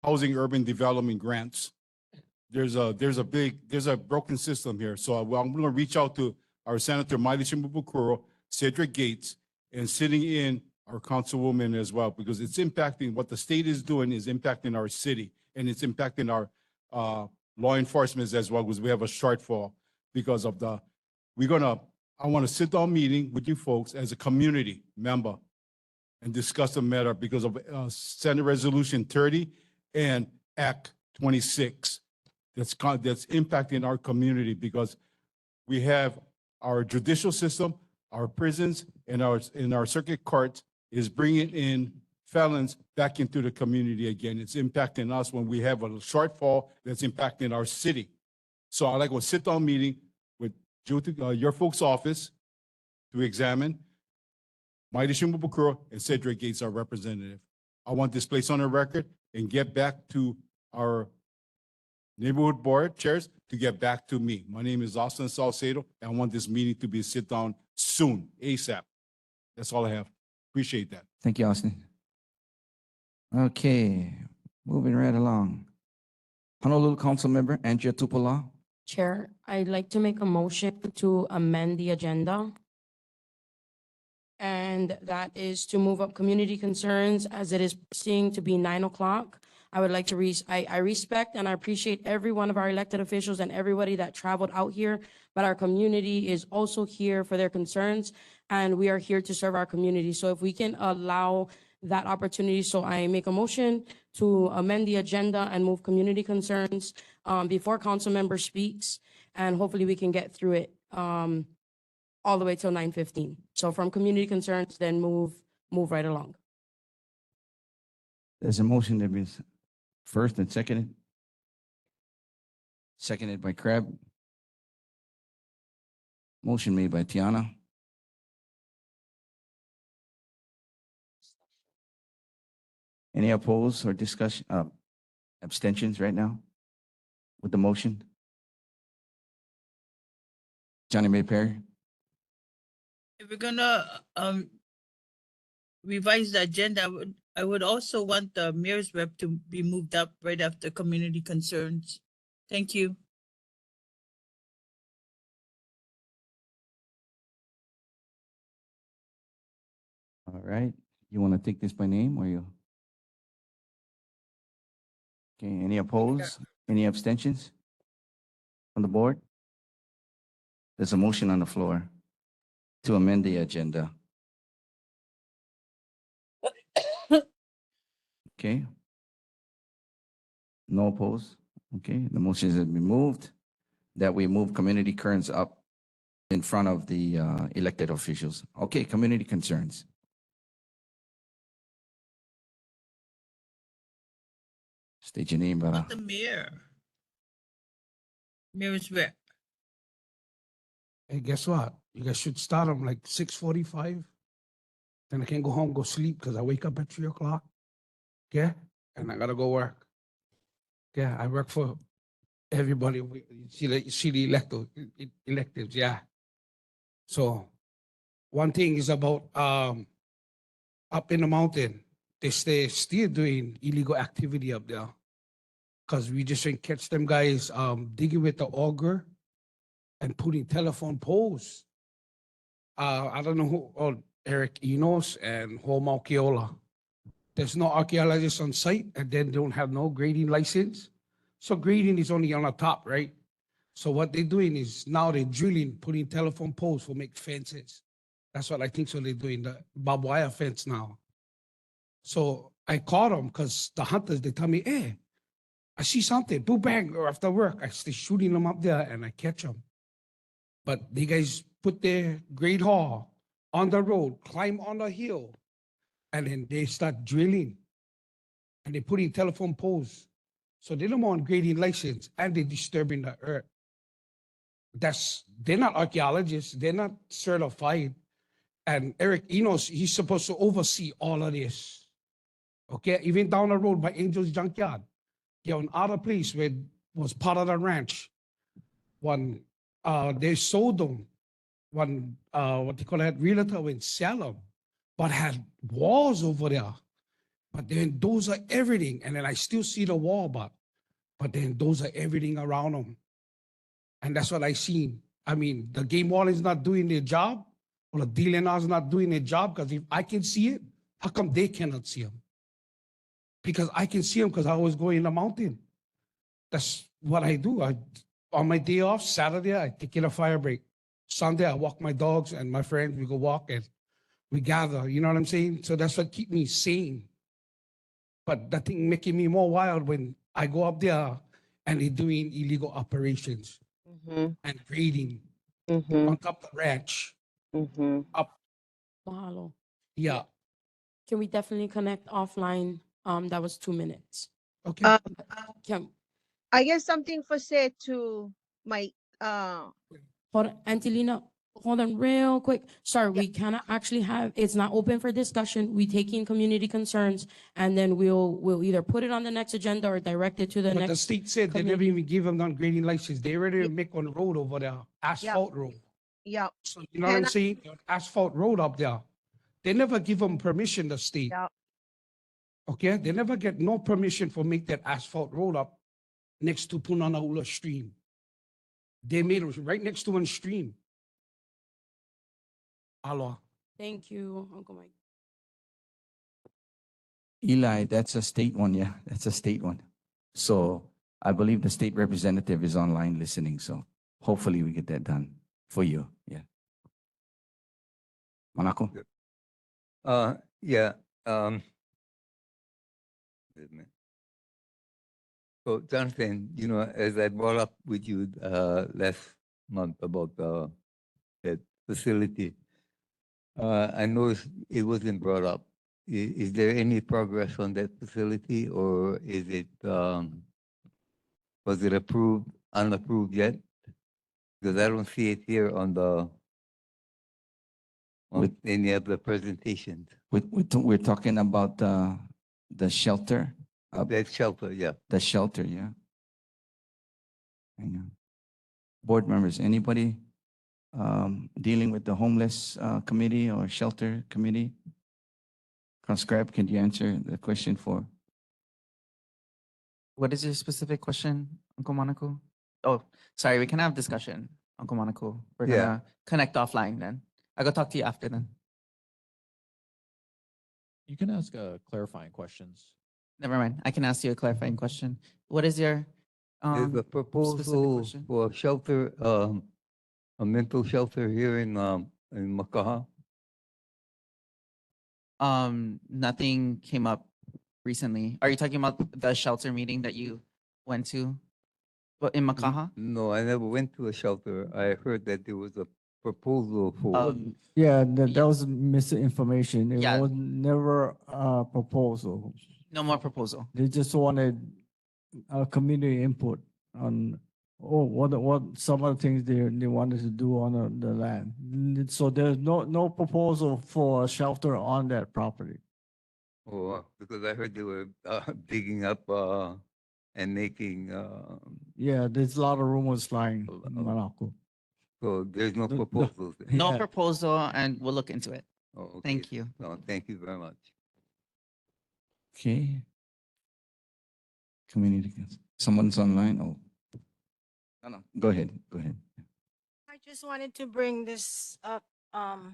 housing urban development grants. There's a broken system here. So I'm going to reach out to our Senator Miley Shimabukuro, Cedric Gates, and sitting in our councilwoman as well, because it's impacting what the state is doing is impacting our city, and it's impacting our law enforcement as well, because we have a shortfall because of I want to sit down meeting with you folks as a community member and discuss the matter because of Senate Resolution 30 and Act 26 that's impacting our community, because we have our judicial system, our prisons, and our circuit courts is bringing in felons back into the community again. It's impacting us when we have a shortfall that's impacting our city. So I'd like a sit-down meeting with your folks' office to examine Maida Shimabukuro and Cedric Gates, our representative. I want this place on the record and get back to our neighborhood board chairs to get back to me. My name is Austin Salcedo, and I want this meeting to be sit down soon, ASAP. That's all I have. Appreciate that. Thank you, Austin. Okay, moving right along. Honolulu Council Member Andrea Tupola. Chair, I'd like to make a motion to amend the agenda. And that is to move up community concerns as it is seeing to be 9 o'clock. I would like to I respect and I appreciate every one of our elected officials and everybody that traveled out here, but our community is also here for their concerns, and we are here to serve our community. So if we can allow that opportunity, so I make a motion to amend the agenda and move community concerns before council member speaks, and hopefully we can get through it all the way till 9:15. So from community concerns, then move right along. There's a motion that is first and seconded. Seconded by Crab. Motion made by Tiana. Any opposed or discussion, abstentions right now with the motion? Johnny May Perry. If we're gonna revise the agenda, I would also want the mayor's rep to be moved up right after community concerns. Thank you. All right, you want to take this by name or you? Okay, any opposed? Any abstentions on the board? There's a motion on the floor to amend the agenda. Okay. No opposed? Okay, the motion has been moved that we move community currents up in front of the elected officials. Okay, community concerns. State your name, brother. Not the mayor. Mayor's rep. Hey, guess what? You guys should start them like 6:45. Then I can go home, go sleep, because I wake up at 3 o'clock. Okay? And I gotta go work. Yeah, I work for everybody, you see the electives, yeah. So one thing is about up in the mountain, they still doing illegal activity up there. Cause we just didn't catch them guys digging with the auger and putting telephone poles. I don't know who, Eric Enos and Homo Keola. There's no archaeologists on site and then don't have no grading license. So grading is only on the top, right? So what they're doing is now they're drilling, putting telephone poles for make fences. That's what I think so they're doing, the barbed wire fence now. So I caught them because the hunters, they tell me, hey, I see something, boom, bang, or after work, I stay shooting them up there and I catch them. But they guys put their great haul on the road, climb on the hill, and then they start drilling. And they're putting telephone poles. So they don't want grading license and they're disturbing the earth. They're not archaeologists, they're not certified. And Eric Enos, he's supposed to oversee all of this. Okay, even down the road by Angel's Junkyard, another place where was part of the ranch. One, they sold them. One, what they call that, realtor went sell them, but had walls over there. But then those are everything. And then I still see the wall, but then those are everything around them. And that's what I seen. I mean, the game warden is not doing their job, or the DLNR is not doing their job, because if I can see it, how come they cannot see them? Because I can see them because I always go in the mountain. That's what I do. On my day off, Saturday, I take in a fire break. Sunday, I walk my dogs and my friends, we go walk and we gather, you know what I'm saying? So that's what keep me sane. But that thing making me more wild when I go up there and they're doing illegal operations and grading on top of the ranch. Up, Mahalo. yeah. Can we definitely connect offline? That was 2 minutes. Okay. Can, I guess something for say to my hold on, Angelina, hold on real quick. Sorry, we cannot actually have, it's not open for discussion. We take in community concerns and then we'll either put it on the next agenda or direct it to the But next. the state said they never even give them non grading license. They already make one road over there, asphalt road. Yeah. So you know what I'm saying? Asphalt road up there. They never give them permission, the state. Yeah. Okay, they never get no permission for make that asphalt road up next to Punanaula stream. They made it right next to one stream. Aloha. Thank you, Uncle Mike. Eli, that's a state one, yeah, that's a state one. So I believe the state representative is online listening, so hopefully we get that done for you, yeah. Manako? Yeah, wait a minute. So Jonathan, you know, as I brought up with you last month about that facility, I noticed it wasn't brought up. Is there any progress on that facility, or is it was it approved, unapproved yet? Because I don't see it here on any of the presentations. We're talking about the shelter? That shelter, yeah. The shelter, yeah. Hang on. Board members, anybody dealing with the homeless committee or shelter committee? Conscribe, can you answer the question for? What is your specific question, Uncle Monaco? Oh, sorry, we can have discussion, Uncle Monaco. We're Yeah. gonna connect offline then. I'll go talk to you after then. You can ask clarifying questions. Never mind. I can ask you a clarifying question. What is your There's a specific proposal question? for a shelter, a mental shelter here in Makaha. Nothing came up recently. Are you talking about the shelter meeting that you went to? What, in Makaha? No, I never went to a shelter. I heard that there was a proposal for. Yeah, that was misinformation. It Yeah. was never a proposal. No more proposal. They just wanted community input on what some of the things they wanted to do on the land. So there's no proposal for a shelter on that property. Oh, because I heard they were digging up and making, Yeah, there's a lot of rumors flying in Malacca. so there's no proposals. then? No Yeah. proposal, and we'll look into it. Oh, okay. Thank you. No, thank you very much. Okay. Community, someone's online. Oh. No, go ahead, go ahead. I just wanted to bring this up.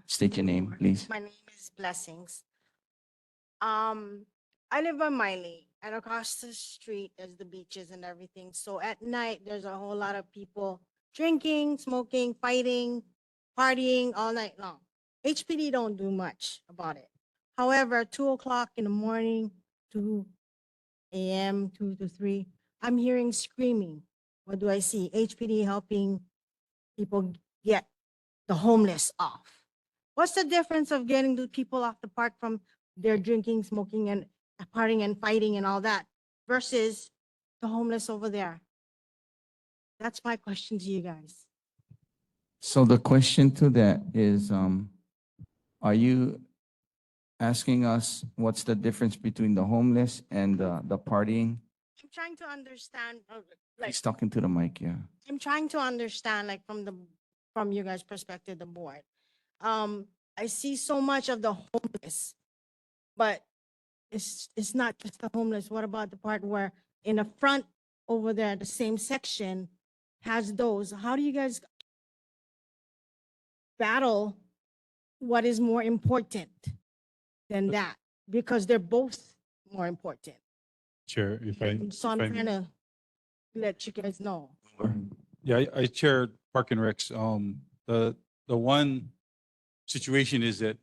State your name, please. My name is Blessings. I live on Miley, and across the street is the beaches and everything. So at night, there's a whole lot of people drinking, smoking, fighting, partying all night long. HPD don't do much about it. However, 2 o'clock in the morning, 2 a.m., 2 to 3, I'm hearing screaming. What do I see? HPD helping people get the homeless off. What's the difference of getting the people off the park from their drinking, smoking, and partying and fighting and all that versus the homeless over there? That's my question to you guys. So the question to that is, are you asking us what's the difference between the homeless and the partying? I'm trying to understand, like, He's talking to the mic, yeah. I'm trying to understand, like, from you guys' perspective, the board. I see so much of the homeless, but it's not just the homeless. What about the part where in the front over there, the same section has those? How do you guys battle what is more important than that? Because they're both more important. Chair, if I, So I'm if I trying to let you guys know. yeah, I chair Park and Recs. The one situation is that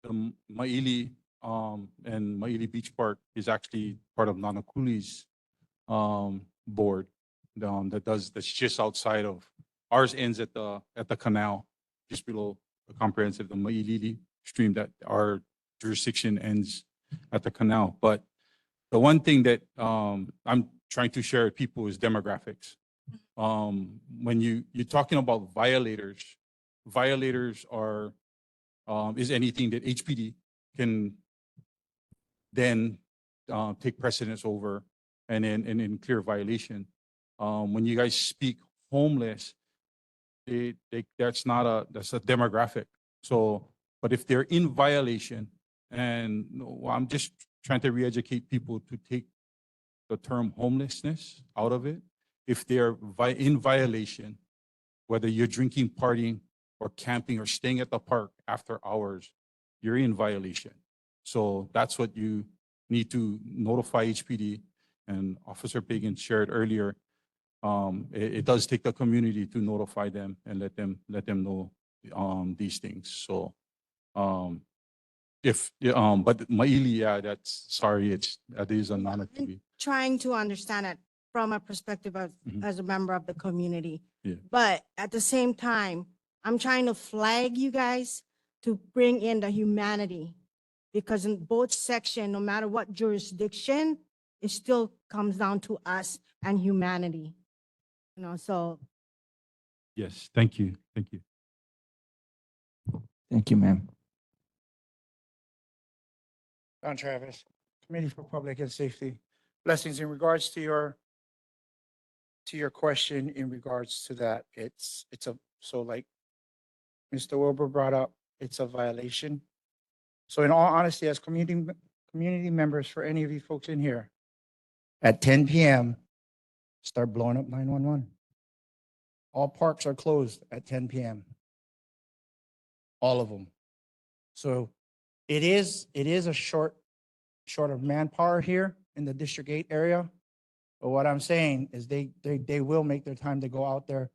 the Maili, and Maili Beach Park is actually part of Nanakuli's, board, that's just outside of, ours ends at the canal, just below the comprehensive, the Maili stream, that our jurisdiction ends at the canal. But the one thing that, I'm trying to share with people is demographics. When you're talking about violators are, is anything that HPD can then take precedence over and in clear violation. When you guys speak homeless, that's a demographic. So, but if they're in violation, and I'm just trying to re-educate people to take the term homelessness out of it. If they're in violation, whether you're drinking, partying, or camping, or staying at the park after hours, you're in violation. So that's what you need to notify HPD. And Officer Pagan shared earlier, it does take the community to notify them and let them know these things. So but Maili, yeah, that's sorry, that is a non-activity. Trying to understand it from a perspective of Mhm. as a member of the community. Yeah. But at the same time, I'm trying to flag you guys to bring in the humanity. Because in both section, no matter what jurisdiction, it still comes down to us and humanity. You know, so Yes, thank you, thank you. Thank you, ma'am. Don Travis, Committee for Public and Safety. Blessings in regards to your question in regards to that, so like Mr. Wilbur brought up, it's a violation. So in all honesty, as community members, for any of you folks in here, at 10 p.m., start blowing up 911. All parks are closed at 10 p.m. All of them. So it is a short of manpower here in the District 8 area. But what I'm saying is they will make their time to go out there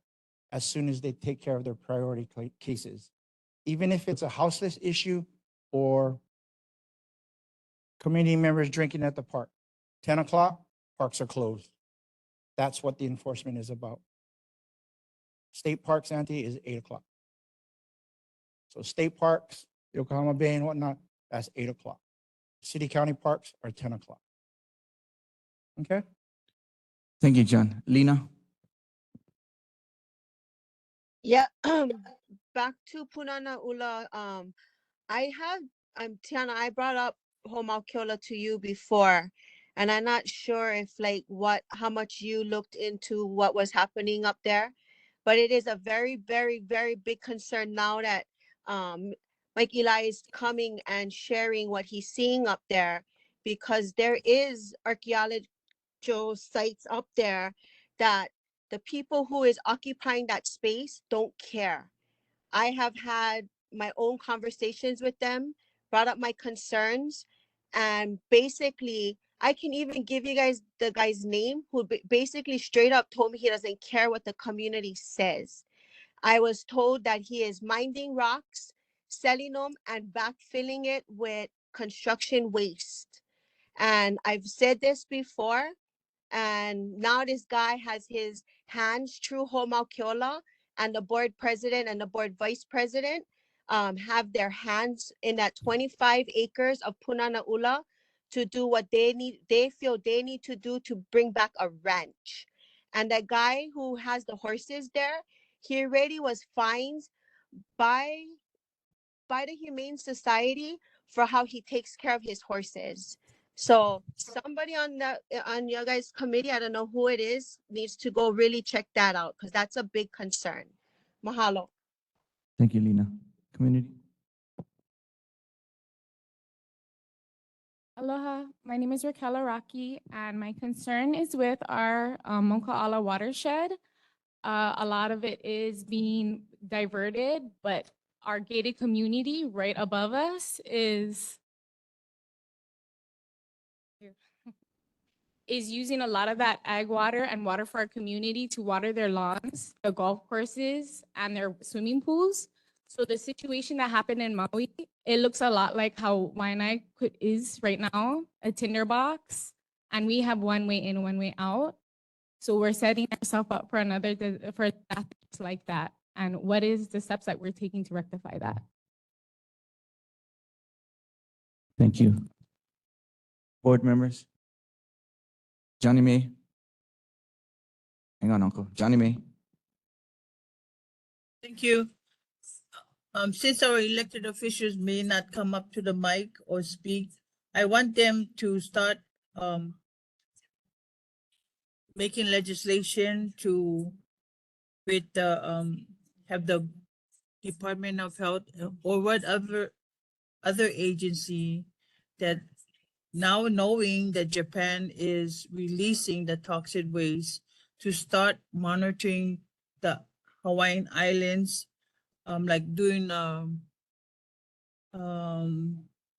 as soon as they take care of their priority cases. Even if it's a houseless issue or community members drinking at the park. 10 o'clock, parks are closed. That's what the enforcement is about. State parks, Auntie, is 8 o'clock. So state parks, Yokohama Bay and whatnot, that's 8 o'clock. City county parks are 10 o'clock. Okay? Thank you, John. Lena? Yeah, back to Punana Ula. I'm Tiana, I brought up Homaukiola to you before, And I'm not sure if like how much you looked into what was happening up there, but it is a very, very, very big concern now that um, Mike Eli is coming and sharing what he's seeing up there, because there is archaeological sites up there that the people who is occupying that space don't care. I have had my own conversations with them, brought up my concerns, and basically, I can even give you guys the guy's name who basically straight up told me he doesn't care what the community says. I was told that he is minding rocks, selling them, and backfilling it with construction waste. And I've said this before, and now this guy has his hands, True Homaukiola, and the board president and the board vice president have their hands in that 25 acres of Punanaula to do what they feel they need to do to bring back a ranch. And that guy who has the horses there, he already was fined by the Humane Society for how he takes care of his horses. So somebody on your guys' committee, I don't know who it is, needs to go really check that out because that's a big concern. Mahalo. Thank you, Lena. Community? Aloha, my name is Raquel Araki, and my concern is with our Monka'ala watershed. A lot of it is being diverted, but our gated community right above us is using a lot of that ag water and water for our community to water their lawns, the golf courses, and their swimming pools. So the situation that happened in Maui, it looks a lot like how Waianae is right now, a tinderbox, and we have one way in, one way out. So we're setting ourselves up for for disasters like that. And what is the steps that we're taking to rectify that? Thank you. Board members? Johnny May? Hang on, Uncle. Johnny May? Thank you. Since our elected officials may not come up to the mic or speak, I want them to start making legislation to with the have the Department of Health or whatever other agency that now knowing that Japan is releasing the toxic waste to start monitoring the Hawaiian Islands, like doing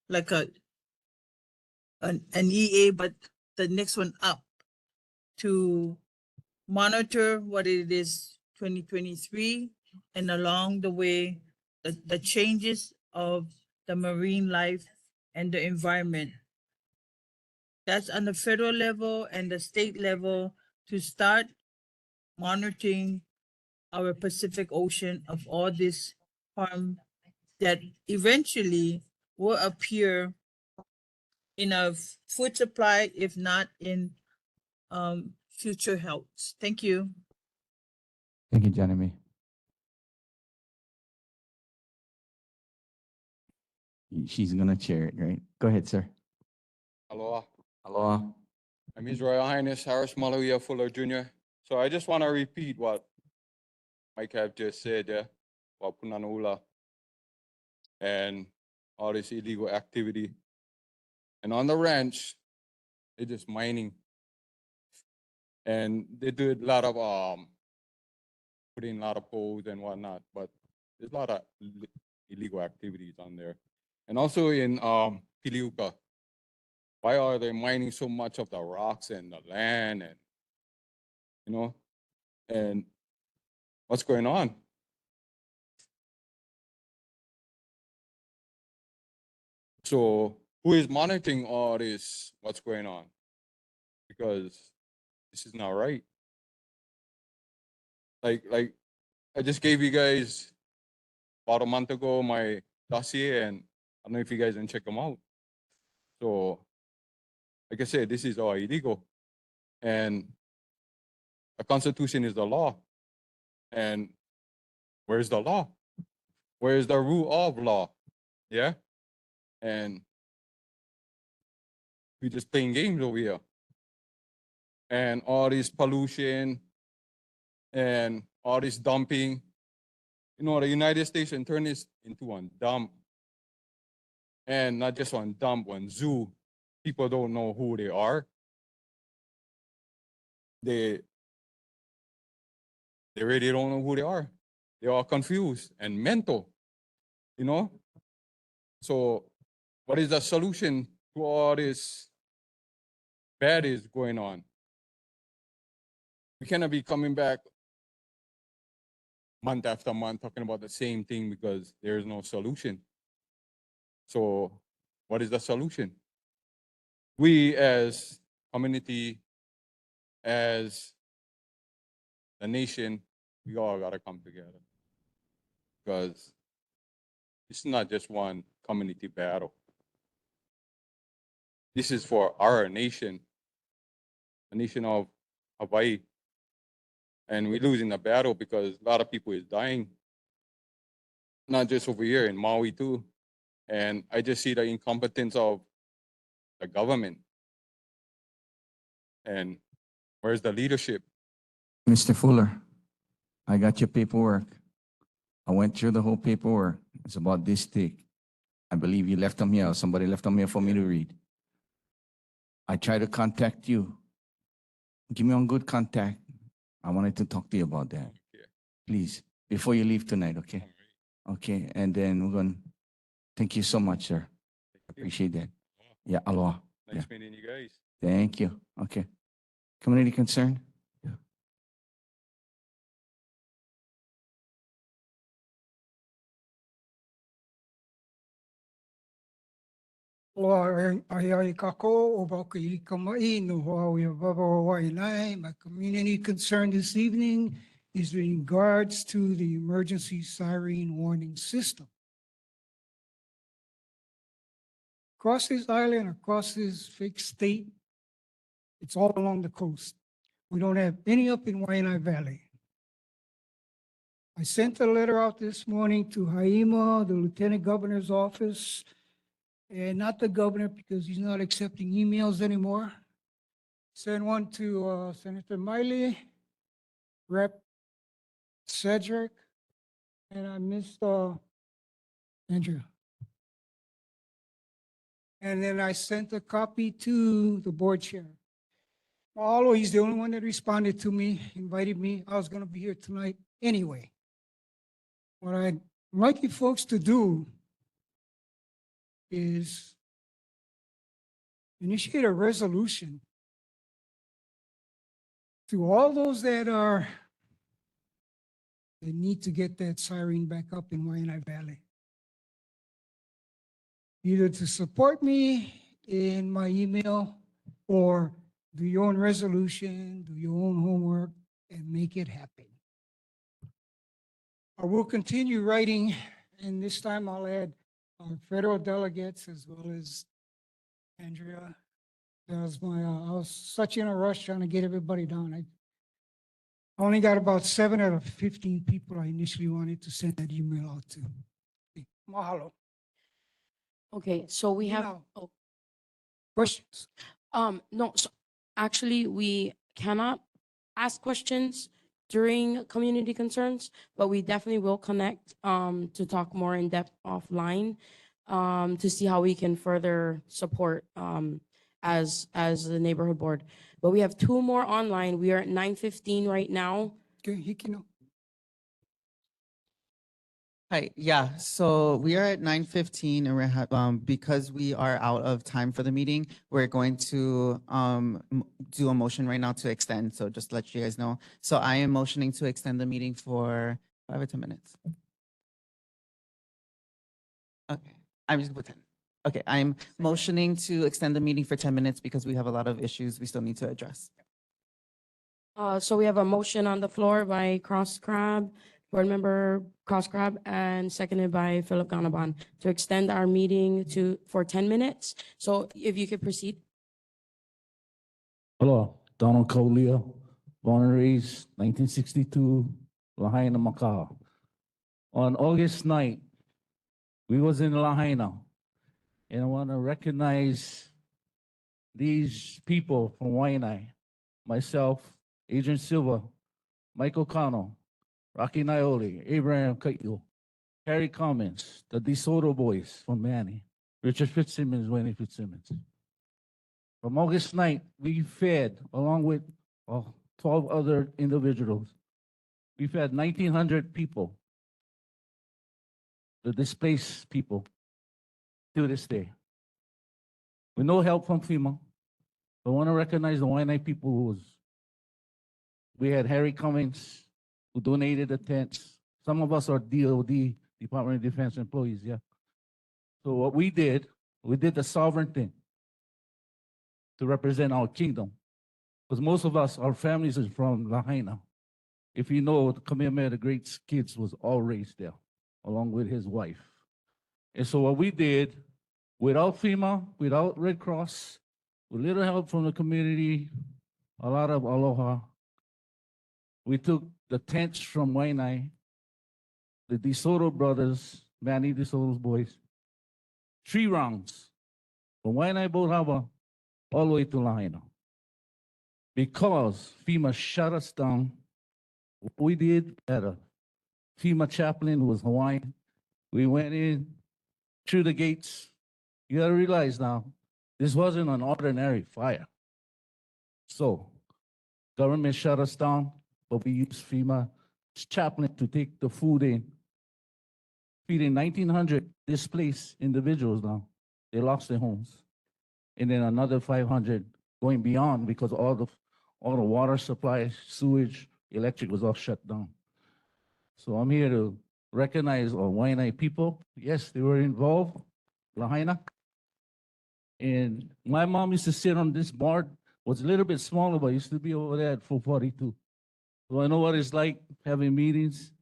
like an EA, but the next one up to monitor what it is 2023 and along the way the changes of the marine life and the environment. That's on the federal level and the state level to start monitoring our Pacific Ocean of all this harm that eventually will appear in a food supply, if not in future health. Thank you. Thank you, Johnny May. She's gonna chair it, right? Go ahead, sir. Aloha. Aloha. I'm His Royal Highness Harris Malauia Fuller Jr. So I just want to repeat what Mike have just said there about Punanaula and all this illegal activity. And on the ranch, they're just mining. And they do a lot of putting a lot of poles and whatnot, but there's a lot of illegal activities on there. And also in Piliuka, why are they mining so much of the rocks and the land and, you know, and what's going on? So who is monitoring all this, what's going on? Because this is not right. Like I just gave you guys about a month ago my dossier, and I don't know if you guys didn't check them out. So like I said, this is all illegal. And the Constitution is the law. And where's the law? Where's the rule of law? Yeah? And We're just playing games over here. And all this pollution and all this dumping. You know, the United States can turn this into one dump. And not just one dump, one zoo. People don't know who they are. They really don't know who they are. They're all confused and mental, you know? So what is the solution to all this bad is going on? We cannot be coming back month after month talking about the same thing because there is no solution. So what is the solution? We as community, as a nation, we all gotta come together because it's not just one community battle. This is for our nation, the nation of Hawaii. And we're losing the battle because a lot of people is dying, not just over here in Maui too. And I just see the incompetence of the government. And where's the leadership? Mr. Fuller, I got your paperwork. I went through the whole paperwork. It's about this thick. I believe you left them here, or somebody left them here for me to read. I tried to contact you. Give me on good contact. I wanted to talk to you about that. Please, before you leave tonight, okay? Okay, and then we're going to thank you so much, sir. Appreciate that. Yeah, aloha. Nice Yeah. meeting you guys. Thank you. Okay. Community concern? Loa ai kako o waka i kamai no hoa ia baba o Waianae. My community concern this evening is in regards to the emergency siren warning system. Across this island, across this big state, it's all along the coast. We don't have any up in Waianae Valley. I sent a letter out this morning to Haima, the Lieutenant Governor's office, and not the governor because he's not accepting emails anymore. Sent one to Senator Miley, Rep. Cedric, and I missed Andrew. And then I sent a copy to the board chair. Although he's the only one that responded to me, invited me, I was gonna be here tonight anyway. What I'd like you folks to do is initiate a resolution to all those that need to get that siren back up in Waianae Valley. Either to support me in my email or do your own resolution, do your own homework, and make it happen. I will continue writing, and this time I'll add our federal delegates as well as Andrea. That was I was such in a rush trying to get everybody down. I only got about 7 out of 15 people I initially wanted to send that email out to. Mahalo. Okay, so we have, Now, oh, questions? no, so actually, we cannot ask questions during community concerns, but we definitely will connect to talk more in depth offline to see how we can further support as the neighborhood board. But we have 2 more online. We are at 9:15 right now. Okay, Hikino. Hi, yeah, so we are at 9:15 and because we are out of time for the meeting, we're going to do a motion right now to extend, so just to let you guys know. So I am motioning to extend the meeting for 5 or 10 minutes. Okay, I'm just gonna put 10. Okay, I'm motioning to extend the meeting for 10 minutes because we have a lot of issues we still need to address. So we have a motion on the floor by Cross Crab, Board Member Cross Crab, and seconded by Philip Ganaban to extend our meeting for 10 minutes. So if you could proceed. Hello, Donald Colea, born and raised 1962, Lahaina, Macau. On August 9th, we was in Lahaina, and I want to recognize these people from Waianae, myself, Adrian Silva, Michael Cano, Rocky Naioli, Abraham Kai'o, Harry Cummins, the DeSoto boys from Manny, Richard Fitzsimmons, Wayne Fitzsimmons. From August 9th, we fed, along with 12 other individuals, we fed 1,900 people, the displaced people, to this day. With no help from FEMA. I want to recognize the Waianae people we had Harry Cummings, who donated the tents. Some of us are DOD, Department of Defense employees, yeah. So what we did the sovereign thing to represent our kingdom. Because most of us, our families is from Lahaina. If you know, Kamehameha the Great's kids was all raised there, along with his wife. And so what we did, without FEMA, without Red Cross, with little help from the community, a lot of aloha, we took the tents from Waianae, the DeSoto brothers, Manny DeSoto's boys, 3 rounds from Waianae Boat Harbor all the way to Lahaina. Because FEMA shut us down, we did better. FEMA chaplain who was Hawaiian. We went in through the gates. You gotta realize now, this wasn't an ordinary fire. So, government shut us down, but we used FEMA chaplain to take the food in, feeding 1,900 displaced individuals now. They lost their homes. And then another 500 going beyond because all the water supply, sewage, electric was all shut down. So I'm here to recognize our Waianae people. Yes, they were involved, Lahaina. And my mom used to sit on this board, was a little bit smaller, but used to be over there at 442. So I know what it's like having meetings.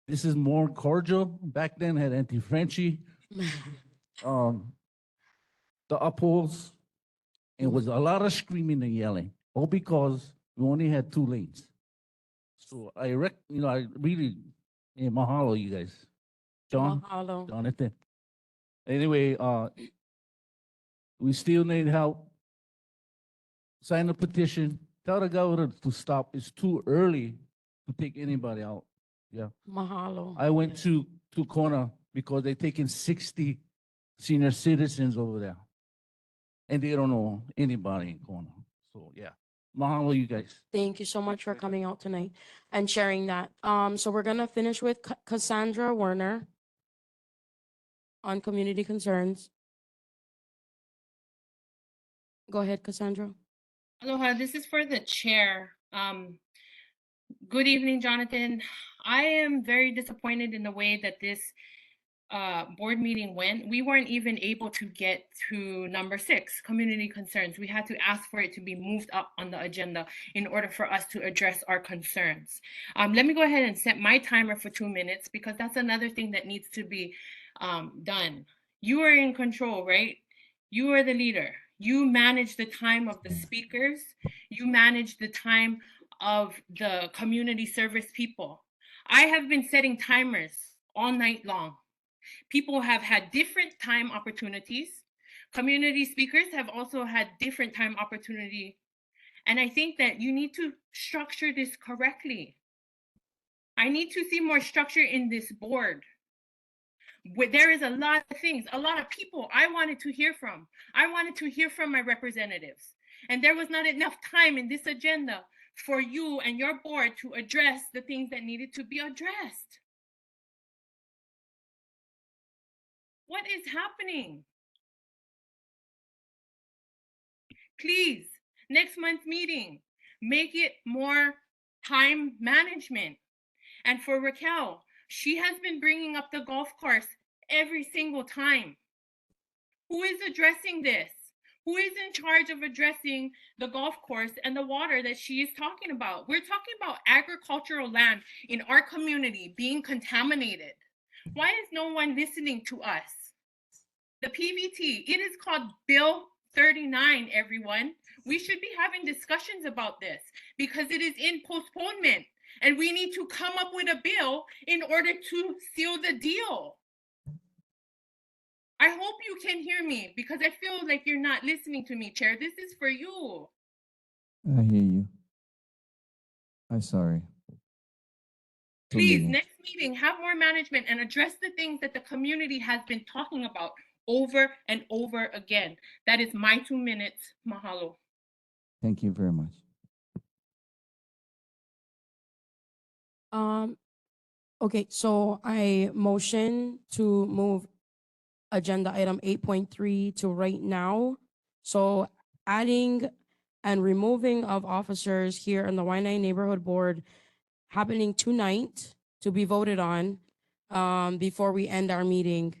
This is more cordial. Back then had anti-Frenchy, the upholds, and was a lot of screaming and yelling, all because we only had 2 lanes. So I really, mahalo you guys. John, Mahalo. Jonathan. Anyway, we still need help. Sign a petition. Tell the governor to stop. It's too early to take anybody out. Yeah. Mahalo. I went to Kona because they're taking 60 senior citizens over there. And they don't know anybody in Kona. So yeah. Mahalo, you guys. Thank you so much for coming out tonight and sharing that. So we're gonna finish with Cassandra Werner on community concerns. Go ahead, Cassandra. Aloha, this is for the chair. Good evening, Jonathan. I am very disappointed in the way that this board meeting went. We weren't even able to get to number 6, community concerns. We had to ask for it to be moved up on the agenda in order for us to address our concerns. Let me go ahead and set my timer for 2 minutes because that's another thing that needs to be done. You are in control, right? You are the leader. You manage the time of the speakers. You manage the time of the community service people. I have been setting timers all night long. People have had different time opportunities. Community speakers have also had different time opportunity. And I think that you need to structure this correctly. I need to see more structure in this board. There is a lot of things, a lot of people I wanted to hear from. I wanted to hear from my representatives. And there was not enough time in this agenda for you and your board to address the things that needed to be addressed. What is happening? Please, next month's meeting, make it more time management. And for Raquel, she has been bringing up the golf course every single time. Who is addressing this? Who is in charge of addressing the golf course and the water that she is talking about? We're talking about agricultural land in our community being contaminated. Why is no one listening to us? The PVT, it is called Bill 39, everyone. We should be having discussions about this because it is in postponement and we need to come up with a bill in order to seal the deal. I hope you can hear me because I feel like you're not listening to me, Chair. This is for you. I hear you. I'm sorry. Two Please, meetings. next meeting, have more management and address the things that the community has been talking about over and over again. That is my 2 minutes. Mahalo. Thank you very much. Okay, so I motion to move agenda item 8.3 to right now. So adding and removing of officers here in the Waianae Neighborhood Board happening tonight to be voted on before we end our meeting.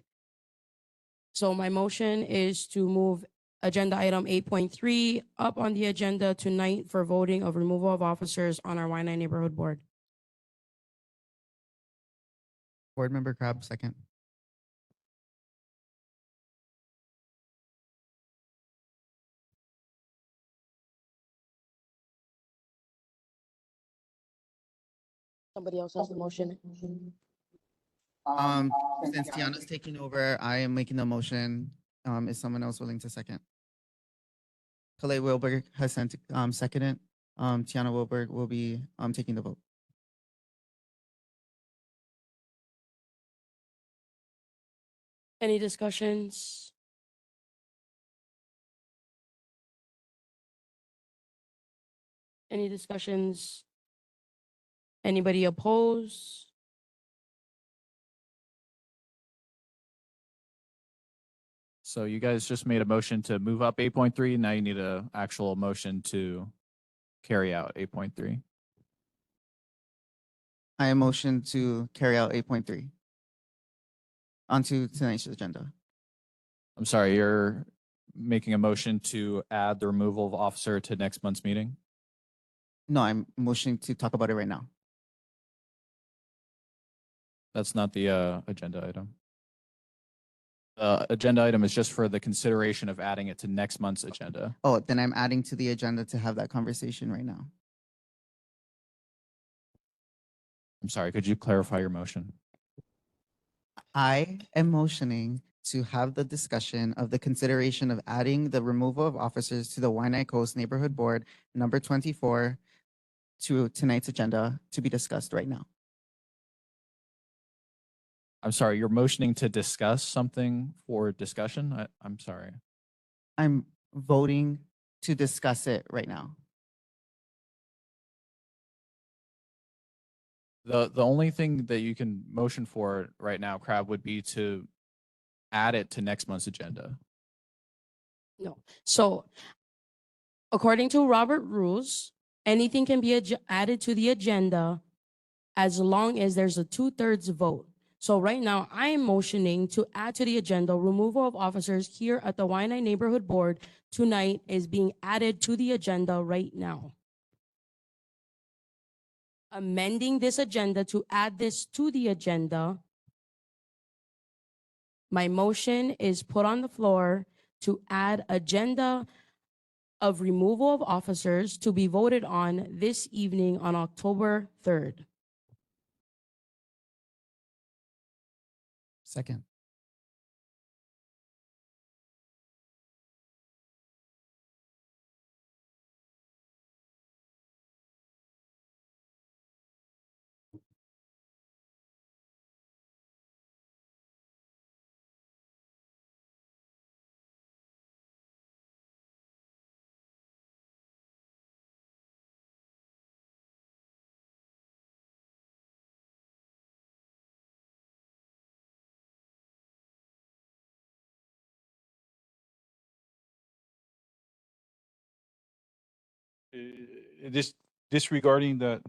So my motion is to move agenda item 8.3 up on the agenda tonight for voting of removal of officers on our Waianae Neighborhood Board. Board Member Crab, second. Somebody else has the motion. Since Tiana's taking over, I am making the motion. Is someone else willing to second? Kalei Wilberg has sent, seconded. Tiana Wilberg will be, taking the vote. Any discussions? Any discussions? Anybody oppose? So you guys just made a motion to move up 8.3. Now you need an actual motion to carry out 8.3. I am motion to carry out 8.3 onto tonight's agenda. I'm sorry, you're making a motion to add the removal of officer to next month's meeting? No, I'm motioning to talk about it right now. That's not the agenda item. The agenda item is just for the consideration of adding it to next month's agenda. Oh, then I'm adding to the agenda to have that conversation right now. I'm sorry, could you clarify your motion? I am motioning to have the discussion of the consideration of adding the removal of officers to the Waianae Coast Neighborhood Board number 24 to tonight's agenda to be discussed right now. I'm sorry, you're motioning to discuss something for discussion? I'm sorry. I'm voting to discuss it right now. The only thing that you can motion for right now, Crab, would be to add it to next month's agenda. No. So according to Robert rules, anything can be added to the agenda as long as there's a 2/3 vote. So right now, I am motioning to add to the agenda removal of officers here at the Waianae Neighborhood Board tonight is being added to the agenda right now. Amending this agenda to add this to the agenda. My motion is put on the floor to add agenda of removal of officers to be voted on this evening on October 3rd. Second. This disregarding the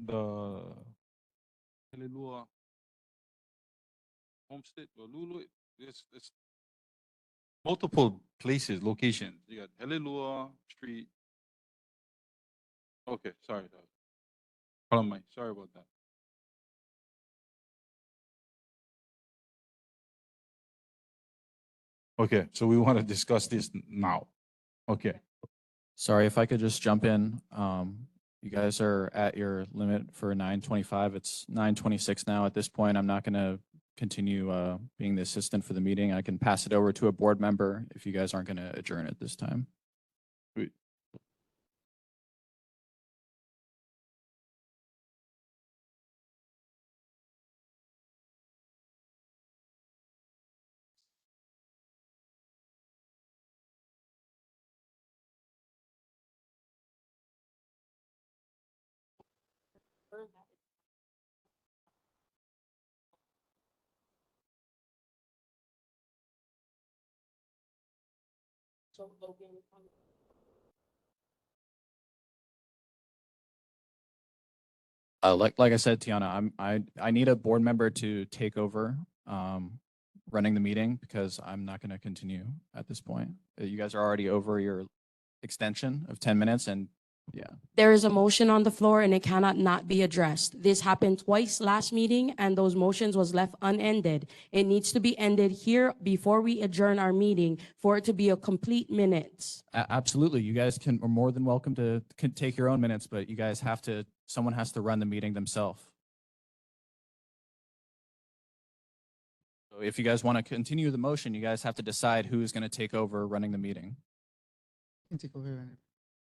Helelua homestead or Lulu, it's multiple places, locations. You got Helelua Street. Okay, sorry. Sorry about that. Okay, so we want to discuss this now. Okay. Sorry, if I could just jump in. You guys are at your limit for 9:25. It's 9:26 now. At this point, I'm not going to continue being the assistant for the meeting. I can pass it over to a board member if you guys aren't going to adjourn at this time. Like I said, Tiana, I need a board member to take over running the meeting because I'm not going to continue at this point. You guys are already over your extension of 10 minutes, and yeah. There is a motion on the floor and it cannot not be addressed. This happened twice last meeting and those motions was left unended. It needs to be ended here before we adjourn our meeting for it to be a complete minutes. Absolutely, you guys are more than welcome to take your own minutes, but you guys have to. Someone has to run the meeting themselves. So if you guys want to continue the motion, you guys have to decide who is going to take over running the meeting. Can take over.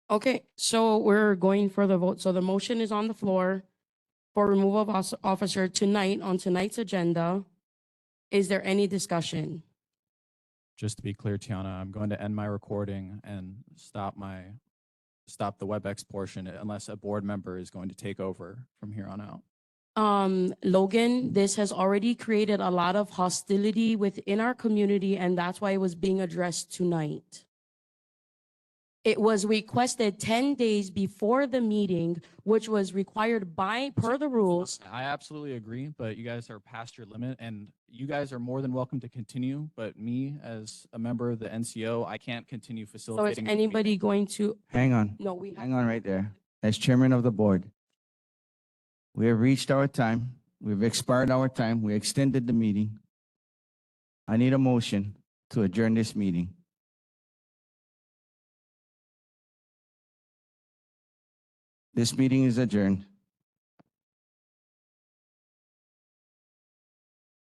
Okay, so we're going for the vote. So the motion is on the floor for removal of officer tonight on tonight's agenda. Is there any discussion? Just to be clear, Tiana, I'm going to end my recording and stop the WebEx portion unless a board member is going to take over from here on out. Logan, this has already created a lot of hostility within our community, and that's why it was being addressed tonight. It was requested 10 days before the meeting, which was required per the rules. I absolutely agree, but you guys are past your limit, and you guys are more than welcome to continue. But me, as a member of the NCO, I can't continue So is facilitating. anybody going to? Hang on. No, we Hang on right there. As chairman of the board, we have reached our time. We've expired our time. We extended the meeting. I need a motion to adjourn this meeting. This meeting is adjourned.